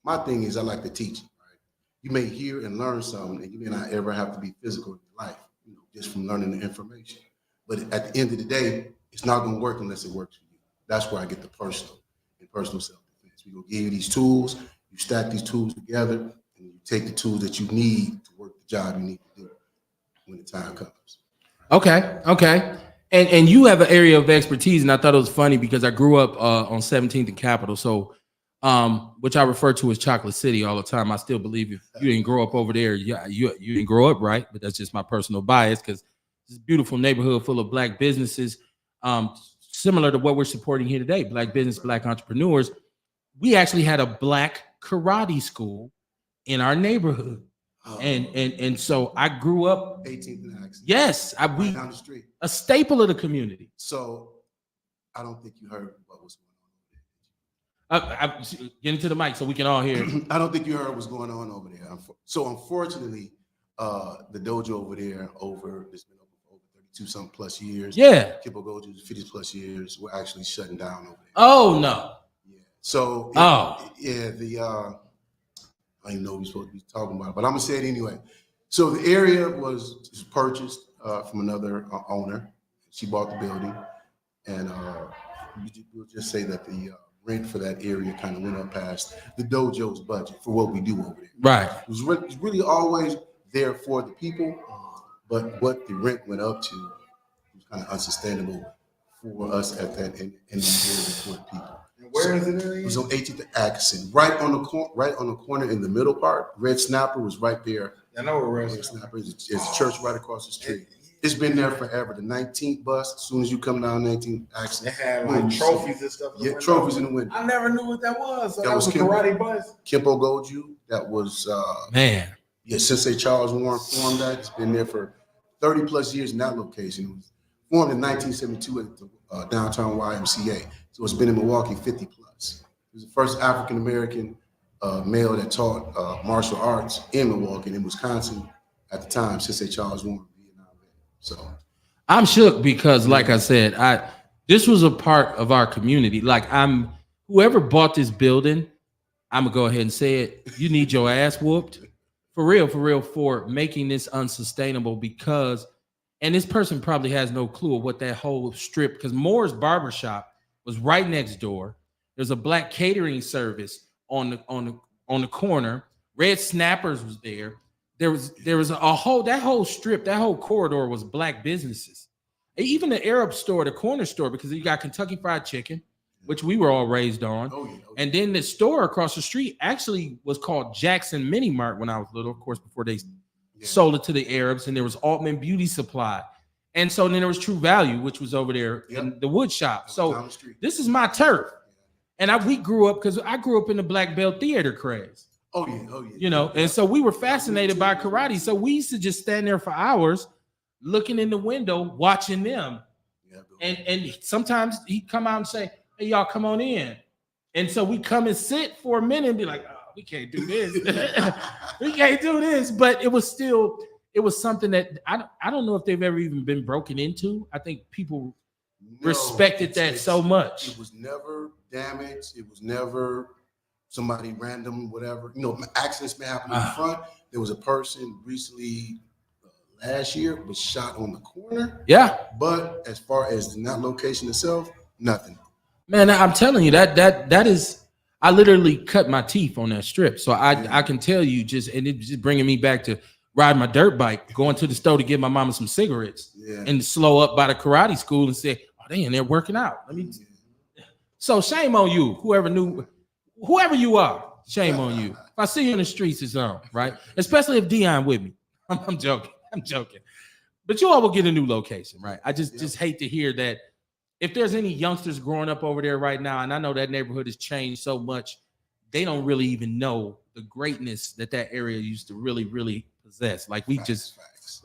my thing is, I like to teach it. Right? You may hear and learn something, and you may not ever have to be physical in your life. just from learning the information. But at the end of the day, it's not going to work unless it works for you. That's where I get the personal self-defense. We're going to give you these tools, you stack these tools together, and you take the tools that you need to work the job you need to do when the time comes. Okay. And you have an area of expertise, and I thought it was funny because I grew up on 17th and Capitol, so which I refer to as Chocolate City all the time. I still believe if you didn't grow up over there, you didn't grow up right, but that's just my personal bias because it's a beautiful neighborhood full of Black businesses, similar to what we're supporting here today, Black business, Black entrepreneurs. We actually had a Black karate school in our neighborhood. And so I grew up 18th and Access. Yes, right down the street. A staple of the community. So I don't think you heard what was going on. Get into the mic so we can all hear. I don't think you heard what's going on over there. So unfortunately, the dojo over there, it's been over 32 something plus years. Yeah. Kippo Goju's 50 plus years. We're actually shutting down over there. Oh no. Yeah. So I didn't know we were supposed to be talking about it, but I'm gonna say it anyway. So the area was purchased from another owner. She bought the building, and we'll just say that the rent for that area kind of went up past the dojo's budget for what we do over there. Right. It was really always there for the people, but what the rent went up to was kind of unsustainable for us at that in the area for the people. Where is it? It was on 18th and Atkinson, right on the corner in the middle part. Red Snapper was right there. I know where Red Snapper is. It's a church right across the street. It's been there forever. The 19th bus, as soon as you come down 19th Atkinson, they had like trophies and stuff. Yeah, trophies in the window. I never knew what that was. So that was a Kimpo, karate bus. Kimpo Goju. That was man. Yeah, Sensei Charles Warren formed that. It's been there for 30 plus years in that location. It was formed in 1972 at the downtown YMCA. So it's been in Milwaukee 50 plus. It was the first African American male that taught martial arts in Milwaukee and in Wisconsin at the time. Sensei Charles Warren. So I'm shook because, like I said, this was a part of our community. Like whoever bought this building, I'm gonna go ahead and say it. You need your ass whooped for real, for making this unsustainable because, and this person probably has no clue of what that whole strip, because Moore's Barbershop was right next door. There's a Black catering service on the corner. Red Snappers was there. There was a whole strip, that whole corridor was Black businesses. Even the Arab store, the corner store, because you got Kentucky Fried Chicken, which we were all raised on. Oh, yeah. And then the store across the street actually was called Jackson Mini Mart when I was little, of course, before they sold it to the Arabs. And there was Altman Beauty Supply. And so then there was True Value, which was over there in the wood shop. So this is my turf. And we grew up, because I grew up in the Black Belt theater craze. Oh yeah. You know, and so we were fascinated by karate. So we used to just stand there for hours looking in the window, watching them. And sometimes he'd come out and say, hey, y'all come on in. And so we come and sit for a minute and be like, oh, we can't do this. We can't do this. But it was something that I don't know if they've ever even been broken into. I think people respected that so much. It was never damaged. It was never somebody random, whatever. You know, accidents may happen in the front. There was a person recently last year was shot on the corner. Yeah. But as far as in that location itself, nothing. Man, I'm telling you, that is, I literally cut my teeth on that strip. So I can tell you and it's just bringing me back to riding my dirt bike, going to the store to give my mama some cigarettes and slow up by the karate school and say, oh, they in there working out. So shame on you, whoever you are, shame on you. If I see you in the streets, it's on, right? Especially if Dion with me. I'm joking. But you all will get a new location, right? I just hate to hear that. If there's any youngsters growing up over there right now, and I know that neighborhood has changed so much, they don't really even know the greatness that area used to really, really possess. Like just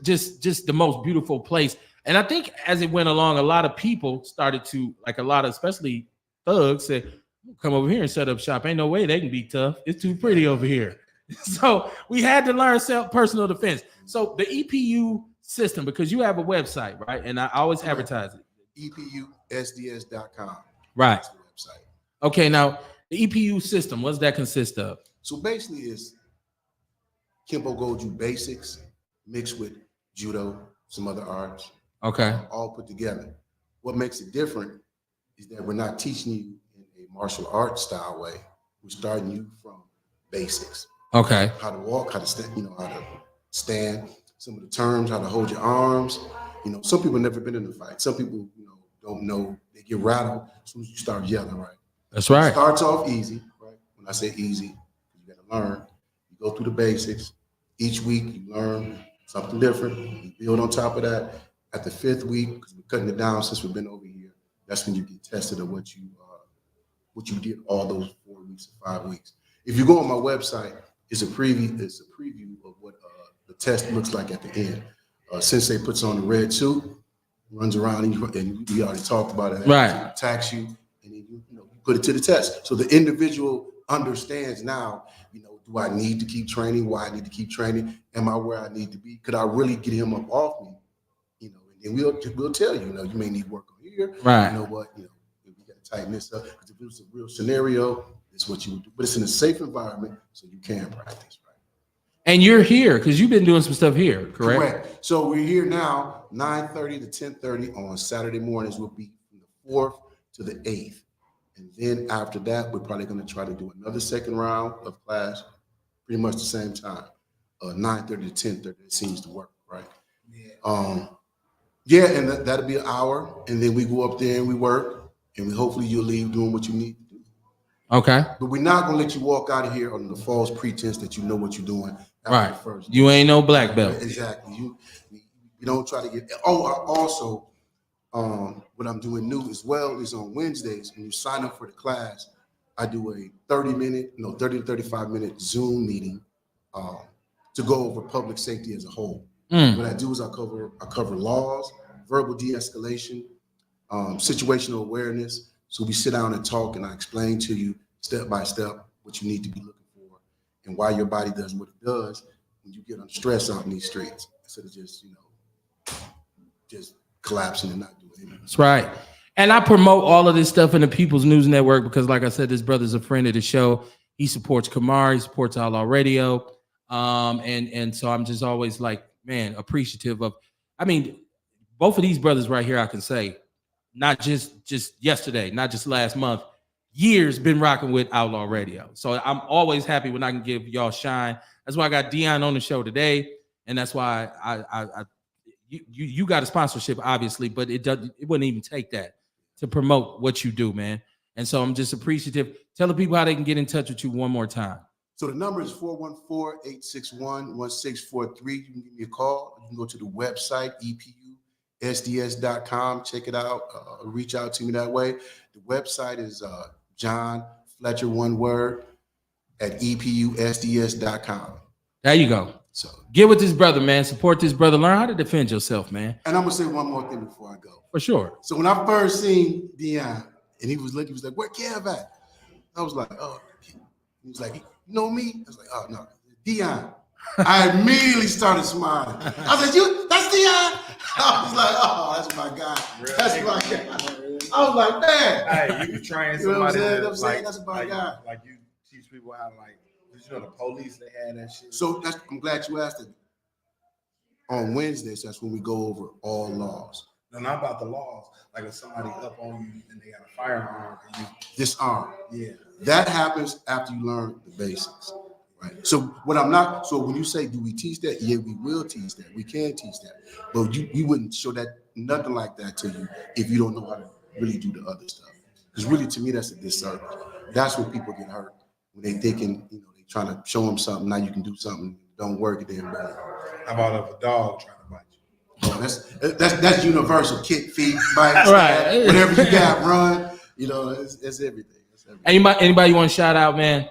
the most beautiful place. And I think as it went along, a lot of people started to, like a lot of, especially thugs, said, come over here and set up shop. Ain't no way they can be tough. It's too pretty over here. So we had to learn personal defense. So the EPU system, because you have a website, right? And I always advertise it. EPUSDS.com. Right. That's the website. Okay, now the EPU system, what does that consist of? So basically it's Kimpo Goju basics mixed with judo, some other arts. Okay. All put together. What makes it different is that we're not teaching you in a martial arts style way. We're starting you from basics. Okay. How to walk, how to stand, how to stand, some of the terms, how to hold your arms. Some people never been in a fight. Some people, don't know. They get rattled as soon as you start yelling, right? That's right. It starts off easy, right? When I say easy, you got to learn. You go through the basics. Each week you learn something different. You build on top of that. At the 5th week, because we're cutting it down since we've been over here, that's when you get tested of what you did all those 4 weeks or 5 weeks. If you go on my website, it's a preview of what the test looks like at the end. Sensei puts on the red suit, runs around, and we already talked about it. Right. Attacks you, and then you put it to the test. So the individual understands now, do I need to keep training? Why I need to keep training? Am I where I need to be? Could I really get him up off me? And we'll tell you, you may need work on here. Right. You know what? We got to tighten this up. Because if it was a real scenario, it's what you would do. But it's in a safe environment, so you can practice, right? And you're here because you've been doing some stuff here, correct? Correct. So we're here now, 9:30 to 10:30 on Saturday mornings. Will be from the 4th to the 8th. And then after that, we're probably going to try to do another second round of class, pretty much the same time, 9:30 to 10:30. It seems to work, right? Yeah. And that'll be an hour, and then we go up there and we work, and hopefully you'll leave doing what you need to do. Okay. But we're not gonna let you walk out of here on the false pretense that you know what you're doing. Right. The first You ain't no black belt. Exactly. You don't try to get. Also, what I'm doing new as well is on Wednesdays when you sign up for the class, I do a 30 to 35 minute Zoom meeting to go over public safety as a whole. What I do is I cover laws, verbal de-escalation, situational awareness. So we sit down and talk, and I explain to you step by step what you need to be looking for and why your body does what it does when you get under stress out in these streets, instead of just collapsing and not doing anything. That's right. And I promote all of this stuff in the People's News Network because, like I said, this brother's a friend of the show. He supports Kamar. He supports Outlaw Radio. And so I'm just always like, man, appreciative of, both of these brothers right here, I can say, not just yesterday, not just last month, years been rocking with Outlaw Radio. So I'm always happy when I can give y'all shine. That's why I got Dion on the show today. And that's why you got a sponsorship, obviously, but it wouldn't even take that to promote what you do, man. And so I'm just appreciative. Tell the people how they can get in touch with you one more time. So the number is 414-861-1643. You can give me a call. You can go to the website, epusds.com. Check it out. Reach out to me that way. The website is John Fletcher, one word, at epusds.com. There you go. So get with this brother, man. Support this brother. Learn how to defend yourself, man. And I'm going to say one more thing before I go. For sure. So when I first seen Dion, and he was like, where Kev at? I was like, oh. He was like, you know me? I was like, oh, no, Dion. I immediately started smiling. I was like, that's Dion? I was like, oh, that's my guy. That's my guy. I was like, man. Hey, you can train somebody that's my guy. Like you teach people how to the police, they had that shit. So I'm glad you asked it. On Wednesdays, that's when we go over all laws. No, not about the laws. Like if somebody up on you and they got a firearm and you disarm. Yeah. That happens after you learn the basics. Right. So when you say, do we teach that? Yeah, we will teach that. We can teach that. But we wouldn't show that nothing like that to you if you don't know how to really do the other stuff. Because really, to me, that's a disservice. That's when people get hurt. When they thinking, they trying to show them something, now you can do something, don't work it then better. How about if a dog trying to bite you? Oh, that's universal. Kick, feet, bites, right. Whatever you got, run. It's everything. Anybody you want to shout out, man?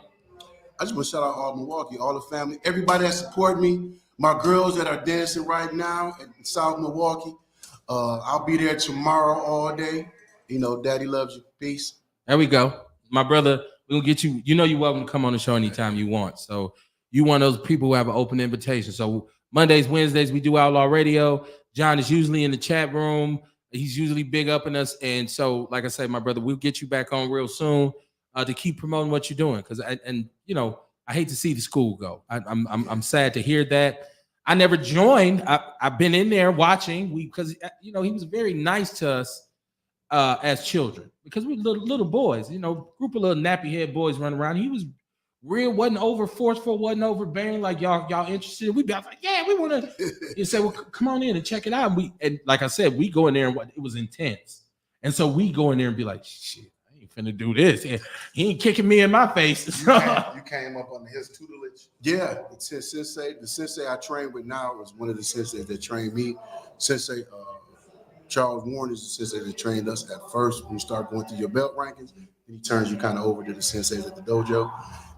I just want to shout out all Milwaukee, all the family, everybody that support me, my girls that are dancing right now in South Milwaukee. I'll be there tomorrow all day. Daddy loves you. Peace. There we go. My brother, we'll get you. You're welcome to come on the show anytime you want. So you one of those people who have an open invitation. So Mondays, Wednesdays, we do Outlaw Radio. John is usually in the chat room. He's usually big up in us. And so, like I say, my brother, we'll get you back on real soon to keep promoting what you're doing. Because I hate to see the school go. I'm sad to hear that. I never joined. I've been in there watching. Because he was very nice to us as children because we were little boys. Group of little nappy head boys running around. He was real, wasn't over forceful, wasn't overbearing. Like y'all interested? We'd be like, yeah, we want to. You say, well, come on in and check it out. And like I said, we go in there and it was intense. And so we go in there and be like, shit, I ain't finna do this. He ain't kicking me in my face. You came up under his tutelage? Yeah, the sensei I train with now is one of the senseis that trained me. Sensei Charles Warren is the sensei that trained us at first. When you start going through your belt rankings, he turns you kind of over to the senseis at the dojo.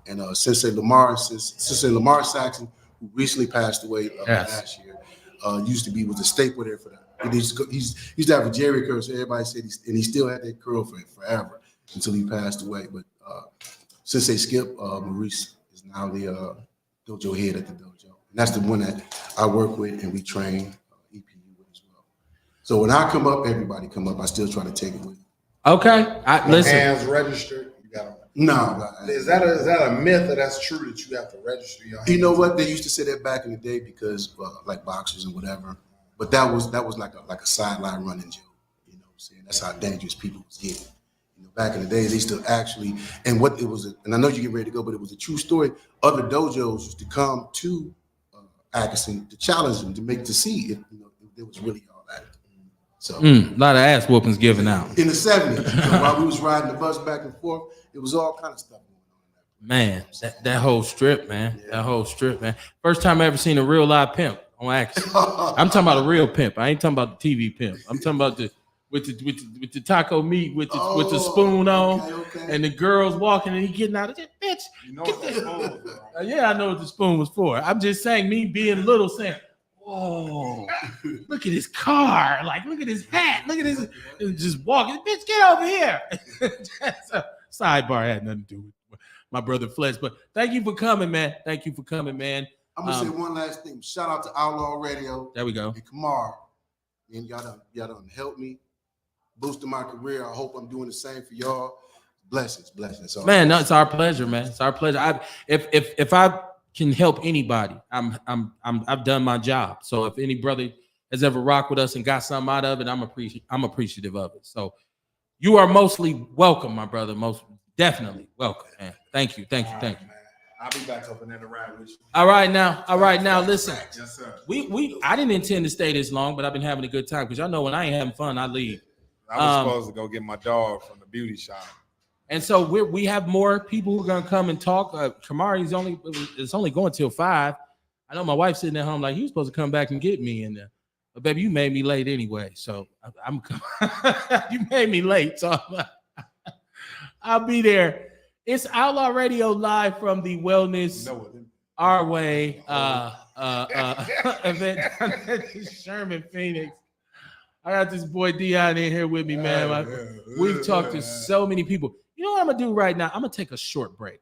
And Sensei Lamar Saxon, who recently passed away last year, used to be was a staple there for that. He used to have a Jerry curl, so everybody said he still had that curl for forever until he passed away. But Sensei Skip Maurice is now the dojo head at the dojo. And that's the one that I work with and we train EPU with as well. So when I come up, everybody come up. I still try to take it with me. Okay, listen. Hands registered. You got them. No. Is that a myth, or that's true that you have to register your hands? You know what? They used to say that back in the day because like boxers and whatever. But that was like a sideline running joke. You know what I'm saying? That's how dangerous people was getting. Back in the day, they used to actually, and what it was, and I know you get ready to go, but it was a true story. Other dojos used to come to Atkinson to challenge them to see if there was really all that. So a lot of ass whoopings given out in the 70s. While we was riding the bus back and forth, it was all kind of stuff going on. Man, that whole strip, man. Yeah. That whole strip, man. First time I ever seen a real live pimp on Atkinson. I'm talking about a real pimp. I ain't talking about the TV pimp. I'm talking about with the taco meat with the spoon on, and the girls walking and he getting out of it, bitch. You know what the spoon was for. Yeah, I know what the spoon was for. I'm just saying, me being little, saying, "Whoa, look at his car! Like, look at his hat! Look at his," and just walking. Bitch, get over here. That's a sidebar. Had nothing to do with my brother Fletch, but thank you for coming, man. Thank you for coming, man. I'm gonna say one last thing. Shout out to Outlaw Radio. There we go. And Kamar, and y'all done helped me. Boosting my career. I hope I'm doing the same for y'all. Blessings. Man, no, it's our pleasure, man. It's our pleasure. If I can help anybody, I've done my job. So if any brother has ever rocked with us and got something out of it, I'm appreciative of it. So you are mostly welcome, my brother. Most definitely welcome, man. Thank you. Man. I'll be back up in there to ride with you. All right now, listen. Yes, sir. I didn't intend to stay this long, but I've been having a good time because y'all know when I ain't having fun, I leave. I was supposed to go get my dog from the beauty shop. And so we have more people who are gonna come and talk. Kamari's only going till 5. I know my wife's sitting at home like, he was supposed to come back and get me in there. But baby, you made me late anyway. So I'm you made me late. So I'll be there. It's Outlaw Radio live from the Wellness Our Way event. Sherman, Phoenix. I got this boy Dion in here with me, man. We've talked to so many people. You know what I'm gonna do right now? I'm gonna take a short break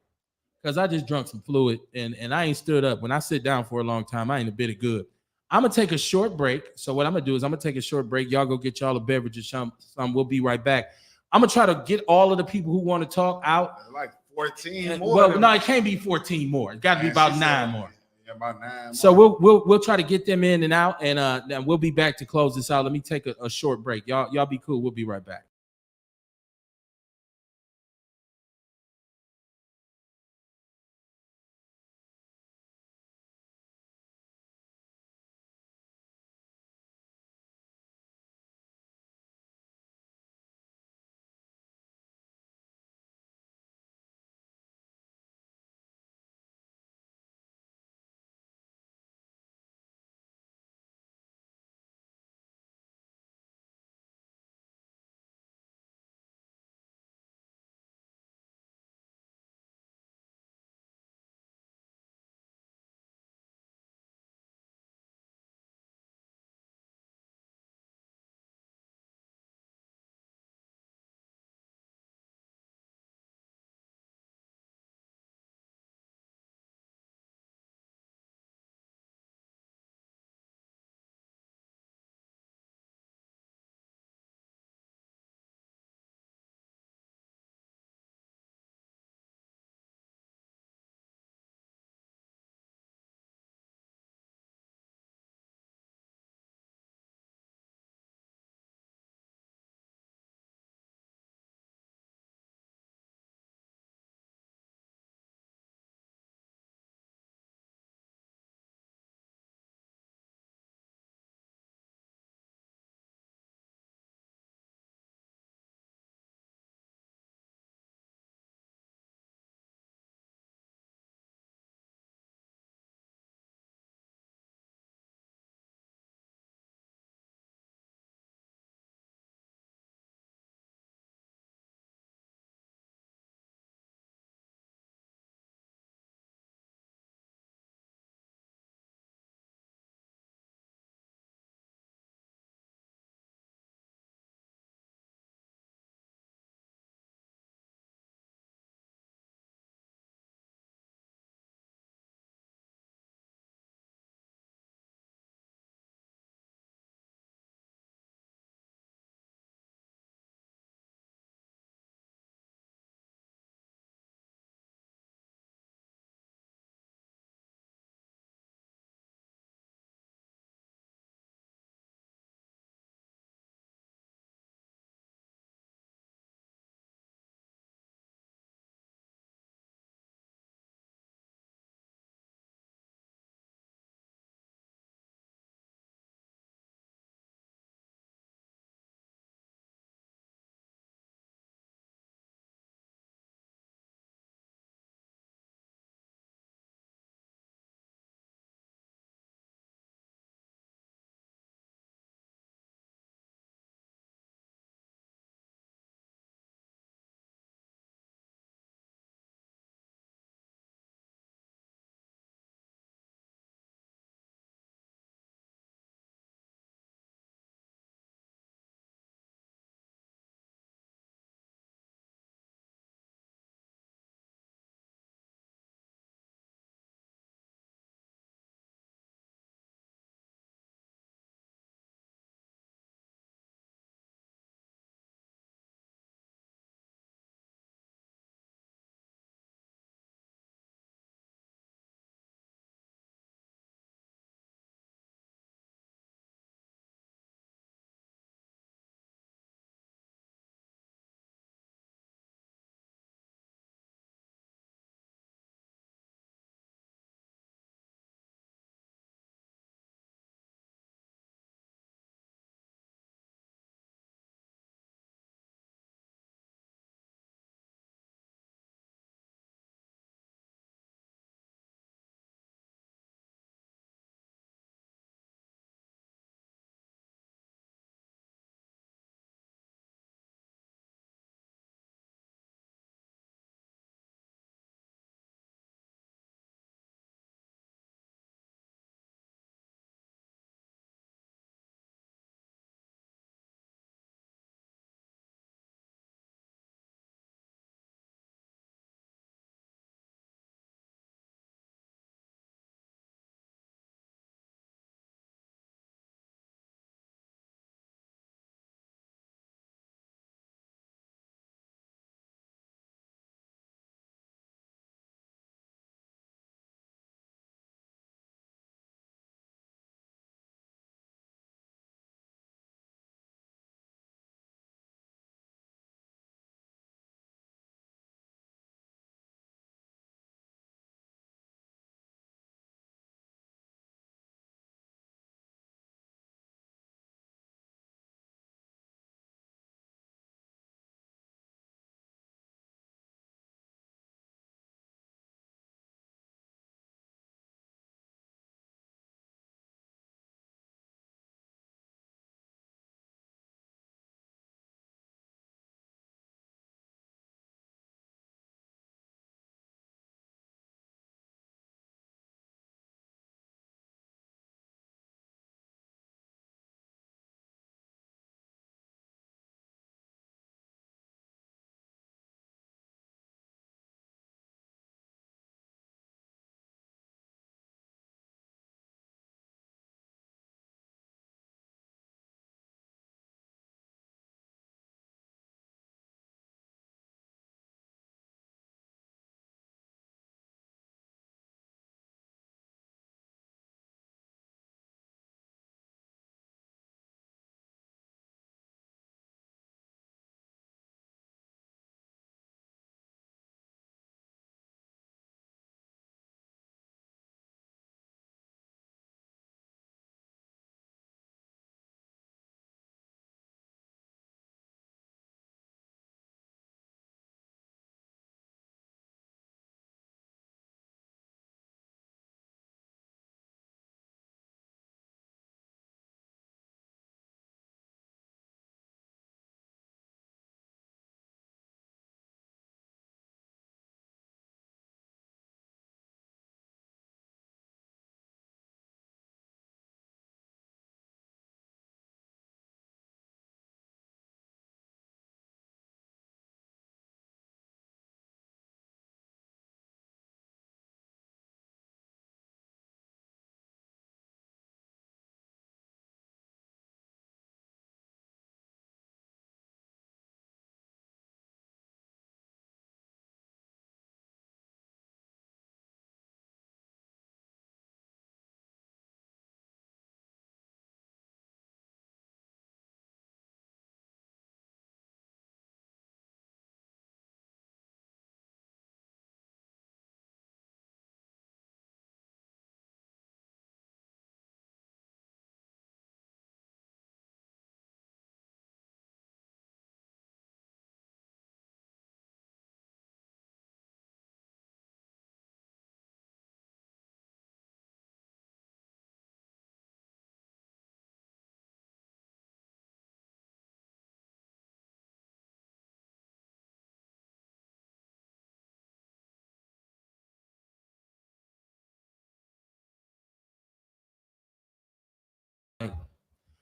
because I just drunk some fluid and I ain't stood up. When I sit down for a long time, I ain't a bit of good. I'm gonna take a short break. So what I'm gonna do is I'm gonna take a short break. Y'all go get y'all a beverage or something. We'll be right back. I'm gonna try to get all of the people who want to talk out. Like 14 more. Well, no, it can't be 14 more. It's got to be about 9 more. Yeah, about 9 So more. we'll try to get them in and out, and we'll be back to close this out. Let me take a short break. Y'all be cool. We'll be right back.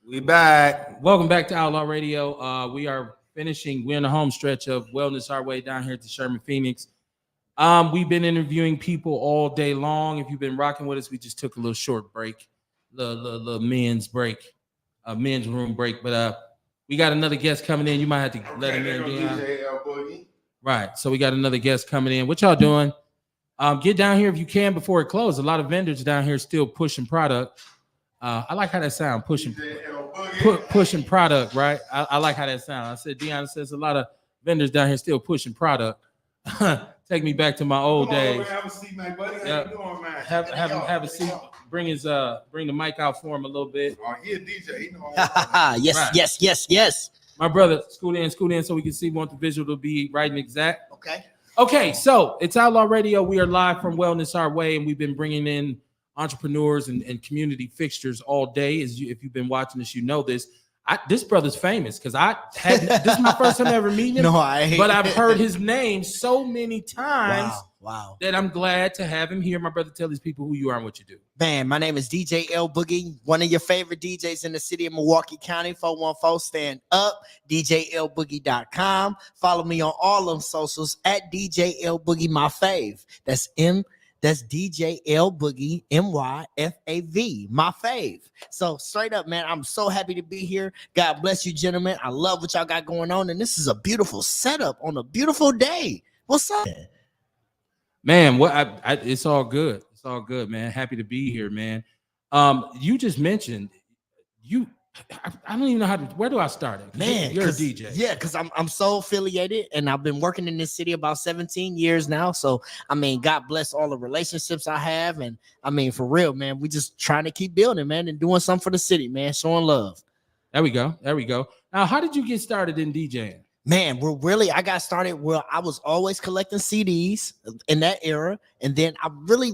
We back. Welcome back to Outlaw Radio. We are finishing. We're in the home stretch of Wellness Our Way down here at the Sherman Phoenix. We've been interviewing people all day long. If you've been rocking with us, we just took a little short break, the men's break, men's room break. But we got another guest coming in. You might have to let him in. DJ L Boogie. Right. So we got another guest coming in. What y'all doing? Get down here if you can before it closes. A lot of vendors down here still pushing product. I like how that sound, pushing product, right? I like how that sound. I said, Deanna says a lot of vendors down here still pushing product. Take me back to my old days. Over, have a seat, man, buddy. How you doing, man? Have a seat. Bring the mic out for him a little bit. Oh, he a DJ. He know Yes, Right. yes. My brother, scoot in, so we can see. Want the visual to be right and exact. Okay. So it's Outlaw Radio. We are live from Wellness Our Way, and we've been bringing in entrepreneurs and community fixtures all day. If you've been watching this, you know this. This brother's famous because this is my first time ever meeting him. No, I ain't. But I've heard his name so many times Wow. that I'm glad to have him here. My brother, tell these people who you are and what you do. Man, my name is DJ L Boogie, one of your favorite DJs in the city of Milwaukee County. 414 stand up, DJLBoogie.com. Follow me on all them socials at DJ L Boogie, my fave. That's DJ L Boogie, MYFAV, my fave. So straight up, man, I'm so happy to be here. God bless you, gentlemen. I love what y'all got going on, and this is a beautiful setup on a beautiful day. What's up? Man, it's all good. It's all good, man. Happy to be here, man. You just mentioned I don't even know where do I start it? Man, you're a DJ. Yeah, because I'm so affiliated and I've been working in this city about 17 years now. So I mean, God bless all the relationships I have. And I mean, for real, man, we just trying to keep building, man, and doing something for the city, man, showing love. There we go. Now, how did you get started in DJing? Man, I got started where I was always collecting CDs in that era. And then I really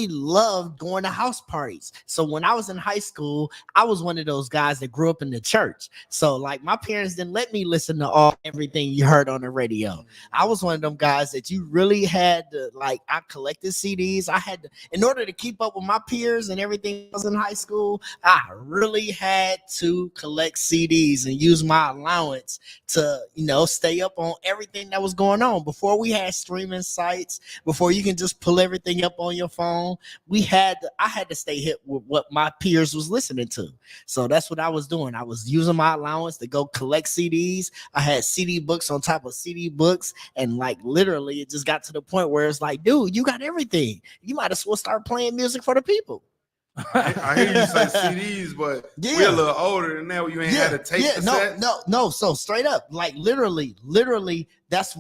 loved going to house parties. So when I was in high school, I was one of those guys that grew up in the church. So like my parents didn't let me listen to everything you heard on the radio. I was one of them guys that you really had to, like, I collected CDs. I had to, in order to keep up with my peers and everything else in high school, I really had to collect CDs and use my allowance to, stay up on everything that was going on. Before we had streaming sites, before you can just pull everything up on your phone, I had to stay hip with what my peers was listening to. So that's what I was doing. I was using my allowance to go collect CDs. I had CD books on top of CD books. And like literally it just got to the point where it's like, dude, you got everything. You might as well start playing music for the people. I hear you say CDs, but we're a little older than that. You ain't had to take the no. So straight up, like literally, that's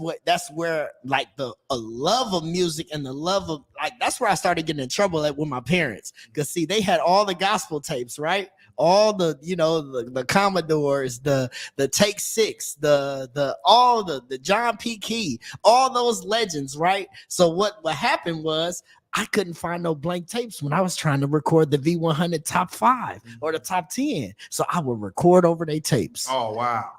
where like the love of music and the love of that's where I started getting in trouble with my parents. Because see, they had all the gospel tapes, right? All the the Commodores, the Take Six, the John P. Key, all those legends, right? So what happened was I couldn't find no blank tapes when I was trying to record the V100 top 5 or the top 10. So I would record over their tapes. Oh, wow.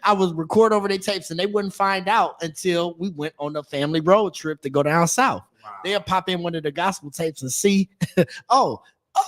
I would record over their tapes and they wouldn't find out until we went on a family road trip to go down south. Wow. They'll pop in one of the gospel tapes and see, oh,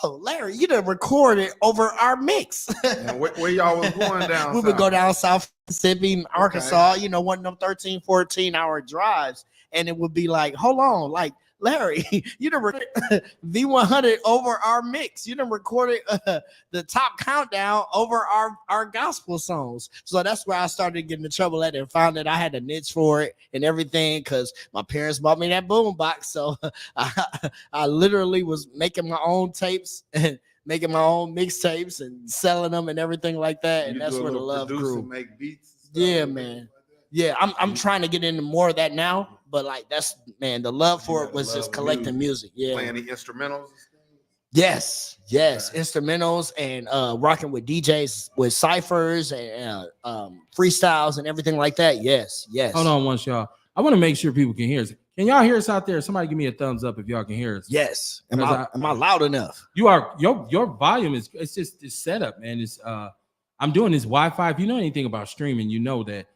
Larry, you done recorded over our mix. And where y'all was going down? We would go down South Mississippi, Arkansas, one of them 13, 14-hour drives. And it would be like, hold on, like, Larry, you done recorded V100 over our mix. You done recorded the top countdown over our gospel songs. So that's where I started getting in trouble at it and found that I had a niche for it and everything because my parents bought me that boom box. So I literally was making my own tapes and making my own mixtapes and selling them and everything like that. And that's where the love grew. Make beats. Yeah, man. Yeah, I'm trying to get into more of that now. But like the love for it was just collecting music. Yeah, playing the instrumentals. Yes, instrumentals and rocking with DJs with ciphers and freestyles and everything like that. Yes. Hold on once, y'all. I want to make sure people can hear us. Can y'all hear us out there? Somebody give me a thumbs up if y'all can hear us. Yes. Am I loud enough? You are. Your volume is. It's just this setup, man. It's I'm doing this Wi-Fi. If you know anything about streaming, you know that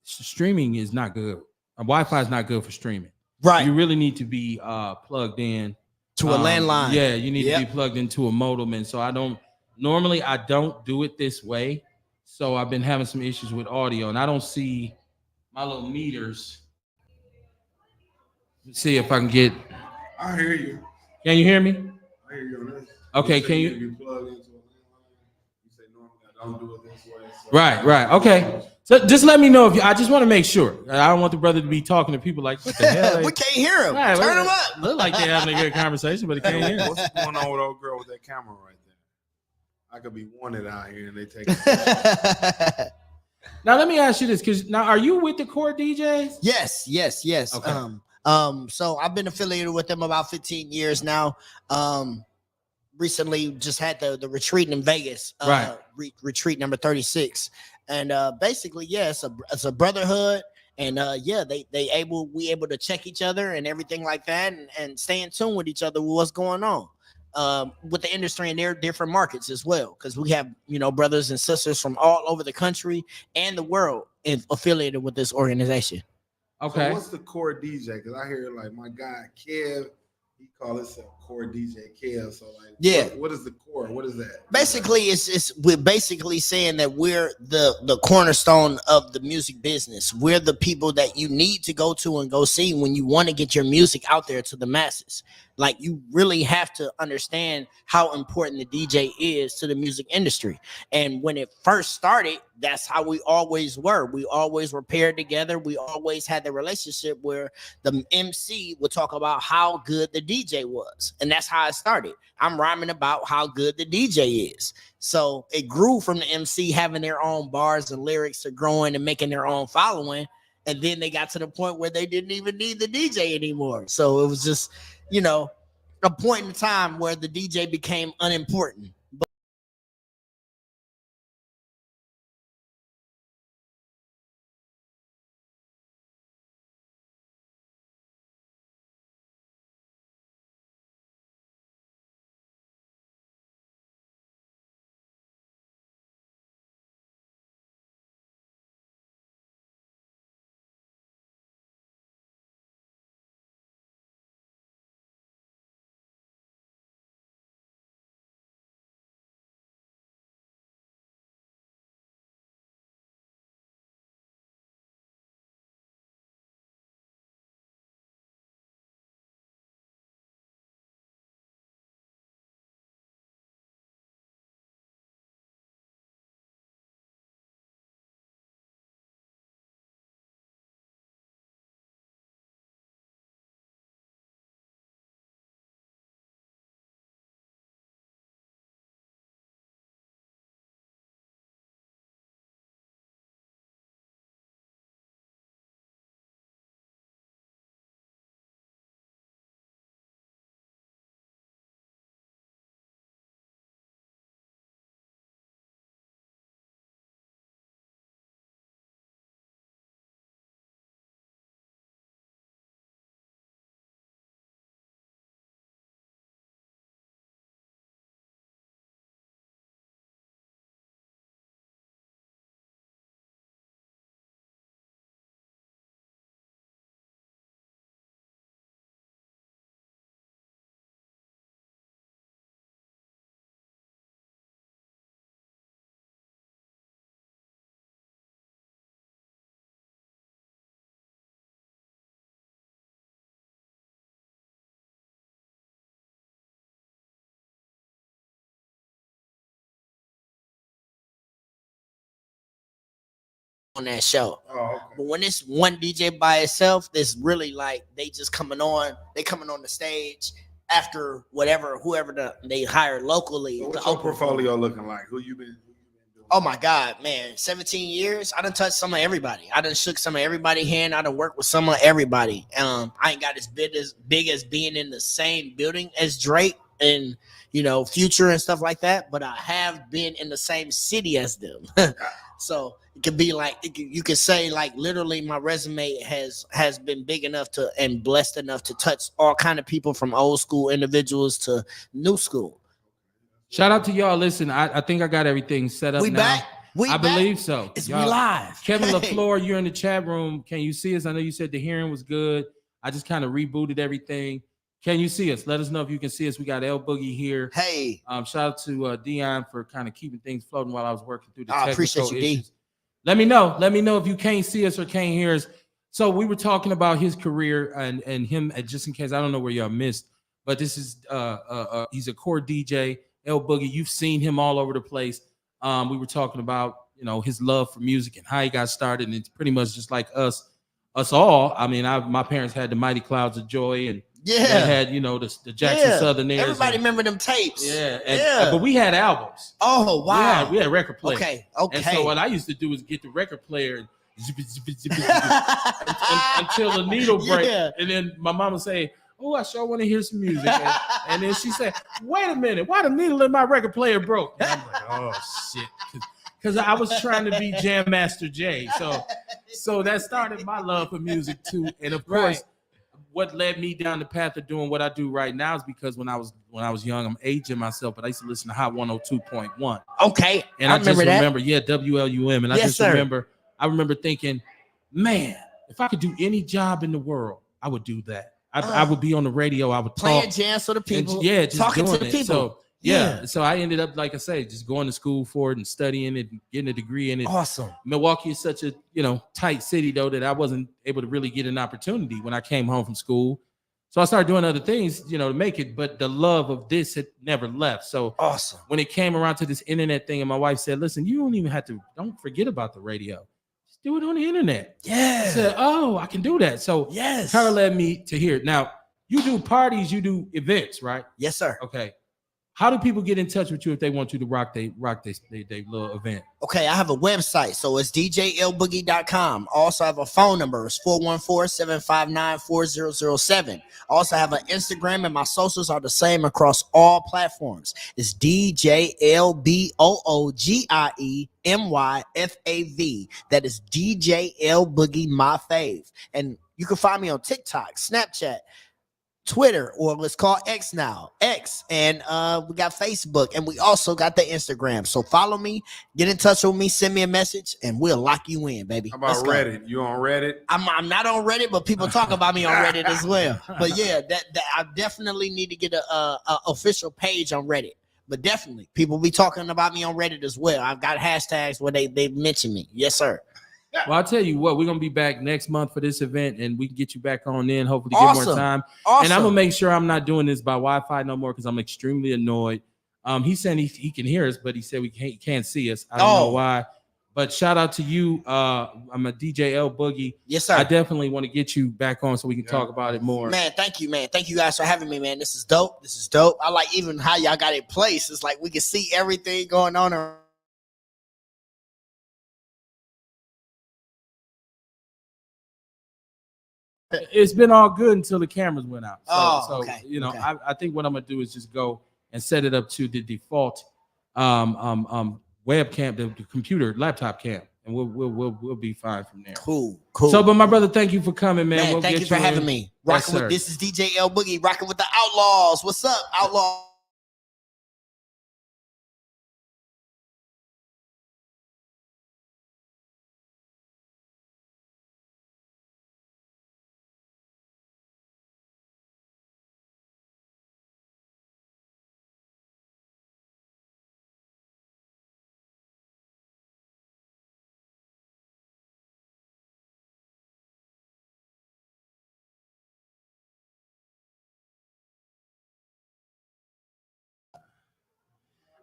streaming is not good. Wi-Fi is not good for streaming. Right. You really need to be plugged in to a landline. Yeah, you need to be plugged into a modem. And so I don't Normally, I don't do it this way. So I've been having some issues with audio, and I don't see my little meters. Let's see if I can get. I hear you. Can you hear me? I hear you on this. Okay, say can If you? you plug into a landline, you say normally I don't do it this way. So Right. Okay. So just let me know if you. I just want to make sure. I don't want the brother to be talking to people like, what the hell? We can't hear him. Right, Turn him up. Look like they're having a good conversation, but it can't hear. What's going on with old girl with that camera right there? I could be wanted out here and they take. Now let me ask you this, because now are you with the core DJs? Yes. Okay. So I've been affiliated with them about 15 years now. Recently just had the retreat in Vegas, Right. Retreat number 36. And basically, it's a brotherhood. And we able to check each other and everything like that, and stay in tune with each other with what's going on with the industry in their different markets as well, because we have brothers and sisters from all over the country and the world affiliated with this organization. Okay. So what's the core DJ? Because I hear like my guy Kev, he call himself core DJ Kev. So like, what is the core? What is that? Basically, we're basically saying that we're the cornerstone of the music business. We're the people that you need to go to and go see when you want to get your music out there to the masses. Like, you really have to understand how important the DJ is to the music industry. And when it first started, that's how we always were. We always were paired together. We always had the relationship where the MC would talk about how good the DJ was. And that's how it started. I'm rhyming about how good the DJ is. So it grew from the MC having their own bars and lyrics to growing and making their own following. And then they got to the point where they didn't even need the DJ anymore. So it was just, a point in time where the DJ became unimportant. On that show. But when it's one DJ by itself, it's really like they just coming on the stage after whoever they hired locally. So what's your portfolio looking like? Who you been doing? Oh my God, man. 17 years. I done touched some of everybody. I done shook some of everybody's hand. I done worked with some of everybody. I ain't got as big as being in the same building as Drake and Future and stuff like that, but I have been in the same city as them. So it could be like, you could say like literally my resume has been big enough to and blessed enough to touch all kind of people from old school individuals to new school. Shout out to y'all. Listen, I think I got everything set up We now. back. I believe so. We live. Kevin LaFleur, you're in the chat room. Can you see us? I know you said the hearing was good. I just kind of rebooted everything. Can you see us? Let us know if you can see us. We got L Boogie here. Hey. Shout out to Dion for kind of keeping things floating while I was working through the I technical appreciate you, issues. D. Let me know. Let me know if you can't see us or can't hear us. So we were talking about his career and him, just in case I don't know where y'all missed, but this is he's a core DJ. L Boogie, you've seen him all over the place. We were talking about his love for music and how he got started, and it's pretty much just like us all. I mean, my parents had the Mighty Clouds of Joy, and they had the Jackson Southerners. Everybody remember them tapes. But we had albums. Oh wow, we had record players. Okay. And so what I used to do was get the record player and until the needle break, and then my mom would say, "Oh, I sure want to hear some music." And then she said, "Wait a minute, why the needle in my record player broke?" And I'm like, "Oh shit," because I was trying to be Jam Master Jay. So that started my love for music too. And of course, what led me down the path of doing what I do right now is because when I was young, I'm aging myself, but I used to listen to Hot 102.1. Okay, and I just remember, that. WLUM, and I remember thinking, man, if I could do any job in the world, I would do that. I would be on the radio. I would playing talk, jams for the people. just talking doing to the it. people. So I ended up, like I say, just going to school for it and studying it and getting a degree in it. Awesome. Milwaukee is such a tight city though that I wasn't able to really get an opportunity when I came home from school. So I started doing other things, to make it. But the love of this had never left. So awesome. When it came around to this internet thing, and my wife said, "Listen, you don't forget about the radio. Just do it on the internet." Yeah. I said, "Oh, I can do that." So her led me to here. Now you do parties, you do events, right? Yes, sir. Okay. How do people get in touch with you if they want you to rock their little event? Okay, I have a website, so it's djlboogie.com. Also, I have a phone number. It's 414-759-4007. Also, I have an Instagram, and my socials are the same across all platforms. It's DJLBOOGIEMYFAV. That is DJL Boogie My Fave. And you can find me on TikTok, Snapchat, Twitter, or let's call X now, and we got Facebook, and we also got the Instagram. So follow me, get in touch with me, send me a message, and we'll lock you in, baby. How about Reddit? You on Reddit? I'm not on Reddit, but people talk about me on Reddit as well. But yeah, that I definitely need to get a official page on Reddit. But definitely, people be talking about me on Reddit as well. I've got hashtags where they mention me. Yes, sir. Well, I'll tell you what, we're going to be back next month for this event, and we can get you back on in, hopefully get more time. And I'm going to make sure I'm not doing this by Wi-Fi no more because I'm extremely annoyed. He's saying he can hear us, but he said he can't see us. I don't know why. But shout out to you. I'm a DJ L Boogie. Yes, sir. I definitely want to get you back on so we can talk about it more. Man, thank you, man. Thank you guys for having me, man. This is dope. I like even how y'all got it placed. It's like we can see everything going on around. It's been all good until the cameras went out. Okay. I think what I'm gonna do is just go and set it up to the default webcam, the computer laptop cam, and we'll be fine from there. Cool. So, but my brother, thank you for coming, man. Man, thank you for having me. This is DJ L Boogie rocking with the Outlaws. What's up, Outlaw?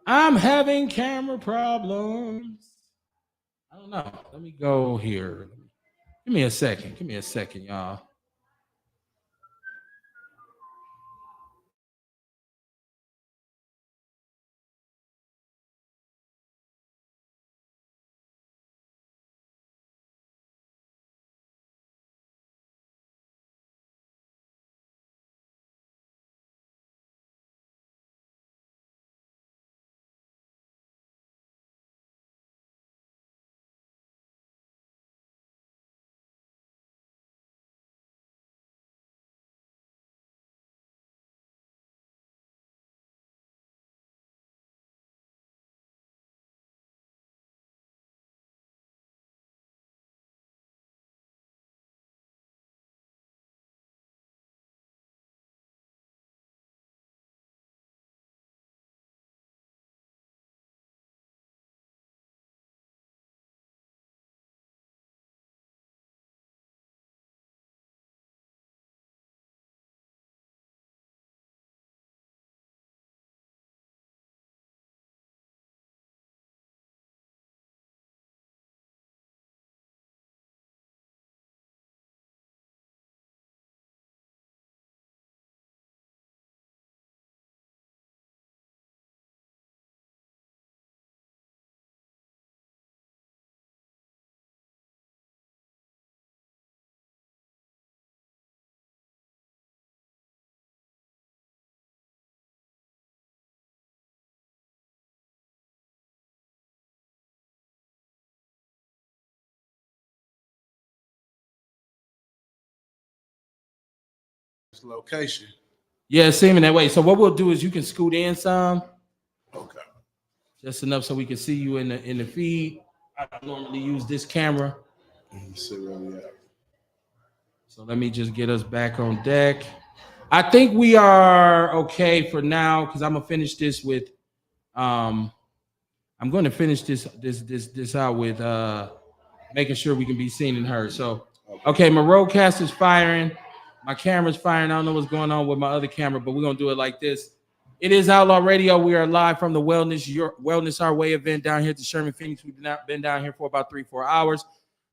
I'm having camera problems. I don't know. Let me go here. Give me a second. Y'all. the location. Yeah, it's seeming that way. So what we'll do is you can scoot in some. Okay. Just enough so we can see you in the feed. I normally use this camera. See where we at. So let me just get us back on deck. I think we are okay for now because I'm gonna finish this with I'm going to finish this out with making sure we can be seen and heard. So okay, my roadcaster's firing, my camera's firing. I don't know what's going on with my other camera, but we're gonna do it like this. It is Outlaw Radio. We are live from the Wellness Our Way event down here at the Sherman Phoenix. We've been down here for about 3-4 hours.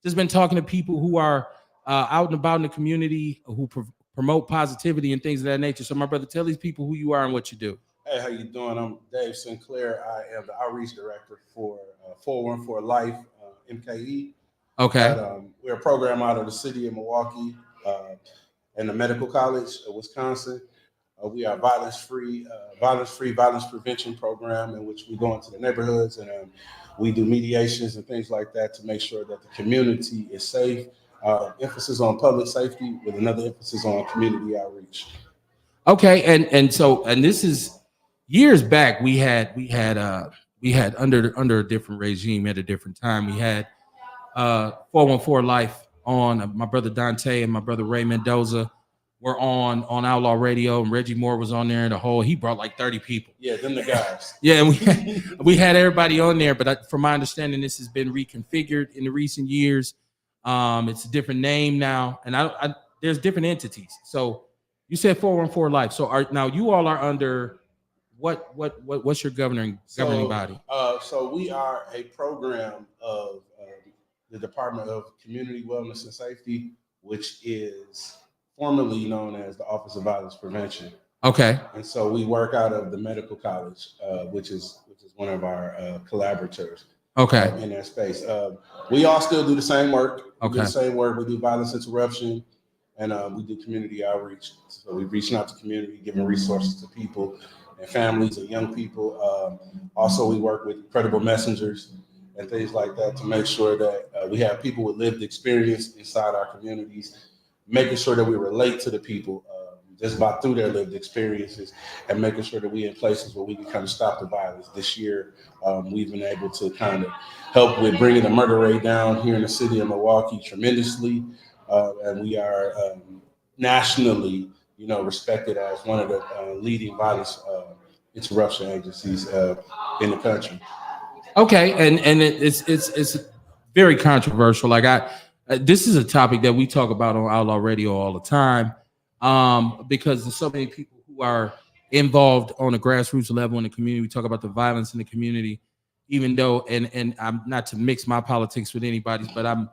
Just been talking to people who are out and about in the community who promote positivity and things of that nature. So my brother, tell these people who you are and what you do. Hey, how you doing? I'm Dave Sinclair. I am the outreach director for 414 Life, MKE. Okay. We're a program out of the city of Milwaukee and the Medical College of Wisconsin. We are violence violence prevention program in which we go into the neighborhoods and we do mediations and things like that to make sure that the community is safe. Emphasis on public safety with another emphasis on community outreach. Okay, and so this is years back. We had under a different regime at a different time. We had 414 Life on. My brother Dante and my brother Ray Mendoza were on Outlaw Radio, and Reggie Moore was on there. And he brought like 30 people. Yeah, them the guys. Yeah, and we had everybody on there. But from my understanding, this has been reconfigured in the recent years. It's a different name now, and there's different entities. So you said 414 Life. So now you all are under what's your governing body? So we are a program of the Department of Community Wellness and Safety, which is formerly known as the Office of Violence Prevention. Okay. And so we work out of the Medical College, which is one of our collaborators. Okay. In that space. We all still do the same work. We do Okay. the same work. We do violence interruption and we do community outreach. So we're reaching out to community, giving resources to people and families and young people. Also, we work with credible messengers and things like that to make sure that we have people with lived experience inside our communities, making sure that we relate to the people just through their lived experiences and making sure that we're in places where we can kind of stop the violence. This year, we've been able to kind of help with bringing the murder rate down here in the city of Milwaukee tremendously. And we are nationally, respected as one of the leading violence interruption agencies in the country. Okay, and it's very controversial. This is a topic that we talk about on Outlaw Radio all the time. Because there's so many people who are involved on a grassroots level in the community. We talk about the violence in the community, even though, and I'm not to mix my politics with anybody's, but I'm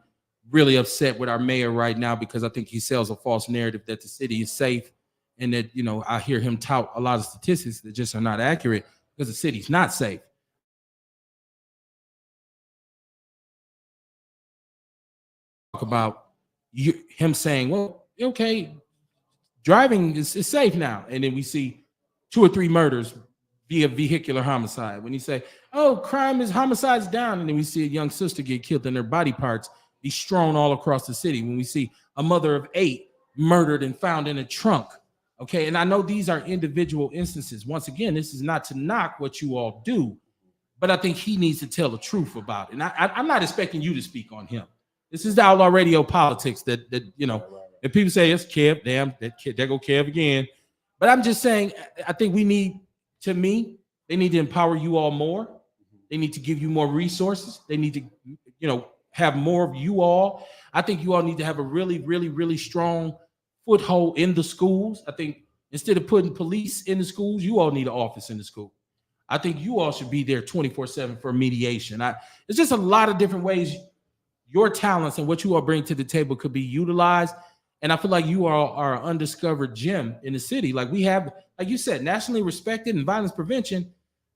really upset with our mayor right now because I think he sells a false narrative that the city is safe and that, I hear him tout a lot of statistics that just are not accurate because the city's not safe. Talk about him saying, well, okay, driving is safe now. And then we see 2 or 3 murders via vehicular homicide. When you say, oh, homicide's down. And then we see a young sister get killed and her body parts be strewn all across the city. When we see a mother of 8 murdered and found in a trunk. Okay. And I know these are individual instances. Once again, this is not to knock what you all do, but I think he needs to tell the truth about it. And I'm not expecting you to speak on him. This is the Outlaw Radio politics that if people say it's Kev, damn, there go Kev again. But I'm just saying, I think they need to empower you all more. They need to give you more resources. They need to, have more of you all. I think you all need to have a really, really, really strong foothold in the schools. I think instead of putting police in the schools, you all need an office in the school. I think you all should be there 24/7 for mediation. It's just a lot of different ways your talents and what you all bring to the table could be utilized. And I feel like you all are an undiscovered gem in the city. Like we have, like you said, nationally respected in violence prevention.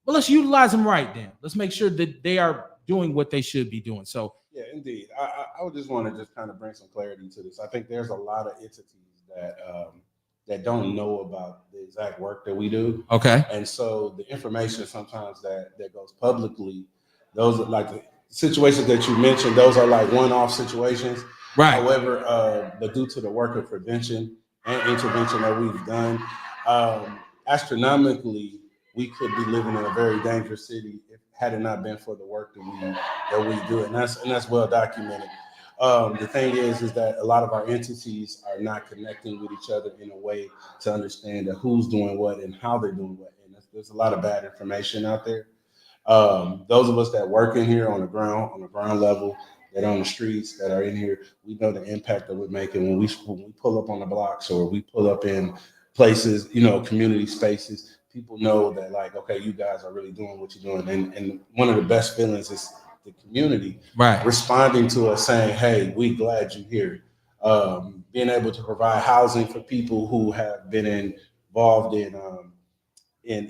Well, let's utilize them right then. Let's make sure that they are doing what they should be doing. So yeah, indeed. I would just want to just kind of bring some clarity to this. I think there's a lot of entities that don't know about the exact work that we do. Okay. And so the information sometimes that goes publicly, those are like the situations that you mentioned, those are like one-off situations. Right. However, but due to the work of prevention and intervention that we've done. Astronomically, we could be living in a very dangerous city if had it not been for the work that we do, and that's well documented. The thing is that a lot of our entities are not connecting with each other in a way to understand that who's doing what and how they're doing what, and there's a lot of bad information out there. Those of us that work in here on the ground level, that are on the streets, that are in here, we know the impact that we're making when we pull up on the blocks or we pull up in places, community spaces. People know that, like, okay, you guys are really doing what you're doing, and one of the best feelings is the community responding to us, saying, "Hey, we glad you're here." Being able to provide housing for people who have been involved in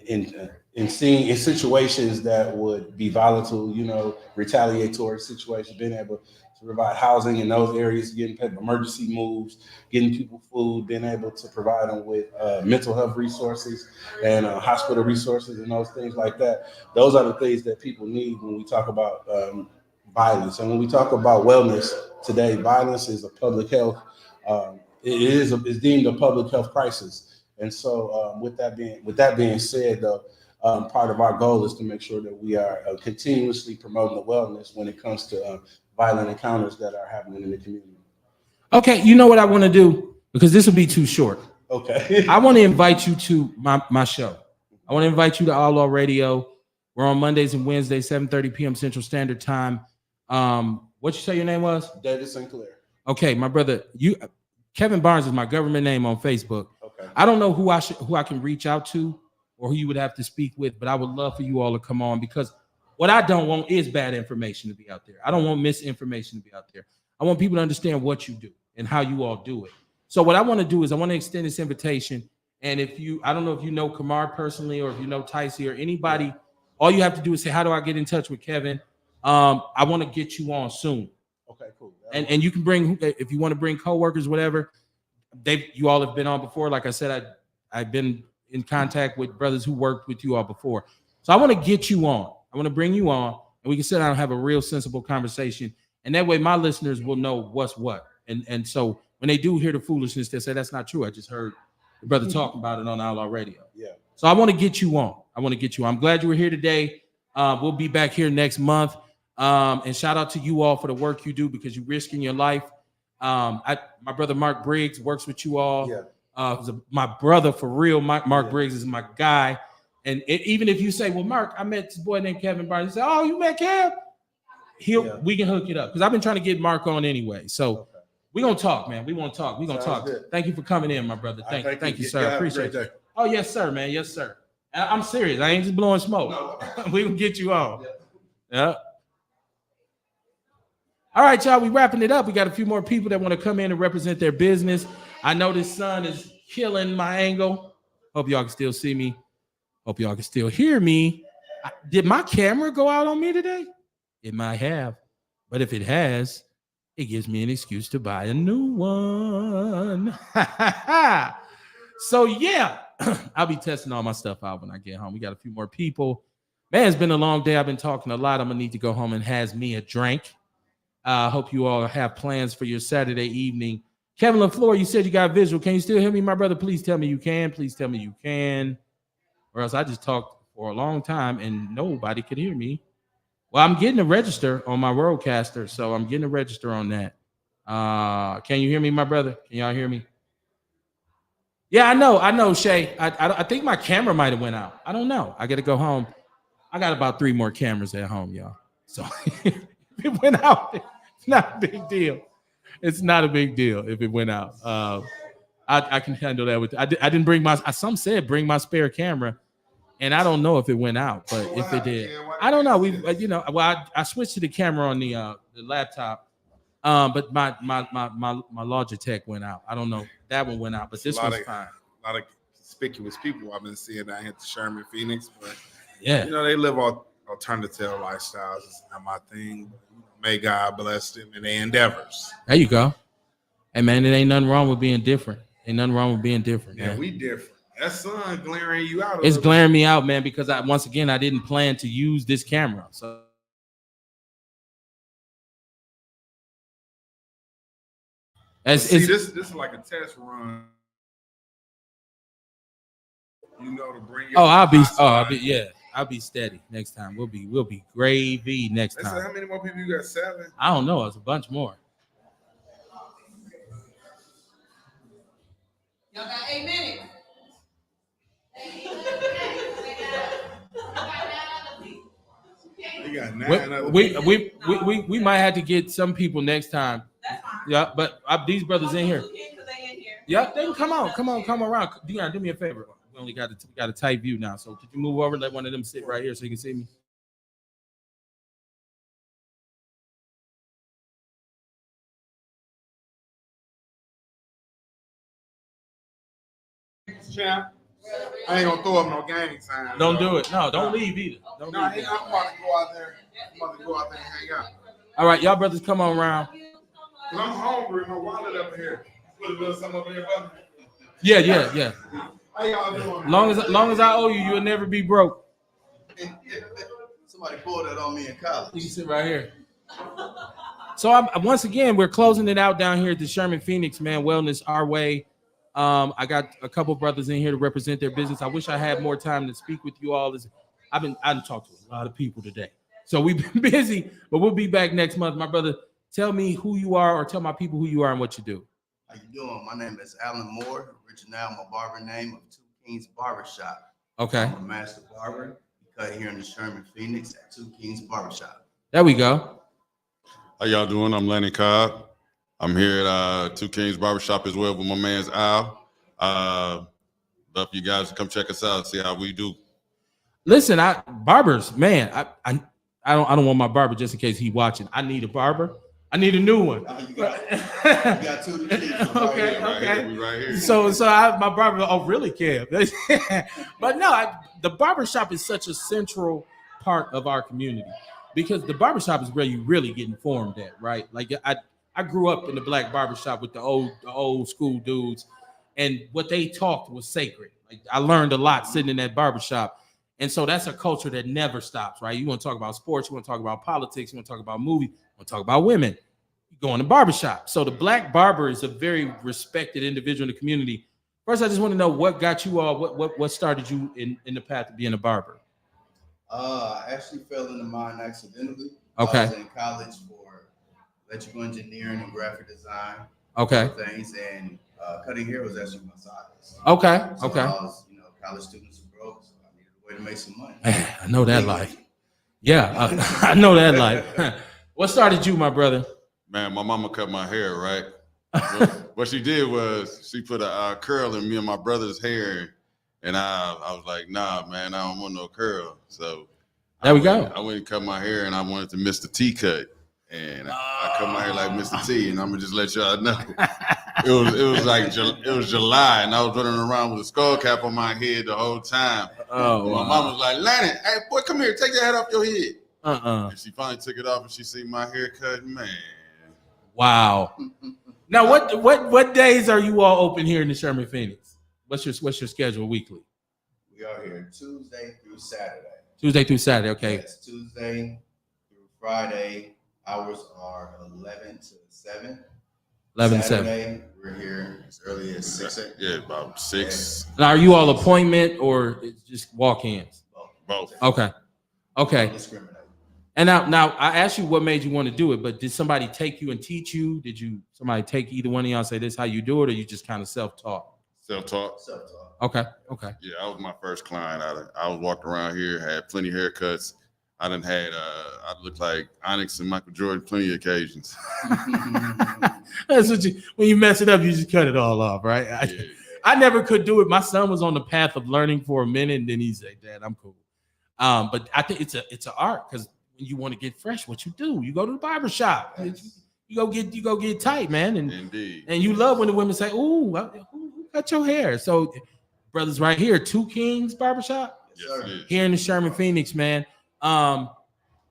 seeing in situations that would be volatile, retaliatory situations, being able to provide housing in those areas, getting emergency moves, getting people food, being able to provide them with mental health resources and hospital resources and those things like that. Those are the things that people need when we talk about violence. And when we talk about wellness today, violence is a public health. It's deemed a public health crisis. And so, with that being said, though, part of our goal is to make sure that we are continuously promoting the wellness when it comes to violent encounters that are happening in the community. Okay, you know what I want to do, because this will be too short. Okay. I want to invite you to my show. I want to invite you to OUTLAW Radio. We're on Mondays and Wednesdays, 7:30 p.m. Central Standard Time. What you say your name was? David Sinclair. Okay, my brother, Kevin Barnes is my government name on Facebook. Okay. I don't know who I can reach out to or who you would have to speak with, but I would love for you all to come on, because what I don't want is bad information to be out there. I don't want misinformation to be out there. I want people to understand what you do and how you all do it. So what I want to do is I want to extend this invitation. And I don't know if you know Kamar personally or if you know Ticey or anybody, all you have to do is say, how do I get in touch with Kevin? I want to get you on soon. Okay, cool. And you can bring, if you want to bring coworkers, whatever. You all have been on before. Like I said, I've been in contact with brothers who worked with you all before. So I want to get you on. I want to bring you on, and we can sit down and have a real sensible conversation. And that way my listeners will know what's what. And so when they do hear the foolishness, they say, that's not true. I just heard the brother talking about it on OUTLAW Radio. Yeah. So I want to get you on. I'm glad you were here today. We'll be back here next month. And shout out to you all for the work you do, because you're risking your life. My brother Mark Briggs works with you all. Yeah. My brother for real. Mark Briggs is my guy. And even if you say, well, Mark, I met this boy named Kevin Barnes. You say, oh, you met Kev? We can hook it up, because I've been trying to get Mark on anyway. So we're going to talk, man. We want to talk. We're going to talk. Good. Thank you for coming in, my brother. Thank you, sir. Appreciate it. Day. Oh, yes, sir, man. Yes, sir. I'm serious. I ain't just blowing smoke. No. We can get you on. Yeah. All right, y'all, we wrapping it up. We got a few more people that want to come in and represent their business. I know this sun is killing my angle. Hope y'all can still see me. Hope y'all can still hear me. Did my camera go out on me today? It might have. But if it has, it gives me an excuse to buy a new one. So, yeah, I'll be testing all my stuff out when I get home. We got a few more people. Man, it's been a long day. I've been talking a lot. I'm going to need to go home and has me a drink. I hope you all have plans for your Saturday evening. Kevin LaFleur, you said you got visual. Can you still hear me, my brother? Please tell me you can. Please tell me you can. Or else I just talked for a long time and nobody could hear me. Well, I'm getting a register on my Rodecaster, so I'm getting a register on that. Can you hear me, my brother? Can y'all hear me? Yeah, I know, Shay. I think my camera might have went out. I don't know. I got to go home. I got about 3 more cameras at home, y'all. So if it went out, it's not a big deal. It's not a big deal if it went out. I can handle that with. I didn't bring my. Some said bring my spare camera, and I don't know if it went out, but if it did, I don't know. I switched to the camera on the laptop, but my Logitech went out. I don't know, that one went out, but this one's fine. A lot of conspicuous people I've been seeing down here at the Sherman, Phoenix, but yeah, they live alternative lifestyles. It's not my thing. May God bless them in their endeavors. There you go. Hey man, it ain't nothing wrong with being different. Ain't nothing wrong with being different. Yeah, man. we different. That sun glaring you out. It's glaring me out, man, because I didn't plan to use this camera. So this is like a test run. You know to bring your Oh, I'll be. hot Oh, I'll spot. be. Yeah, I'll be steady next time. We'll be gravy next They said, time. how many more people you got? 7? I don't know. It's a bunch more. Y'all got 8 minutes. We got 9 other We might have to get some people next time. Yeah, but these brothers in here. Yeah, they can come around. Dion, do me a favor. We only got a tight view now, so could you move over? Let one of them sit right here so you can see me. champ. I ain't gonna throw up no gang sign. Don't do it. No, don't leave either. Don't No, leave I'm either. about to go out there. I'm about to go out there and hang out. All right, y'all brothers, come on around. Cause I'm hungry. My wallet up here. Put a little something up here, brother. Yeah. How y'all doing? Long as I owe you, you'll never be broke. Somebody pulled that on me in college. You can sit right here. So once again, we're closing it out down here at the Sherman Phoenix, man. Wellness our way. I got a couple brothers in here to represent their business. I wish I had more time to speak with you all. I've talked to a lot of people today. So we've been busy, but we'll be back next month. My brother, tell me who you are, or tell my people who you are and what you do. How you doing? My name is Alan Moore. Originally, my barber name of Two Kings Barbershop. Okay. I'm a master barber. We cut here in the Sherman Phoenix at Two Kings Barbershop. There we go. How y'all doing? I'm Lenny Cobb. I'm here at Two Kings Barbershop as well with my man's Al. Love you guys to come check us out, see how we do. Listen, barbers, man, I don't want my barber just in case he watching. I need a barber. I need a new one. You got two Okay. We right here. So my barber. Oh, really, Kev? But no, the barbershop is such a central part of our community because the barbershop is where you really get informed at, right? Like I grew up in the black barbershop with the old school dudes, and what they talked was sacred. Like I learned a lot sitting in that barbershop. And so that's a culture that never stops, right? You want to talk about sports, you want to talk about politics, you want to talk about movies, you want to talk about women. You go in the barbershop. So the black barber is a very respected individual in the community. First, I just want to know what got you all, what started you in the path of being a barber? I actually fell into mine accidentally. Okay. I was in college for electrical engineering and graphic design. Okay. Things, and cutting hair was actually my side. Okay. So Okay. I was, college students who broke, so I needed a way to make some money. Man, I know that life. Yeah, I know that life. What started you, my brother? Man, my mama cut my hair, right? What she did was she put a curl in me and my brother's hair, and I was like, nah, man, I don't want no curl. So there we go. I went and cut my hair, and I wanted to miss the T cut, and I cut my hair like Mr. T, and I'm gonna just let y'all know. It was July, and I was running around with a skull cap on my head the whole time. Oh, and my wow. mom was like, Lennon, hey boy, come here, take your hat off your head. And she finally took it off, and she seen my haircut, man. Wow. Now, what days are you all open here in the Sherman Phoenix? What's your schedule weekly? We are here Tuesday through Saturday. Tuesday through Saturday, okay. Yes, Tuesday through Friday. Hours are 11 to 7. 11 to Saturday, 7. we're here as early as 6. Yeah, about 6. Now, are you all appointment or it's just walk-ins? Both. Okay. And now I asked you what made you want to do it, but did somebody take you and teach you? Did somebody take either one of y'all and say this is how you do it, or you just kind of self-taught? Self-taught. Okay. Yeah, I was my first client. I was walking around here, had plenty of haircuts. I I looked like Onyx and Michael Jordan plenty of occasions. That's what when you mess it up, you just cut it all off, right? I never could do it. My son was on the path of learning for a minute, and then he said, Dad, I'm cool. But I think it's an art, because when you want to get fresh, what you do, you go to the barbershop. You go get tight, man. And indeed. And you love when the women say, "Ooh, who cut your hair?" So, brothers, right here, Two Kings Barbershop. Yes, here in the Sherman Phoenix, man.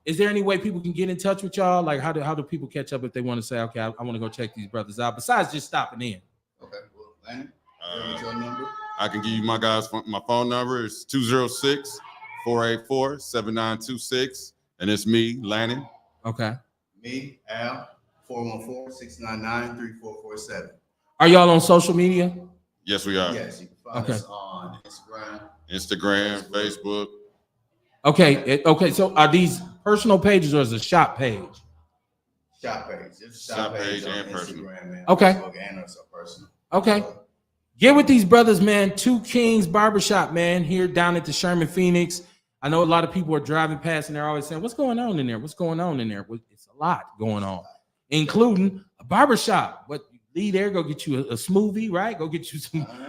Is there any way people can get in touch with y'all? Like, how do people catch up if they want to say, okay, I want to go check these brothers out, besides just stopping in? Okay, well, Landon, what's your number? I can give you my phone number. It's 206-484-7926, and it's me, Lannon. Okay. Me, Al, 414-699-3447. Are y'all on social media? Yes, we are. Yes, you can Find Okay. us on Instagram, Facebook. Okay. Okay. So are these personal pages or is it a shop page? Shop page. It's a Shop shop page page on and personal. Instagram and Okay. Facebook and us are personal. Okay. Get with these brothers, man. Two Kings Barbershop, man, here down at the Sherman, Phoenix. I know a lot of people are driving past and they're always saying, what's going on in there? What's going on in there? Well, it's a lot going on, including a barbershop. But leave there, go get you a smoothie, right? Go get you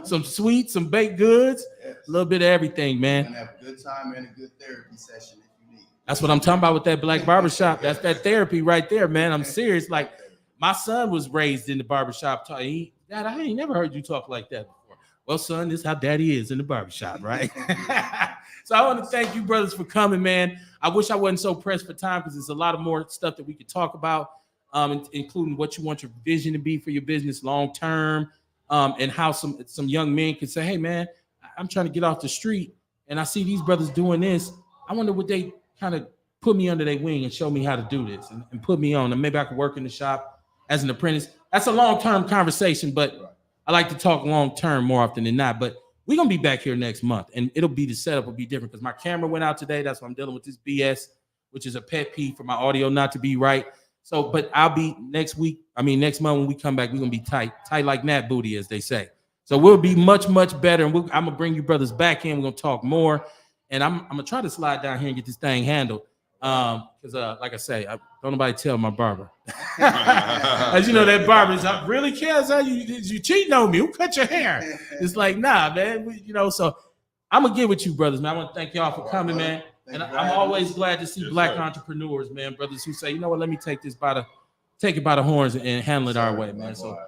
some sweets, some baked goods, a little bit of everything, man. You're gonna have a good time and a good therapy session if you need. That's what I'm talking about with that black barbershop. That's that therapy right there, man. I'm serious. Like, my son was raised in the barbershop. Dad, I ain't never heard you talk like that before. Well, son, this is how daddy is in the barbershop, right? So I want to thank you, brothers, for coming, man. I wish I wasn't so pressed for time because there's a lot of more stuff that we could talk about, including what you want your vision to be for your business long term, and how some young men can say, hey, man, I'm trying to get off the street, and I see these brothers doing this. I wonder would they kind of put me under their wing and show me how to do this and put me on, and maybe I could work in the shop as an apprentice. That's a long-term conversation, but I like to talk long-term more often than not. But we're going to be back here next month, and the setup will be different because my camera went out today. That's why I'm dealing with this BS, which is a pet peeve for my audio not to be right. So, but I'll be next month when we come back, we're going to be tight like Nat Booty, as they say. So we'll be much, much better, and I'm going to bring you brothers back in. We're going to talk more, and I'm going to try to slide down here and get this thing handled. Because like I say, don't nobody tell my barber. As you know, that barber is really cares how you cheating on me. Who cut your hair? It's like, nah, man. So I'm gonna get with you, brothers, man. I want to thank y'all for coming, man. And I'm always glad to see black entrepreneurs, man, brothers who say, you know what, let me take it by the horns and handle it our way, man. So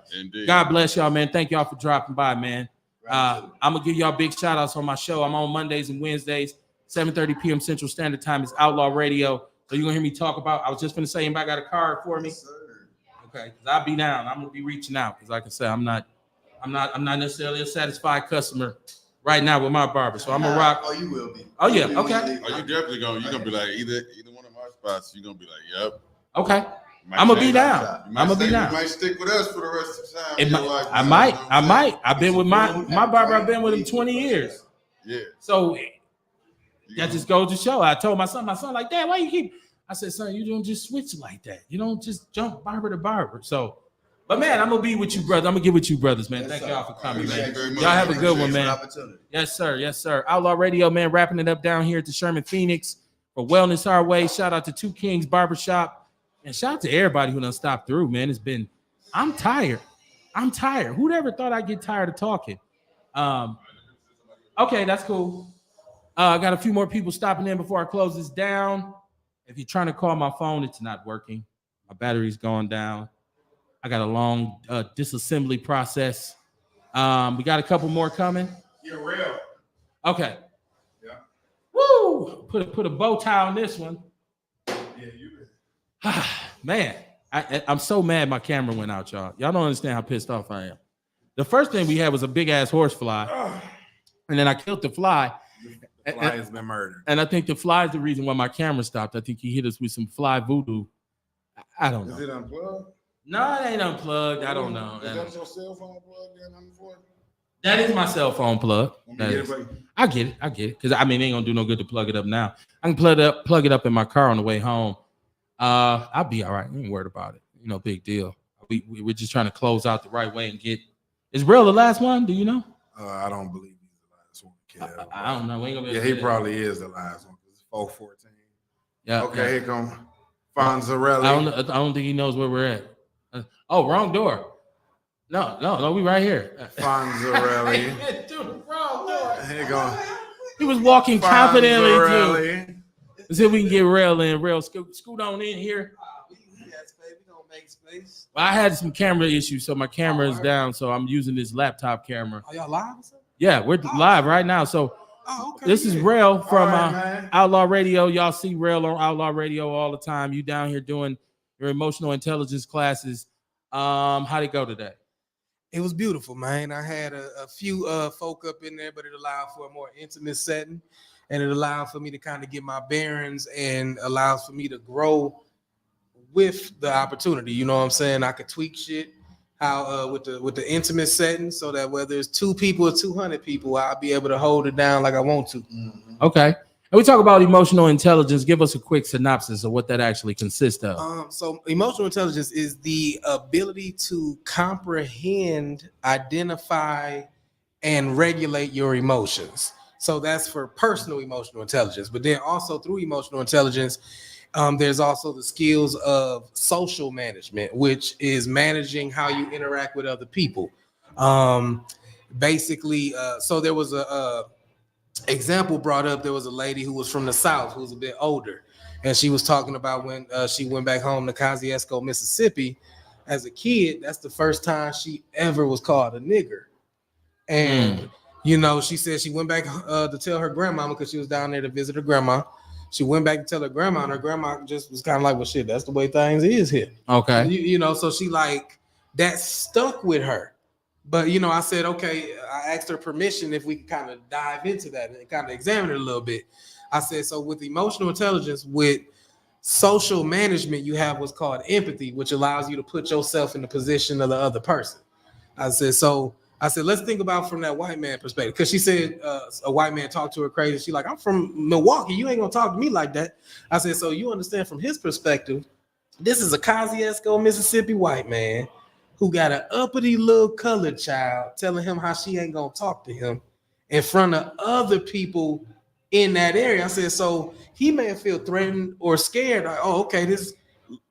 God bless y'all, man. Thank y'all for dropping by, man. I'm gonna give y'all big shout outs on my show. I'm on Mondays and Wednesdays. 7:30 p.m. Central Standard Time is Outlaw Radio. So you're gonna hear me talk about. I was just gonna say, anybody got a card for me? Okay, because I'll be down. I'm gonna be reaching out because, like I said, I'm not necessarily a satisfied customer right now with my barber. So I'm gonna rock. Oh, you will be. Oh yeah, okay. Oh, you definitely gonna. You're gonna be like either one of my spots. You're gonna be like, yep. Okay. I'm gonna be down. I'm gonna be down. You might stick with us for the rest of the time. I might. I've been with my barber. I've been with him 20 years. Yeah. So that just goes to show. I told my son, like, Dad, why you keep? I said, son, you don't just switch like that. You don't just jump barber to barber. So, but man, I'm gonna be with you, brother. I'm gonna get with you, brothers, man. Thank y'all for coming, man. Y'all have a good one, man. Yes, sir. Yes, sir. Outlaw Radio, man. Wrapping it up down here at the Sherman, Phoenix for Wellness Our Way. Shout out to Two Kings Barbershop, and shout out to everybody who done stopped through, man. I'm tired. Who'd ever thought I'd get tired of talking? Okay, that's cool. I got a few more people stopping in before I close this down. If you're trying to call my phone, it's not working. My battery's going down. I got a long disassembly process. We got a couple more coming. You're real. Okay. Yeah. Woo! Put a bow tie on this one. Yeah, you. Man, I'm so mad my camera went out, y'all. Y'all don't understand how pissed off I am. The first thing we had was a big ass horse fly, and then I killed the fly. The fly has been murdered. And I think the fly is the reason why my camera stopped. I think he hit us with some fly voodoo. I don't know. Is it unplugged? No, it ain't unplugged. I don't know. Is that your cell phone plugged in on the floor? That is my cell phone plug. I get it. Because I mean, it ain't gonna do no good to plug it up now. I can plug it up in my car on the way home. I'll be all right. I ain't worried about it. Big deal. We're just trying to close out the right way and get. Is Real the last one? Do you know? I don't believe he's the last one. I don't know. We ain't gonna be he probably is the last one. It's 4:14. Yeah. Okay, yeah. Here come Fonzarelli. I don't think he knows where we're at. Wrong door. No, we right here. Fonzarelli. Dude, wrong door. Here you go. He was walking confidently too. Let's see if we can get Rail in. Rail, scoot on in here. Well, I had some camera issues, so my camera is down. So I'm using this laptop camera. Are y'all live? Yeah, we're live right now. So this is Rail from Outlaw Radio. Y'all see Rail on Outlaw Radio all the time. You down here doing your emotional intelligence classes. How'd it go today? It was beautiful, man. I had a few folk up in there, but it allowed for a more intimate setting, and it allowed for me to kind of get my bearings and allows for me to grow with the opportunity. You know what I'm saying? I could tweak shit how with the intimate setting, so that whether it's 2 people or 200 people, I'll be able to hold it down like I want to. Okay. And we talk about emotional intelligence. Give us a quick synopsis of what that actually consists of. So emotional intelligence is the ability to comprehend, identify, and regulate your emotions. So that's for personal emotional intelligence. But then also through emotional intelligence, there's also the skills of social management, which is managing how you interact with other people. Basically, so there was a example brought up. There was a lady who was from the South who was a bit older, and she was talking about when she went back home to Kosciuszko, Mississippi, as a kid. That's the first time she ever was called a nigger. And you know, she said she went back to tell her grandmama, because she was down there to visit her grandma. She went back to tell her grandma, and her grandma just was kind of like, well, shit, that's the way things is here. Okay. You know, so she like, that stuck with her. But, you know, I said, okay, I asked her permission if we could kind of dive into that and kind of examine it a little bit. I said, so with emotional intelligence, with social management, you have what's called empathy, which allows you to put yourself in the position of the other person. I said, let's think about from that white man perspective. Because she said a white man talked to her crazy. She like, I'm from Milwaukee. You ain't going to talk to me like that. I said, so you understand from his perspective, this is a Kosciuszko, Mississippi white man who got an uppity little colored child telling him how she ain't going to talk to him in front of other people in that area. I said, so he may feel threatened or scared. Like, oh, okay, this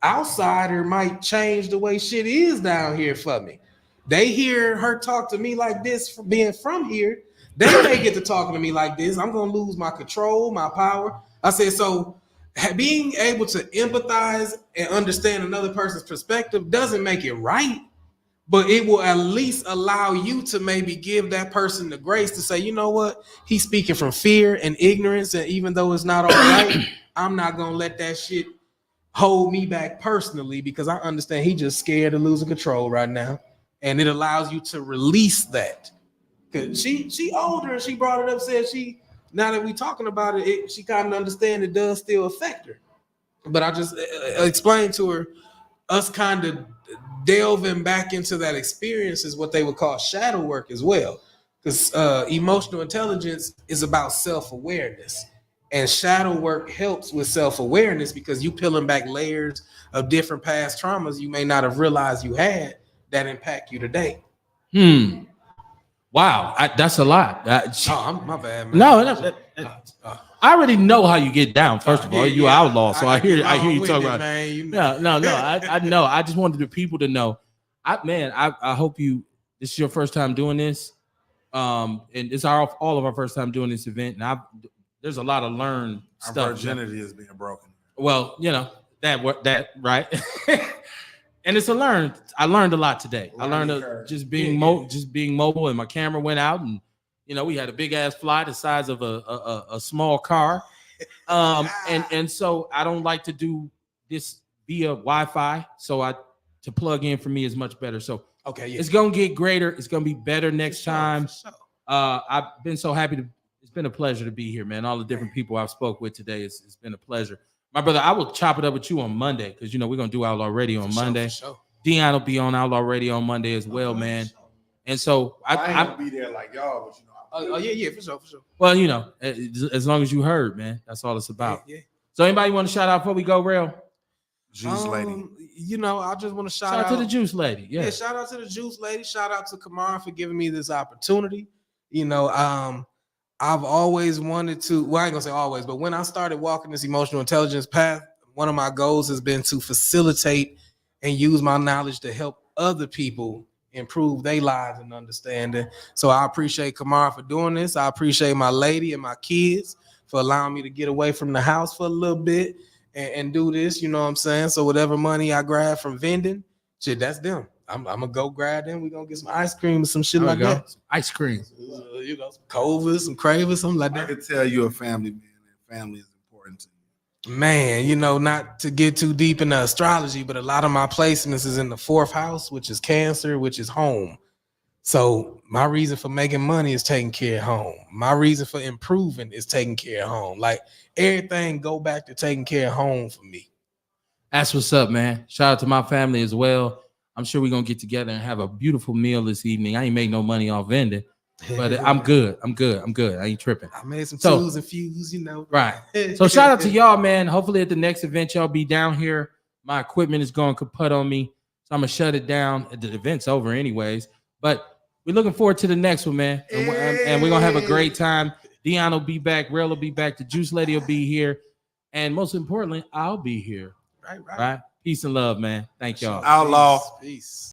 outsider might change the way shit is down here for me. They hear her talk to me like this from being from here. They may get to talking to me like this. I'm going to lose my control, my power. I said, so being able to empathize and understand another person's perspective doesn't make it right, but it will at least allow you to maybe give that person the grace to say, you know what? He's speaking from fear and ignorance. And even though it's not all right, I'm not going to let that shit hold me back personally, because I understand he just scared of losing control right now. And it allows you to release that. Cause she older and she brought it up, said now that we talking about it, she kind of understand it does still affect her. But I just explained to her, us kind of delving back into that experience is what they would call shadow work as well. Because emotional intelligence is about self-awareness. And shadow work helps with self-awareness, because you peeling back layers of different past traumas you may not have realized you had that impact you today. Wow, that's a lot. My bad, man. No, I already know how you get down. First of all, you outlaw, so I hear you talking about. Man, No. I know. I just wanted the people to know. I hope this is your first time doing this, and it's all of our first time doing this event, and there's a lot of learned Our stuff. virginity is being broken. Well, you know that right. And it's I learned a lot today. I learned just being mobile, and my camera went out, and you know, we had a big ass fly the size of a small car. And so I don't like to do this via Wi-Fi. So to plug in for me is much better. So okay, yeah. It's gonna get greater, it's gonna be better next time. I've been so happy it's been a pleasure to be here, man. All the different people I've spoke with today, it's been a pleasure. My brother, I will chop it up with you on Monday, because you know we're gonna do Outlaw Radio on Monday. Sure. Dion will be on Outlaw Radio on Monday as well, man. And so I ain't gonna be there like y'all, but you know. Yeah, for sure. Well, you know, as long as you heard, man, that's all it's about. Yeah. So anybody want to shout out before we go, Rail? Juice lady. You know, I just want to shout out to the Juice lady. Yeah, shout out to the Juice lady. Shout out to Kamara for giving me this opportunity. You know, I've always wanted to, well, I ain't gonna say always, but when I started walking this emotional intelligence path, one of my goals has been to facilitate and use my knowledge to help other people improve their lives and understanding. So I appreciate Kamara for doing this. I appreciate my lady and my kids for allowing me to get away from the house for a little bit and do this, you know what I'm saying? So whatever money I grab from vending, shit, that's them. I'm gonna go grab them. We're gonna get some ice cream or some shit like that. Some ice cream. You know, some Covers, some Cravers, something like that. I could tell you're a family man, and family is important to you. Man, you know, not to get too deep into astrology, but a lot of my placements is in the 4th house, which is Cancer, which is home. So my reason for making money is taking care of home. My reason for improving is taking care of home. Like everything go back to taking care of home for me. That's what's up, man. Shout out to my family as well. I'm sure we're gonna get together and have a beautiful meal this evening. I ain't make no money off vending, but I'm good. I'm good. I ain't tripping. I made some So- twos and fews, you know. Right. So shout out to y'all, man. Hopefully at the next event, y'all be down here. My equipment is going kaput on me. So I'm gonna shut it down. The event's over anyways. But we're looking forward to the next one, man. And we're gonna have a great time. Dion will be back, Rel will be back, the Juice Lady will be here. And most importantly, I'll be here. Right. Right? Peace and love, man. Thank y'all. Outlaw. Peace.